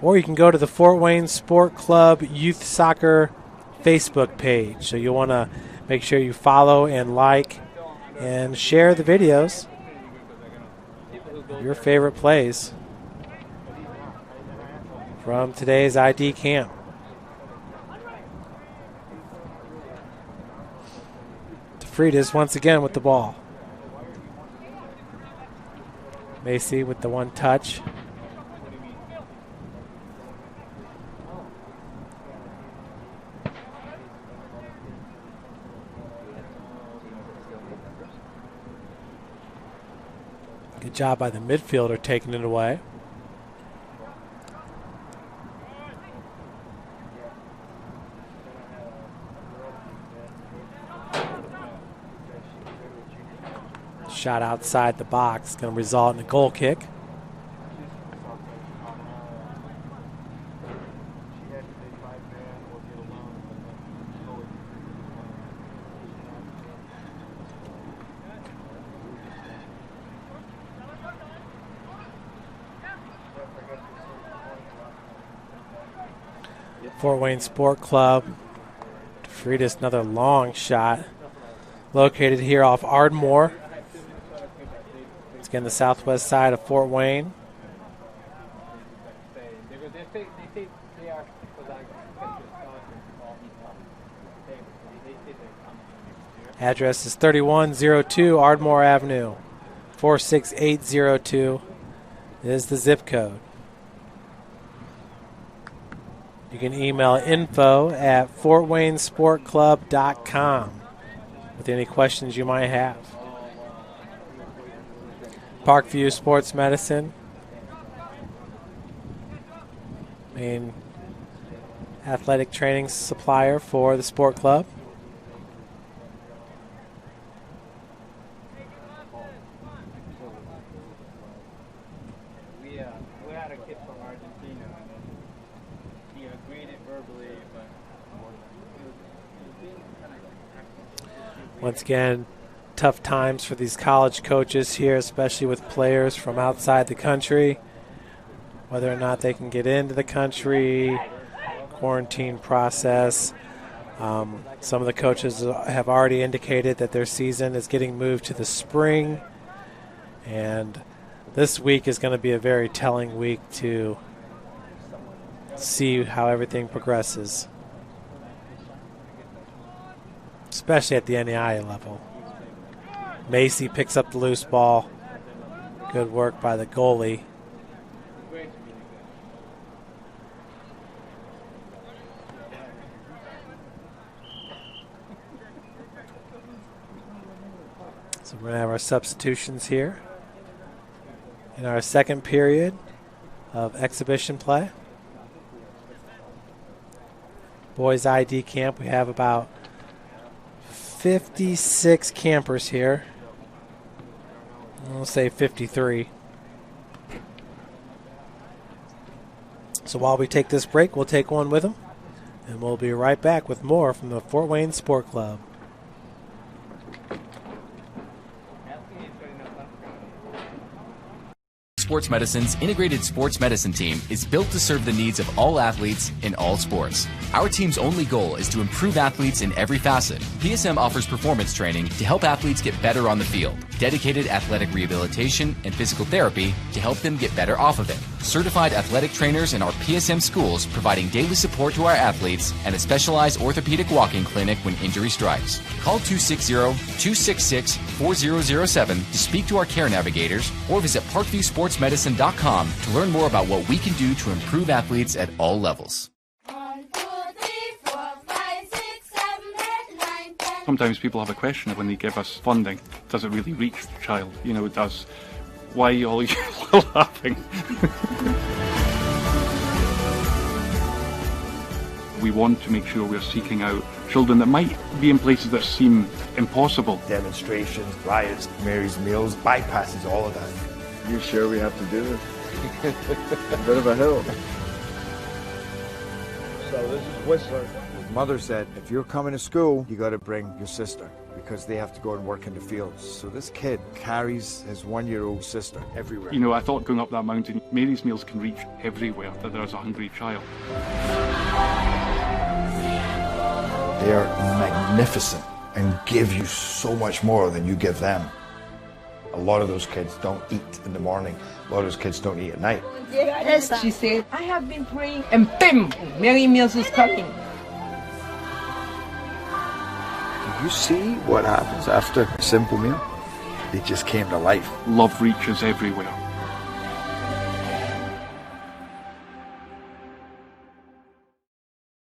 Or you can go to the Fort Wayne Sport Club Youth Soccer Facebook page. So you'll want to make sure you follow and like and share the videos. Your favorite plays from today's ID camp. DeFreitas once again with the ball. Macy with the one touch. Good job by the midfielder taking it away. Shot outside the box, going to result in a goal kick. Fort Wayne Sport Club. DeFreitas, another long shot. Located here off Ardmore. It's again the southwest side of Fort Wayne. Address is 3102 Ardmore Avenue, 46802 is the zip code. You can email info@fortwaynesportclub.com with any questions you might have. Parkview Sports Medicine, main athletic training supplier for the sport club. We had a kid from Argentina, and he agreed it verbally, but Once again, tough times for these college coaches here, especially with players from outside the country. Whether or not they can get into the country, quarantine process. Some of the coaches have already indicated that their season is getting moved to the spring. And this week is going to be a very telling week to see how everything progresses, especially at the NAIA level. Macy picks up the loose ball. Good work by the goalie. So we're going to have our substitutions here in our second period of exhibition play. Boys ID camp, we have about 56 campers here. We'll say 53. So while we take this break, we'll take one with them, and we'll be right back with more from the Fort Wayne Sport Club. Sports Medicine's integrated sports medicine team is built to serve the needs of all athletes in all sports. Our team's only goal is to improve athletes in every facet. PSM offers performance training to help athletes get better on the field, dedicated athletic rehabilitation and physical therapy to help them get better off of it, certified athletic trainers in our PSM schools providing daily support to our athletes, and a specialized orthopedic walk-in clinic when injury strikes. Call 260-266-4007 to speak to our care navigators or visit parkviewsportsmedicine.com to learn more about what we can do to improve athletes at all levels. Sometimes people have a question of when they give us funding, does it really reach the child? You know, does, why are all you laughing? We want to make sure we're seeking out children that might be in places that seem impossible. Demonstrations, riots, Mary's Meals, bypasses all of that. You sure we have to do this? A bit of a hill. So this is Whistler. His mother said, if you're coming to school, you got to bring your sister because they have to go and work in the fields. So this kid carries his 1-year-old sister everywhere. You know, I thought going up that mountain, Mary's Meals can reach everywhere that there's a hungry child. They are magnificent and give you so much more than you give them. A lot of those kids don't eat in the morning. A lot of those kids don't eat at night. She said, I have been praying, and bam, Mary Meals is coming. Do you see what happens after a simple meal? They just came to life. Love reaches everywhere.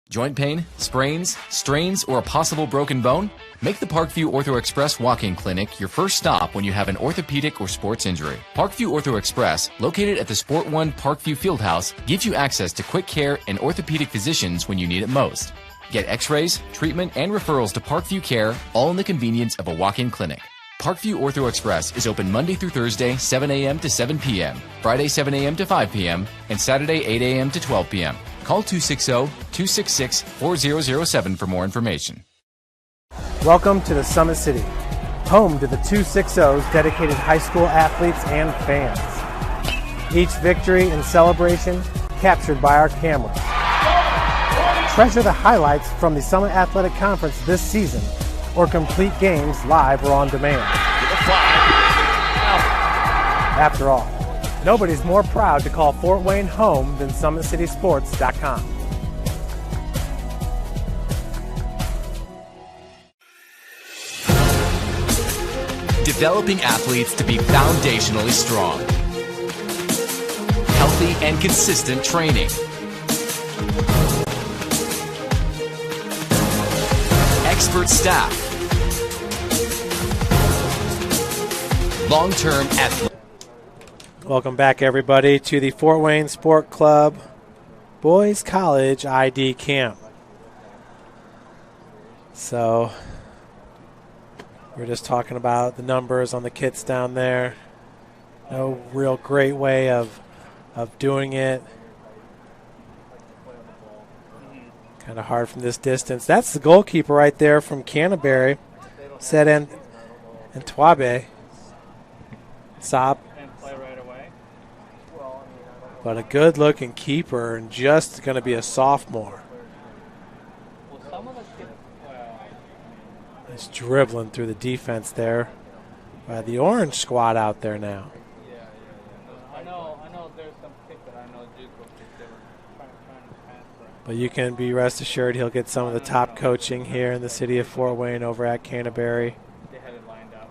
Joint pain, sprains, strains, or a possible broken bone? Make the Parkview Ortho Express walk-in clinic your first stop when you have an orthopedic or sports injury. Parkview Ortho Express, located at the Sport One Parkview Fieldhouse, gives you access to quick care and orthopedic physicians when you need it most. Get x-rays, treatment, and referrals to Parkview Care, all in the convenience of a walk-in clinic. Parkview Ortho Express is open Monday through Thursday, 7 a.m. to 7 p.m., Friday, 7 a.m. to 5 p.m., and Saturday, 8 a.m. to 12 p.m. Call 260-266-4007 for more information. Welcome to the Summit City, home to the 260's dedicated high school athletes and fans. Each victory and celebration captured by our camera. Treasure the highlights from the Summit Athletic Conference this season, or complete games live or on demand. After all, nobody's more proud to call Fort Wayne home than SummitCitySports.com. Developing athletes to be foundationally strong. healthy and consistent training. Expert staff. Long-term athletic. Welcome back, everybody, to the Fort Wayne Sport Club Boys College ID Camp. So, we're just talking about the numbers on the kits down there. No real great way of doing it. Kind of hard from this distance. That's the goalkeeper right there from Canterbury, Said Ntwabe. Saab. But a good-looking keeper and just going to be a sophomore. He's dribbling through the defense there by the orange squad out there now. I know there's some kids that I know JUCO kids that were trying to transfer. But you can be rest assured he'll get some of the top coaching here in the city of Fort Wayne over at Canterbury. They had it lined up.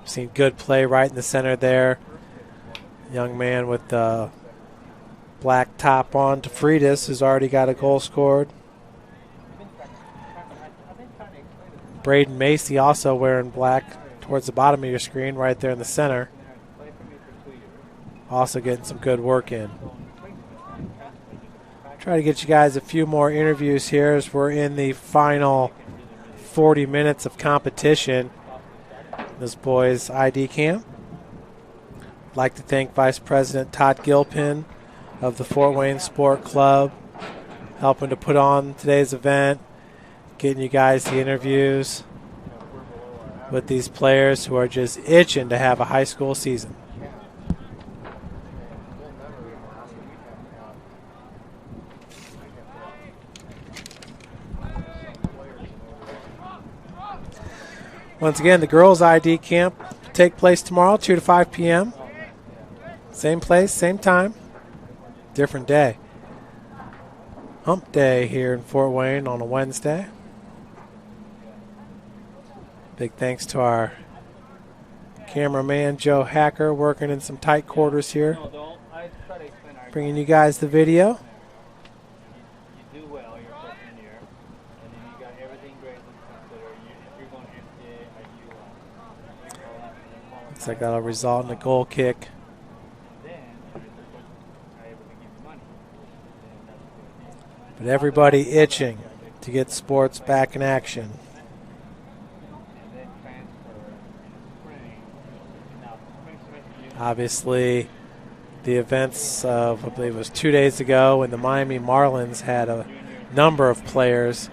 Seen good play right in the center there. Young man with the black top on, Tafridis, who's already got a goal scored. Braden Macy also wearing black towards the bottom of your screen right there in the center. Also getting some good work in. Try to get you guys a few more interviews here as we're in the final 40 minutes of competition. This boys ID camp. I'd like to thank Vice President Todd Gilpin of the Fort Wayne Sport Club, helping to put on today's event, getting you guys the interviews with these players who are just itching to have a high school season. Once again, the girls' ID camp will take place tomorrow, 2 to 5 p.m. Same place, same time, different day. Hump Day here in Fort Wayne on a Wednesday. Big thanks to our cameraman, Joe Hacker, working in some tight quarters here, bringing you guys the video. You do well your freshman year, and then you got everything great to consider. If you're going to NCAA, Looks like that'll result in a goal kick. But everybody itching to get sports back in action. Obviously, the events of, I believe it was 2 days ago, when the Miami Marlins had a number of players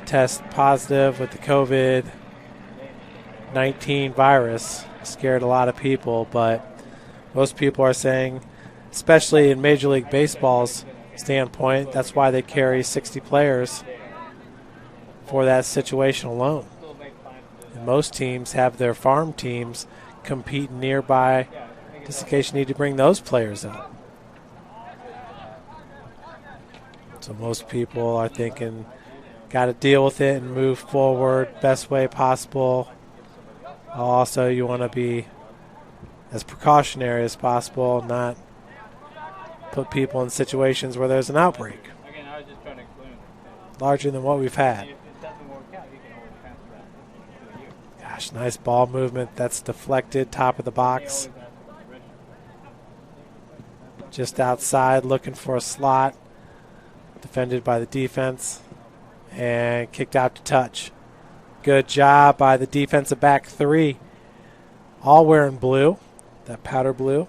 test positive with the COVID-19 virus. Scared a lot of people, but most people are saying, especially in Major League Baseball's standpoint, that's why they carry 60 players for that situation alone. And most teams have their farm teams compete nearby, just in case you need to bring those players up. So most people are thinking, got to deal with it and move forward best way possible. Also, you want to be as precautionary as possible, not put people in situations where there's an outbreak larger than what we've had. Gosh, nice ball movement. That's deflected, top of the box. Just outside, looking for a slot. Defended by the defense. And kicked out to touch. Good job by the defensive back three. All wearing blue, that powder blue.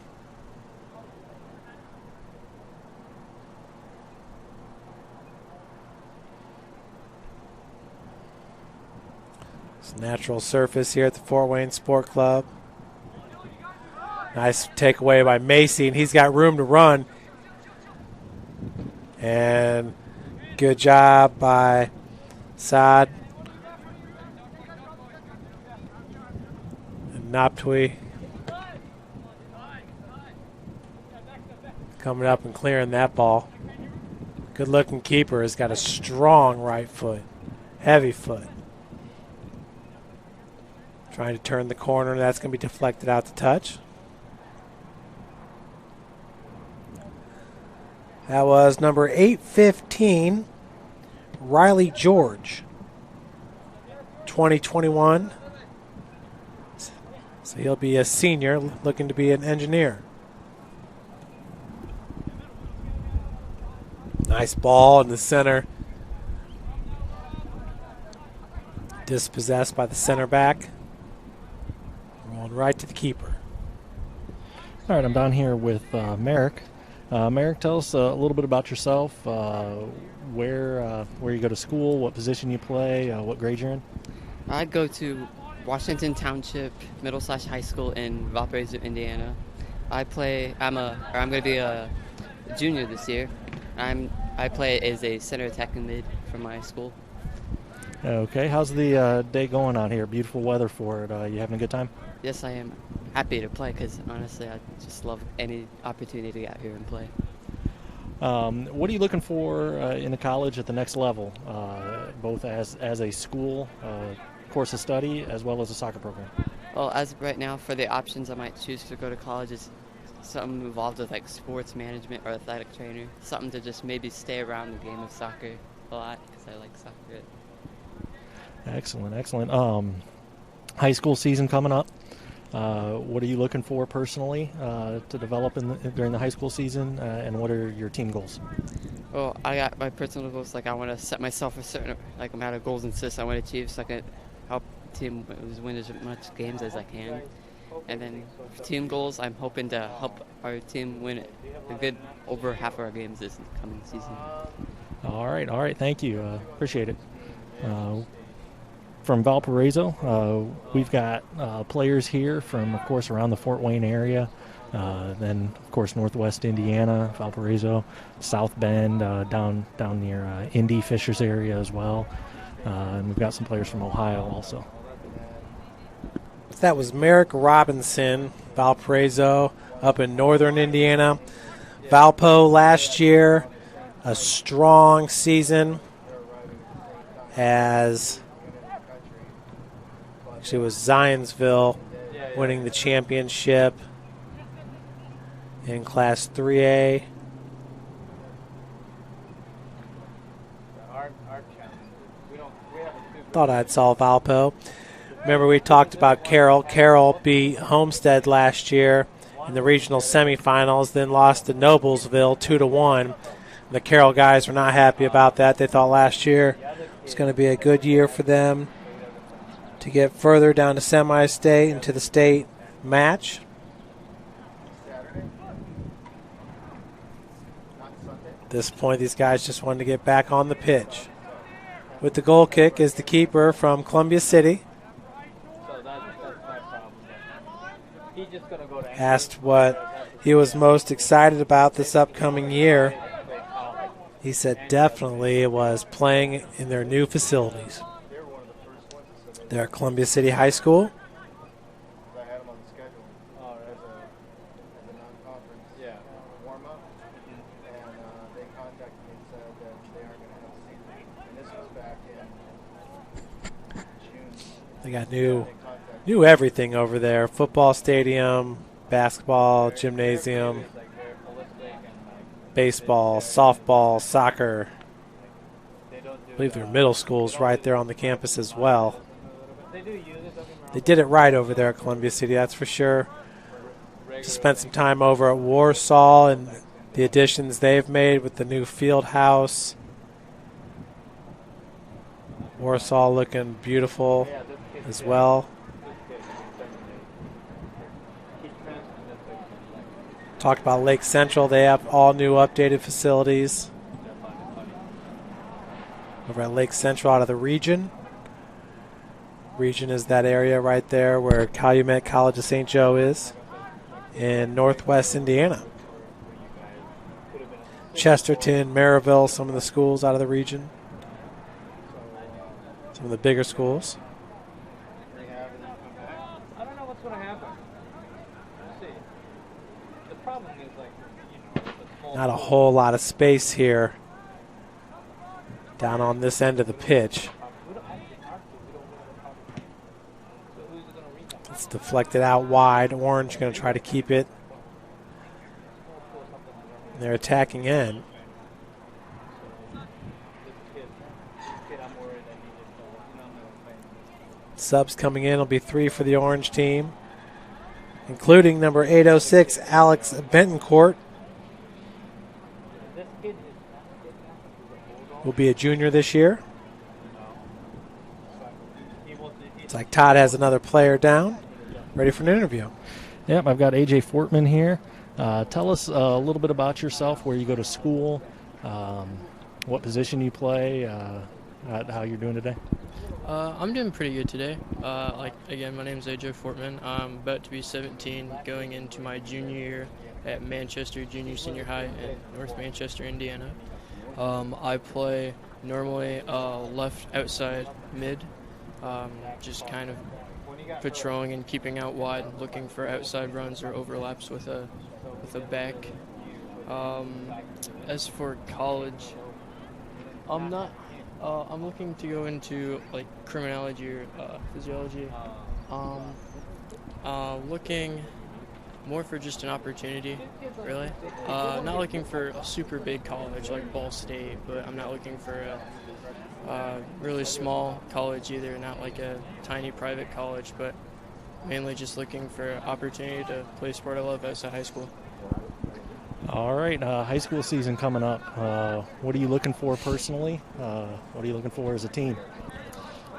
Natural surface here at the Fort Wayne Sport Club. Nice takeaway by Macy, and he's got room to run. And good job by Saad. And Naptui coming up and clearing that ball. Good looking keeper has got a strong right foot, heavy foot. Trying to turn the corner, that's going to be deflected out to touch. That was number 815, Riley George, 2021. So he'll be a senior looking to be an engineer. Nice ball in the center. Dispossessed by the center back. Rolling right to the keeper. All right, I'm down here with Merrick. Merrick, tell us a little bit about yourself, where you go to school, what position you play, what grade you're in. I go to Washington Township Middle/High School in Valparaiso, Indiana. I'm going to be a junior this year. I play as a center attacking mid for my school. Okay, how's the day going out here? Beautiful weather for it. You having a good time? Yes, I am happy to play because honestly, I just love any opportunity to get out here and play. What are you looking for in the college at the next level, both as a school course of study as well as a soccer program? Well, as of right now, for the options I might choose to go to college is something involved with like sports management or athletic trainer, something to just maybe stay around the game of soccer a lot because I like soccer. Excellent, excellent. High school season coming up. What are you looking for personally to develop during the high school season, and what are your team goals? Well, I got my personal goals. Like I want to set myself a certain amount of goals and assists I want to achieve, so I can help the team win as much games as I can. And then for team goals, I'm hoping to help our team win a good over half of our games this coming season. All right. Thank you. Appreciate it. From Valparaiso, we've got players here from, of course, around the Fort Wayne area. Then, of course, Northwest Indiana, Valparaiso, South Bend, down near Indy, Fishers area as well. And we've got some players from Ohio also. That was Merrick Robinson, Valparaiso, up in northern Indiana. Valpo last year, a strong season as actually it was Zionsville winning the championship in Class 3A. Thought I'd saw Valpo. Remember we talked about Carroll. Carroll beat Homestead last year in the regional semifinals, then lost to Noblesville 2-1. The Carroll guys were not happy about that. They thought last year was going to be a good year for them to get further down to semi-state and to the state match. At this point, these guys just wanted to get back on the pitch. With the goal kick is the keeper from Columbia City. Asked what he was most excited about this upcoming year. He said definitely it was playing in their new facilities. They're at Columbia City High School. They got new everything over there. Football stadium, basketball, gymnasium, baseball, softball, soccer. I believe there are middle schools right there on the campus as well. They did it right over there at Columbia City, that's for sure. Just spent some time over at Warsaw and the additions they've made with the new field house. Warsaw looking beautiful as well. Talked about Lake Central. They have all new updated facilities over at Lake Central out of the region. Region is that area right there where Calumet College of St. Joe is in northwest Indiana. Chesterton, Maryville, some of the schools out of the region. Some of the bigger schools. I don't know what's going to happen. Let's see. The problem is, like, Not a whole lot of space here down on this end of the pitch. It's deflected out wide. Orange going to try to keep it in their attacking end. worried that he just not going to play? Subs coming in will be 3 for the Orange team, including number 806, Alex Bentoncourt. This kid Will be a junior this year. It's like Todd has another player down, ready for an interview. Yep, I've got AJ Fortman here. Tell us a little bit about yourself, where you go to school, what position you play, how you're doing today. I'm doing pretty good today. Again, my name is AJ Fortman. I'm about to be 17, going into my junior year at Manchester Junior Senior High in North Manchester, Indiana. I play normally left outside mid, just kind of patrolling and keeping out wide, looking for outside runs or overlaps with a back. As for college, I'm looking to go into like criminology or physiology. Looking more for just an opportunity, really. Not looking for a super big college like Ball State, but I'm not looking for a really small college either, not like a tiny private college, but mainly just looking for an opportunity to play sport I love outside high school. All right, high school season coming up. What are you looking for personally? What are you looking for as a team?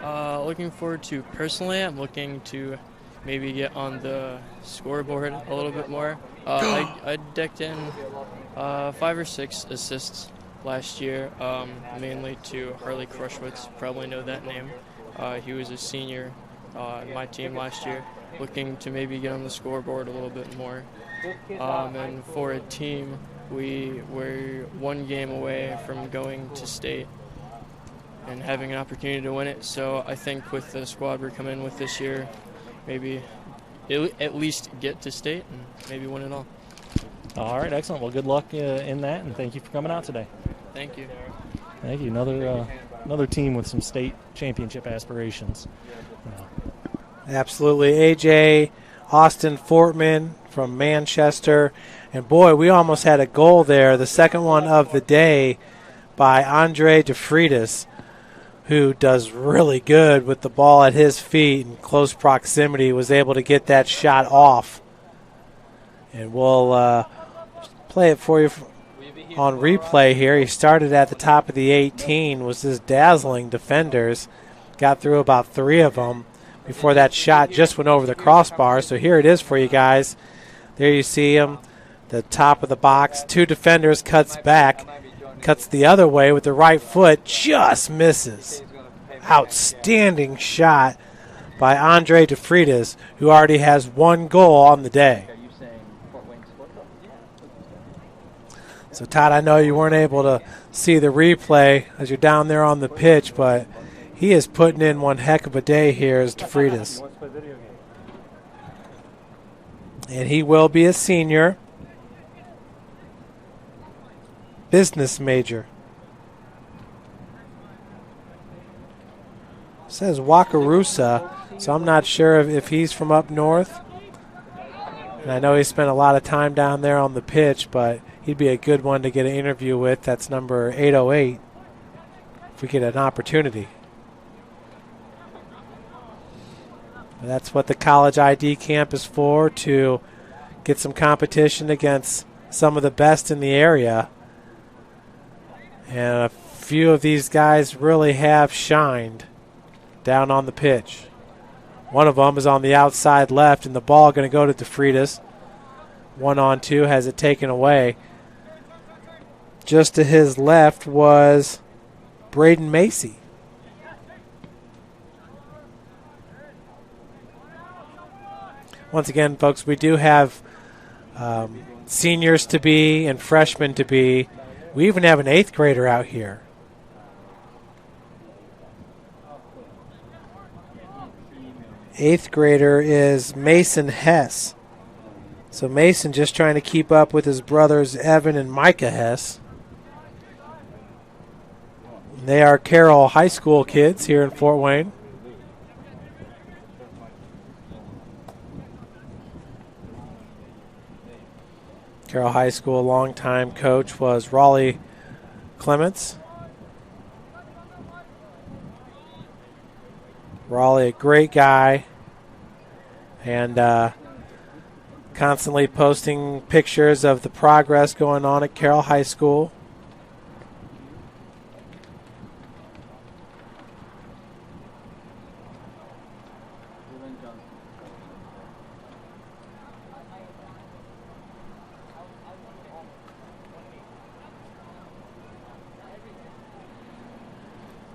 Looking forward to personally, I'm looking to maybe get on the scoreboard a little bit more. I decked in 5 or 6 assists last year, mainly to Harley Crushwitz. Probably know that name. He was a senior on my team last year. Looking to maybe get on the scoreboard a little bit more. And for a team, we were 1 game away from going to state and having an opportunity to win it. So I think with the squad we're coming in with this year, maybe at least get to state and maybe win it all. All right, excellent. Well, good luck in that, and thank you for coming out today. Thank you. Thank you. Another team with some state championship aspirations. Absolutely. AJ Austin Fortman from Manchester. And boy, we almost had a goal there. The second one of the day by Andre DeFreitas, who does really good with the ball at his feet in close proximity, was able to get that shot off. And we'll play it for you on replay here. He started at the top of the 18, was just dazzling defenders. Got through about 3 of them before that shot just went over the crossbar. So here it is for you guys. There you see him, the top of the box. 2 defenders, cuts back, cuts the other way with the right foot, just misses. Outstanding shot by Andre DeFreitas, who already has 1 goal on the day. So, Todd, I know you weren't able to see the replay as you're down there on the pitch, but he is putting in one heck of a day here as DeFreitas. And he will be a senior. Business major. It says Wakarusa, so I'm not sure if he's from up north. And I know he spent a lot of time down there on the pitch, but he'd be a good one to get an interview with. That's number 808 if we get an opportunity. That's what the college ID camp is for, to get some competition against some of the best in the area. And a few of these guys really have shined down on the pitch. One of them is on the outside left, and the ball going to go to DeFreitas. 1-on-2, has it taken away. Just to his left was Braden Macy. Once again, folks, we do have seniors to be and freshmen to be. We even have an 8th grader out here. Eighth grader is Mason Hess. So Mason just trying to keep up with his brothers Evan and Micah Hess. They are Carroll High School kids here in Fort Wayne. Carroll High School longtime coach was Raleigh Clements. Raleigh, a great guy, and constantly posting pictures of the progress going on at Carroll High School.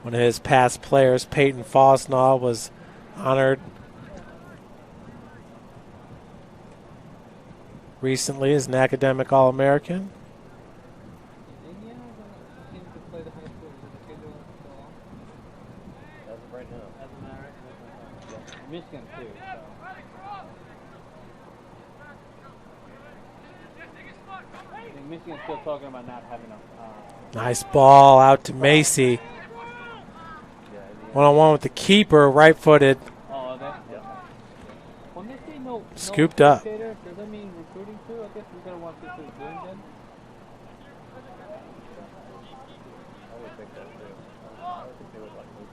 One of his past players, Peyton Fosnaw, was honored recently as an academic All-American. Michigan too. I think Michigan's still talking about not having a. Nice ball out to Macy. One-on-one with the keeper, right-footed. Oh, that. Yeah. When they say no, Scooped no up. Does that mean recruiting too? I guess we're gonna want this to doing then. I would think that too. I would think they would like move.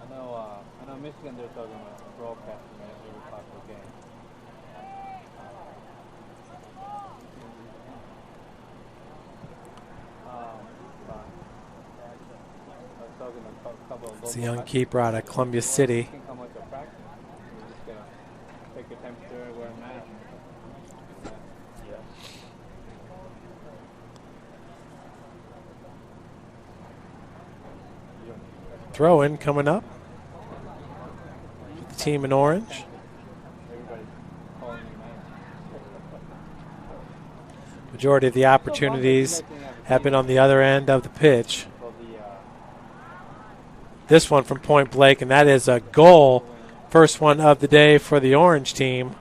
I know Michigan. They're talking about broadcasting every possible game. It's a young keeper out of Columbia City. Take your temperature, wear a mask. Throw in coming up. The team in orange. Majority of the opportunities have been on the other end of the pitch. This one from point blank, and that is a goal. First one of the day for the orange team.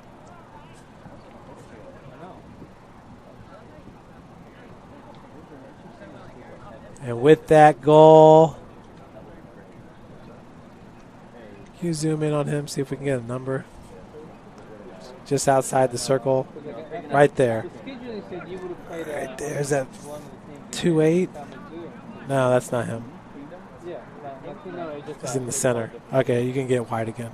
And with that goal, can you zoom in on him, see if we can get a number? Just outside the circle, right there. Right there, is that 2-8? No, that's not him. He's in the center. Okay, you can get wide again.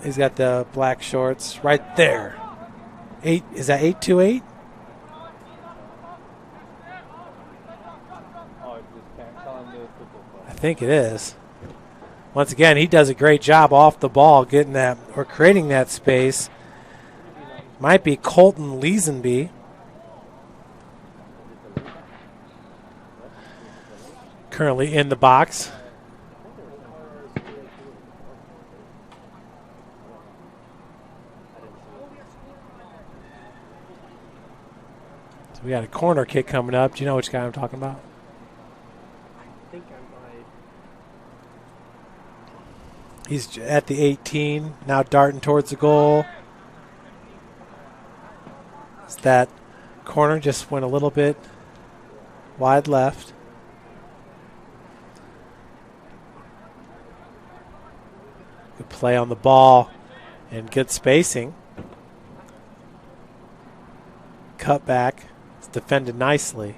He's got the black shorts right there. 8, is that 8-2-8? I think it is. Once again, he does a great job off the ball getting that or creating that space. Might be Colton Leesenby. Currently in the box. So we got a corner kick coming up. Do you know which guy I'm talking about? I think I might. He's at the 18, now darting towards the goal. That corner just went a little bit wide left. Good play on the ball and good spacing. Cut back. It's defended nicely.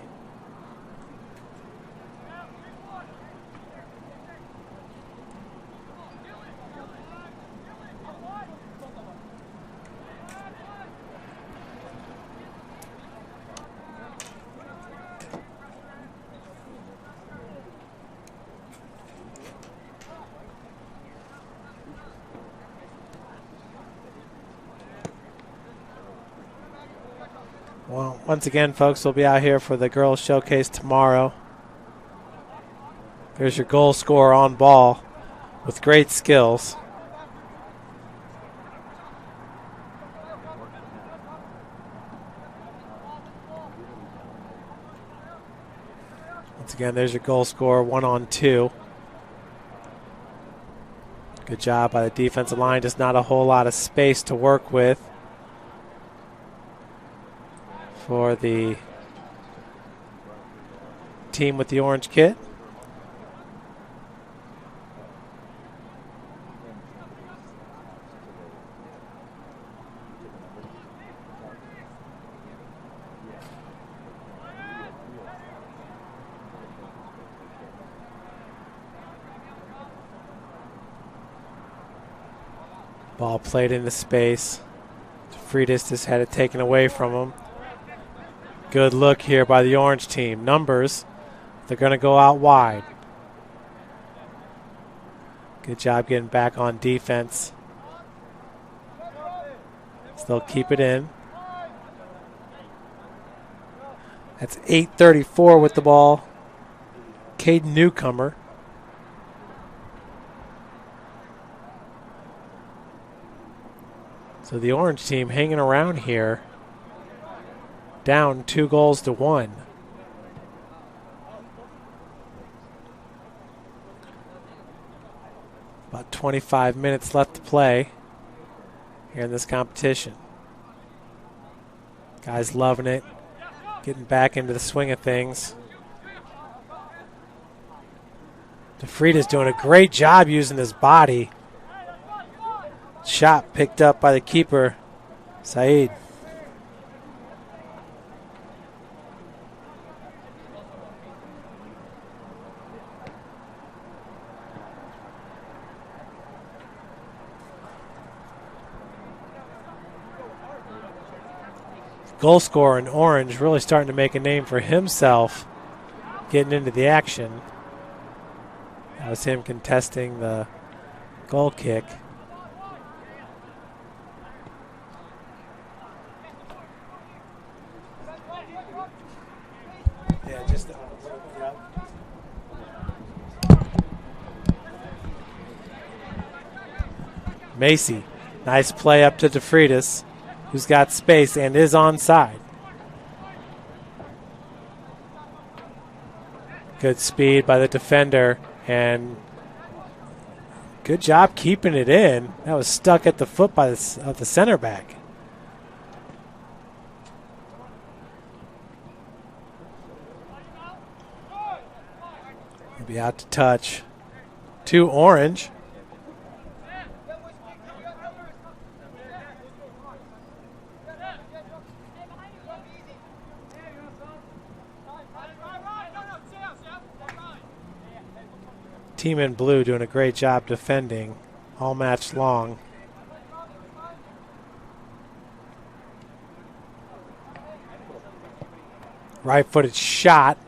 Well, once again, folks, we'll be out here for the girls' showcase tomorrow. There's your goal scorer on ball with great skills. Once again, there's your goal scorer, 1-on-2. Good job by the defensive line. Just not a whole lot of space to work with for the team with the orange kit. Ball played into space. DeFreitas just had it taken away from him. Good look here by the Orange team. Numbers, they're going to go out wide. Good job getting back on defense. Still keep it in. That's 8:34 with the ball. Caden Newcomer. So the Orange team hanging around here, down 2-1. About 25 minutes left to play here in this competition. Guys loving it, getting back into the swing of things. DeFreitas doing a great job using his body. Shot picked up by the keeper, Saeed. Goal scorer in Orange really starting to make a name for himself, getting into the action. That was him contesting the goal kick. Yeah, just Macy, nice play up to DeFreitas, who's got space and is onside. Good speed by the defender and good job keeping it in. That was stuck at the foot by of the center back. He'll be out to touch. To Orange. Team in blue doing a great job defending all match long. Right-footed shot.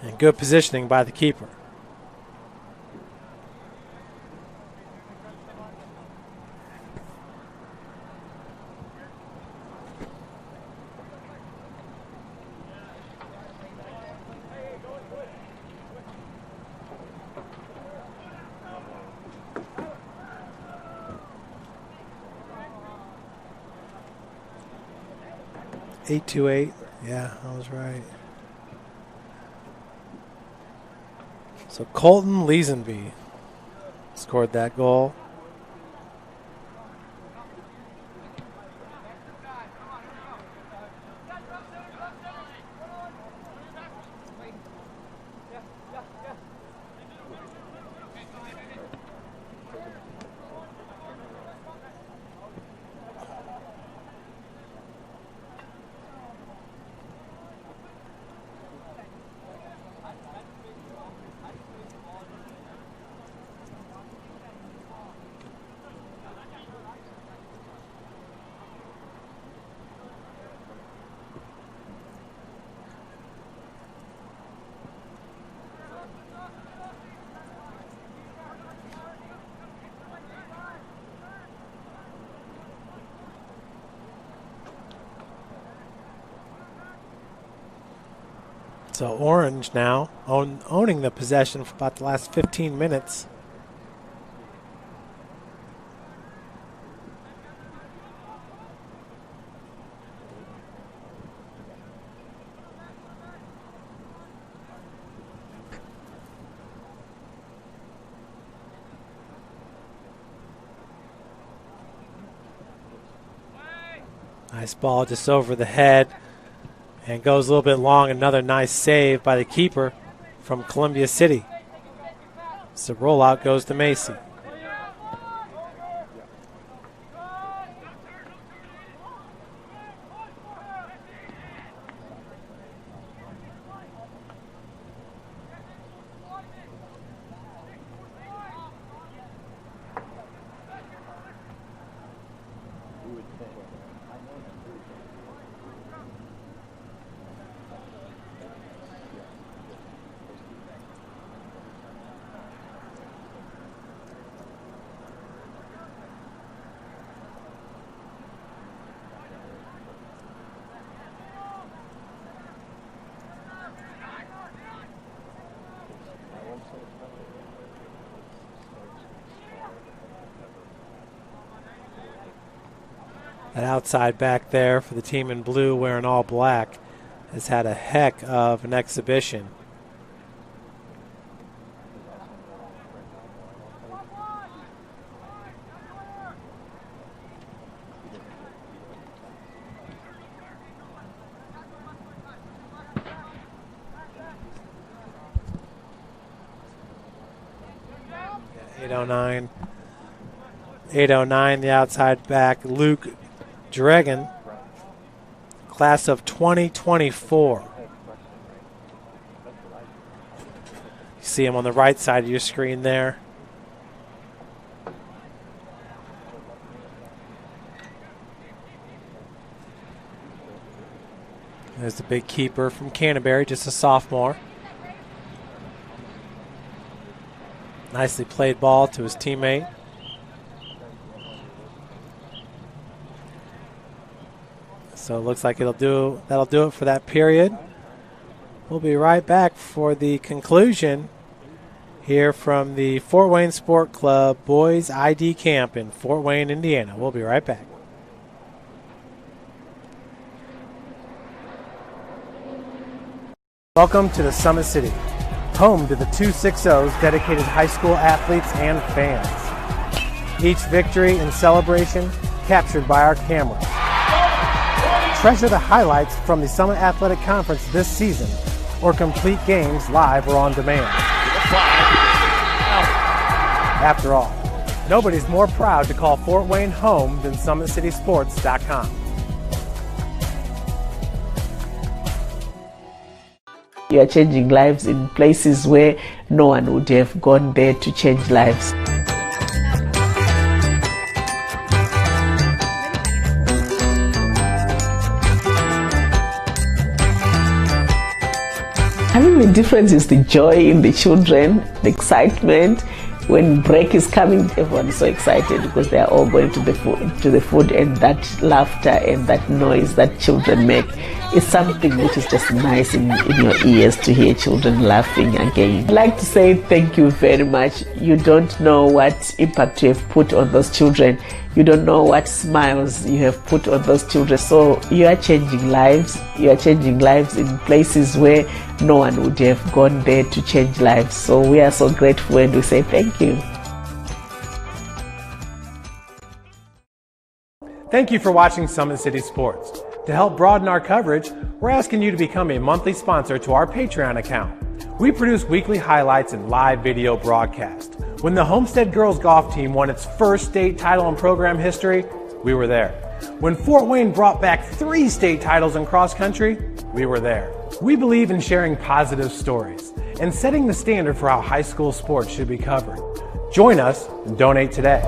And good positioning by the keeper. Eight to 8. Yeah, I was right. So Colton Leesenby scored that goal. So Orange now owning the possession for about the last 15 minutes. Nice ball just over the head. And goes a little bit long. Another nice save by the keeper from Columbia City. So rollout goes to Macy. That outside back there for the team in blue wearing all black has had a heck of an exhibition. .809, the outside back, Luke Dragon, class of 2024. You see him on the right side of your screen there. There's the big keeper from Canterbury, just a sophomore. Nicely played ball to his teammate. So it looks like that'll do it for that period. We'll be right back for the conclusion here from the Fort Wayne Sport Club Boys ID Camp in Fort Wayne, Indiana. We'll be right back. Welcome to the Summit City, home to the 260's dedicated high school athletes and fans. Each victory and celebration captured by our camera. Treasure the highlights from the Summit Athletic Conference this season, or complete games live or on demand. After all, nobody's more proud to call Fort Wayne home than SummitCitySports.com. You are changing lives in places where no one would have gone there to change lives. I think the difference is the joy in the children, the excitement. When break is coming, everyone is so excited because they are all going to the food, and that laughter and that noise that children make is something which is just nice in your ears to hear children laughing again. I'd like to say thank you very much. You don't know what impact you have put on those children. You don't know what smiles you have put on those children. So you are changing lives. You are changing lives in places where no one would have gone there to change lives. So we are so grateful and we say thank you. Thank you for watching Summit City Sports. To help broaden our coverage, we're asking you to become a monthly sponsor to our Patreon account. We produce weekly highlights and live video broadcasts. When the Homestead girls golf team won its first state title in program history, we were there. When Fort Wayne brought back 3 state titles in cross country, we were there. We believe in sharing positive stories and setting the standard for how high school sports should be covered. Join us and donate today.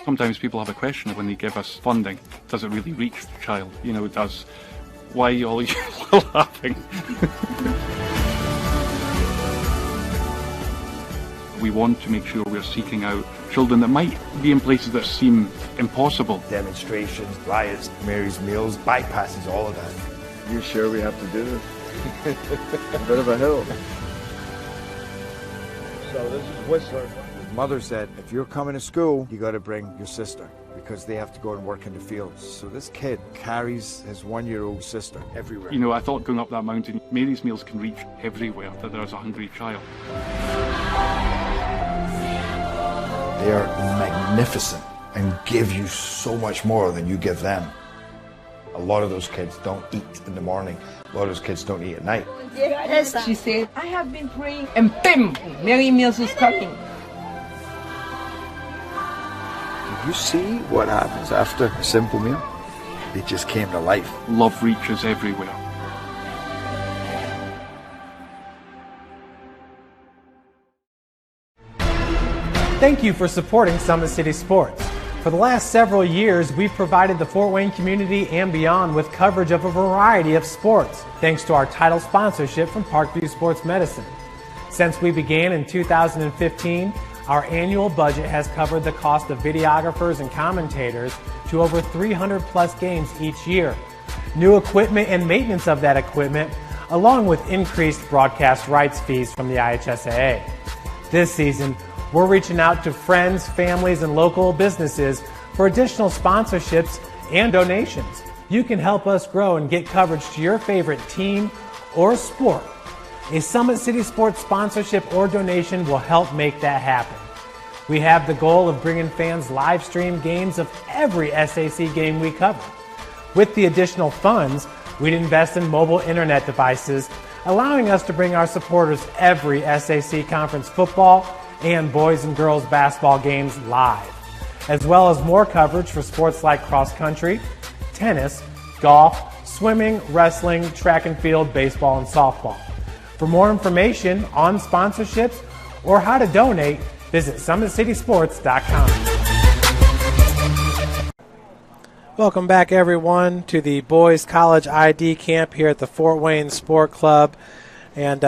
Sometimes people have a question when they give us funding. Does it really reach the child? You know, does... Why are you all laughing? We want to make sure we're seeking out children that might be in places that seem impossible. Demonstrations, riots, Mary's Meals, bypasses all of that. You sure we have to do this? A bit of a hill. So this is Whistler. His mother said, if you're coming to school, you got to bring your sister, because they have to go and work in the fields. So this kid carries his 1-year-old sister everywhere. You know, I thought going up that mountain, Mary's Meals can reach everywhere that there's a hungry child. They are magnificent and give you so much more than you give them. A lot of those kids don't eat in the morning. A lot of those kids don't eat at night. She said, I have been praying, and bam, Mary Meals is coming. You see what happens after a simple meal? It just came to life. Love reaches everywhere. Thank you for supporting Summit City Sports. For the last several years, we've provided the Fort Wayne community and beyond with coverage of a variety of sports, thanks to our title sponsorship from Parkview Sports Medicine. Since we began in 2015, our annual budget has covered the cost of videographers and commentators to over 300 plus games each year. New equipment and maintenance of that equipment, along with increased broadcast rights fees from the IHSAA. This season, we're reaching out to friends, families, and local businesses for additional sponsorships and donations. You can help us grow and get coverage to your favorite team or sport. A Summit City Sports sponsorship or donation will help make that happen. We have the goal of bringing fans live stream games of every SAC game we cover. With the additional funds, we'd invest in mobile internet devices, allowing us to bring our supporters every SAC conference football and boys and girls basketball games live, as well as more coverage for sports like cross country, tennis, golf, swimming, wrestling, track and field, baseball, and softball. For more information on sponsorships or how to donate, visit SummitCitySports.com. Welcome back, everyone, to the Boys College ID Camp here at the Fort Wayne Sport Club. And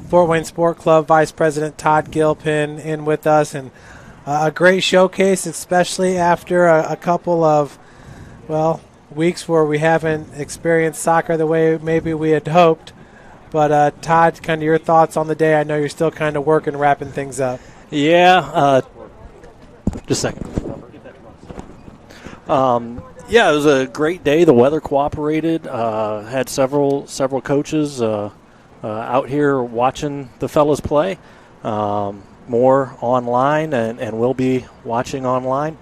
Fort Wayne Sport Club Vice President Todd Gilpin in with us. And a great showcase, especially after a couple of, weeks where we haven't experienced soccer the way maybe we had hoped. But Todd, kind of your thoughts on the day. I know you're still kind of working, wrapping things up. Yeah, just a second. Yeah, it was a great day. The weather cooperated. Had several coaches out here watching the fellas play. More online, and we'll be watching online.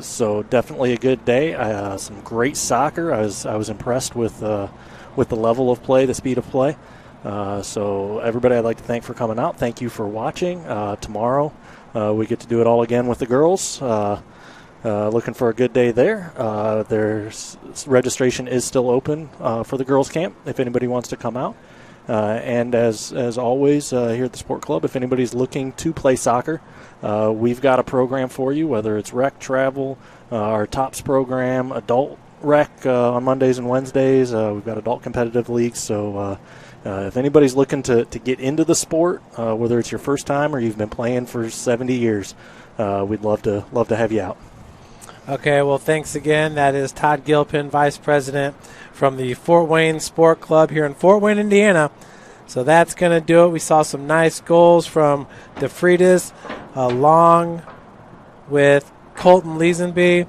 So definitely a good day. Some great soccer. I was impressed with the level of play, the speed of play. So everybody, I'd like to thank for coming out. Thank you for watching. Tomorrow we get to do it all again with the girls. Looking for a good day there. There's registration is still open for the girls' camp if anybody wants to come out. And as always here at the Sport Club, if anybody's looking to play soccer, we've got a program for you, whether it's rec, travel, our TOPS program, adult rec on Mondays and Wednesdays. We've got adult competitive leagues. So if anybody's looking to get into the sport, whether it's your first time or you've been playing for 70 years, we'd love to have you out. Okay, well, thanks again. That is Todd Gilpin, Vice President from the Fort Wayne Sport Club here in Fort Wayne, Indiana. So that's going to do it. We saw some nice goals from DeFreitas along with Colton Leesenby.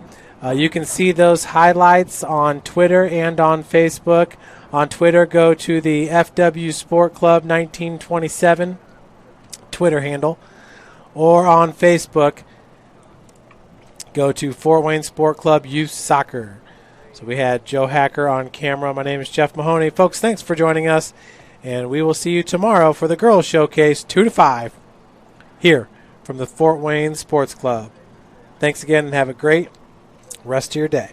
You can see those highlights on Twitter and on Facebook. On Twitter, go to the FW Sport Club 1927 Twitter handle. Or on Facebook, go to Fort Wayne Sport Club Youth Soccer. So we had Joe Hacker on camera. My name is Jeff Mahoney. Folks, thanks for joining us. And we will see you tomorrow for the Girls Showcase 2 to 5 here from the Fort Wayne Sports Club. Thanks again and have a great rest of your day.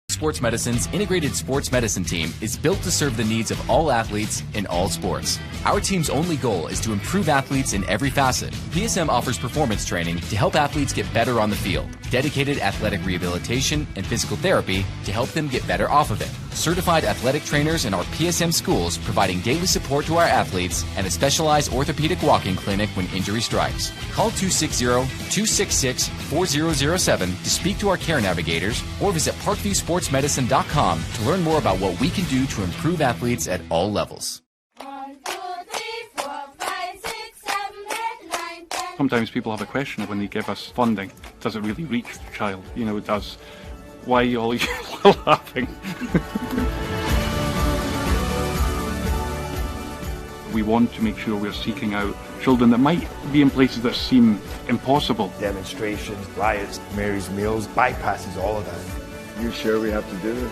Sports Medicine's integrated sports medicine team is built to serve the needs of all athletes in all sports. Our team's only goal is to improve athletes in every facet. PSM offers performance training to help athletes get better on the field, dedicated athletic rehabilitation and physical therapy to help them get better off of it, certified athletic trainers in our PSM schools providing daily support to our athletes, and a specialized orthopedic walking clinic when injury strikes. Call 260-266-4007 to speak to our care navigators or visit parkviewsportsmedicine.com to learn more about what we can do to improve athletes at all levels. Sometimes people have a question when they give us funding. Does it really reach the child? Why are you all laughing? We want to make sure we're seeking out children that might be in places that seem impossible. Demonstrations, riots, Mary's Meals, bypasses all of that. You sure we have to do this?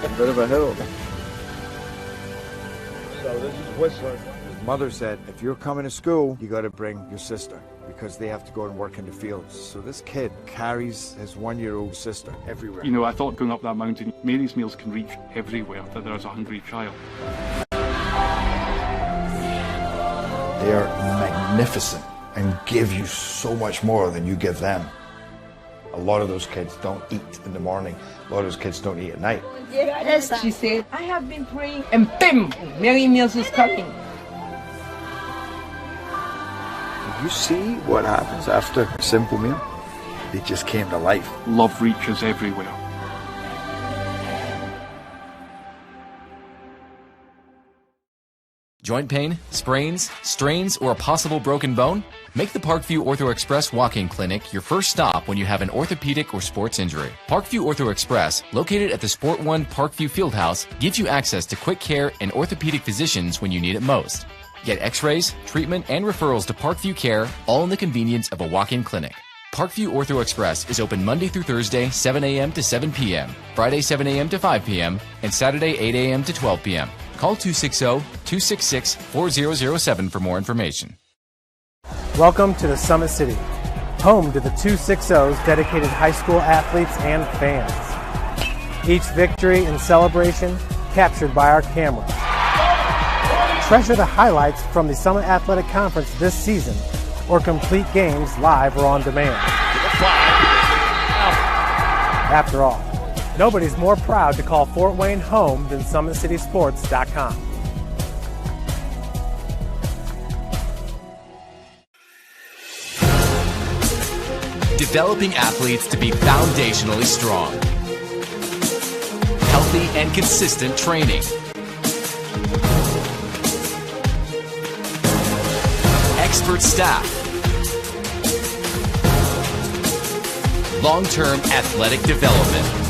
A bit of a hill. So this is Whistler. His mother said, if you're coming to school, you got to bring your sister because they have to go and work in the fields. So this kid carries his 1-year-old sister everywhere. I thought going up that mountain, Mary's Meals can reach everywhere that there's a hungry child. They are magnificent and give you so much more than you give them. A lot of those kids don't eat in the morning. A lot of those kids don't eat at night. She said, I have been praying, and bam, Mary Mills is coming. You see what happens after a simple meal? It just came to life. Love reaches everywhere. Joint pain, sprains, strains, or a possible broken bone? Make the Parkview Ortho Express walk-in clinic your first stop when you have an orthopedic or sports injury. Parkview Ortho Express, located at the Sport One Parkview Fieldhouse, gives you access to quick care and orthopedic physicians when you need it most. Get x-rays, treatment, and referrals to Parkview Care, all in the convenience of a walk-in clinic. Parkview Ortho Express is open Monday through Thursday, 7 a.m. to 7 p.m., Friday, 7 a.m. to 5 p.m., and Saturday, 8 a.m. to 12 p.m. Call 260-266-4007 for more information. Welcome to the Summit City, home to the 260's dedicated high school athletes and fans. Each victory and celebration captured by our camera. Treasure the highlights from the Summit Athletic Conference this season, or complete games live or on demand. After all, nobody's more proud to call Fort Wayne home than SummitCitySports.com. Developing athletes to be foundationally strong. Healthy and consistent training. Expert staff. Long-term athletic development.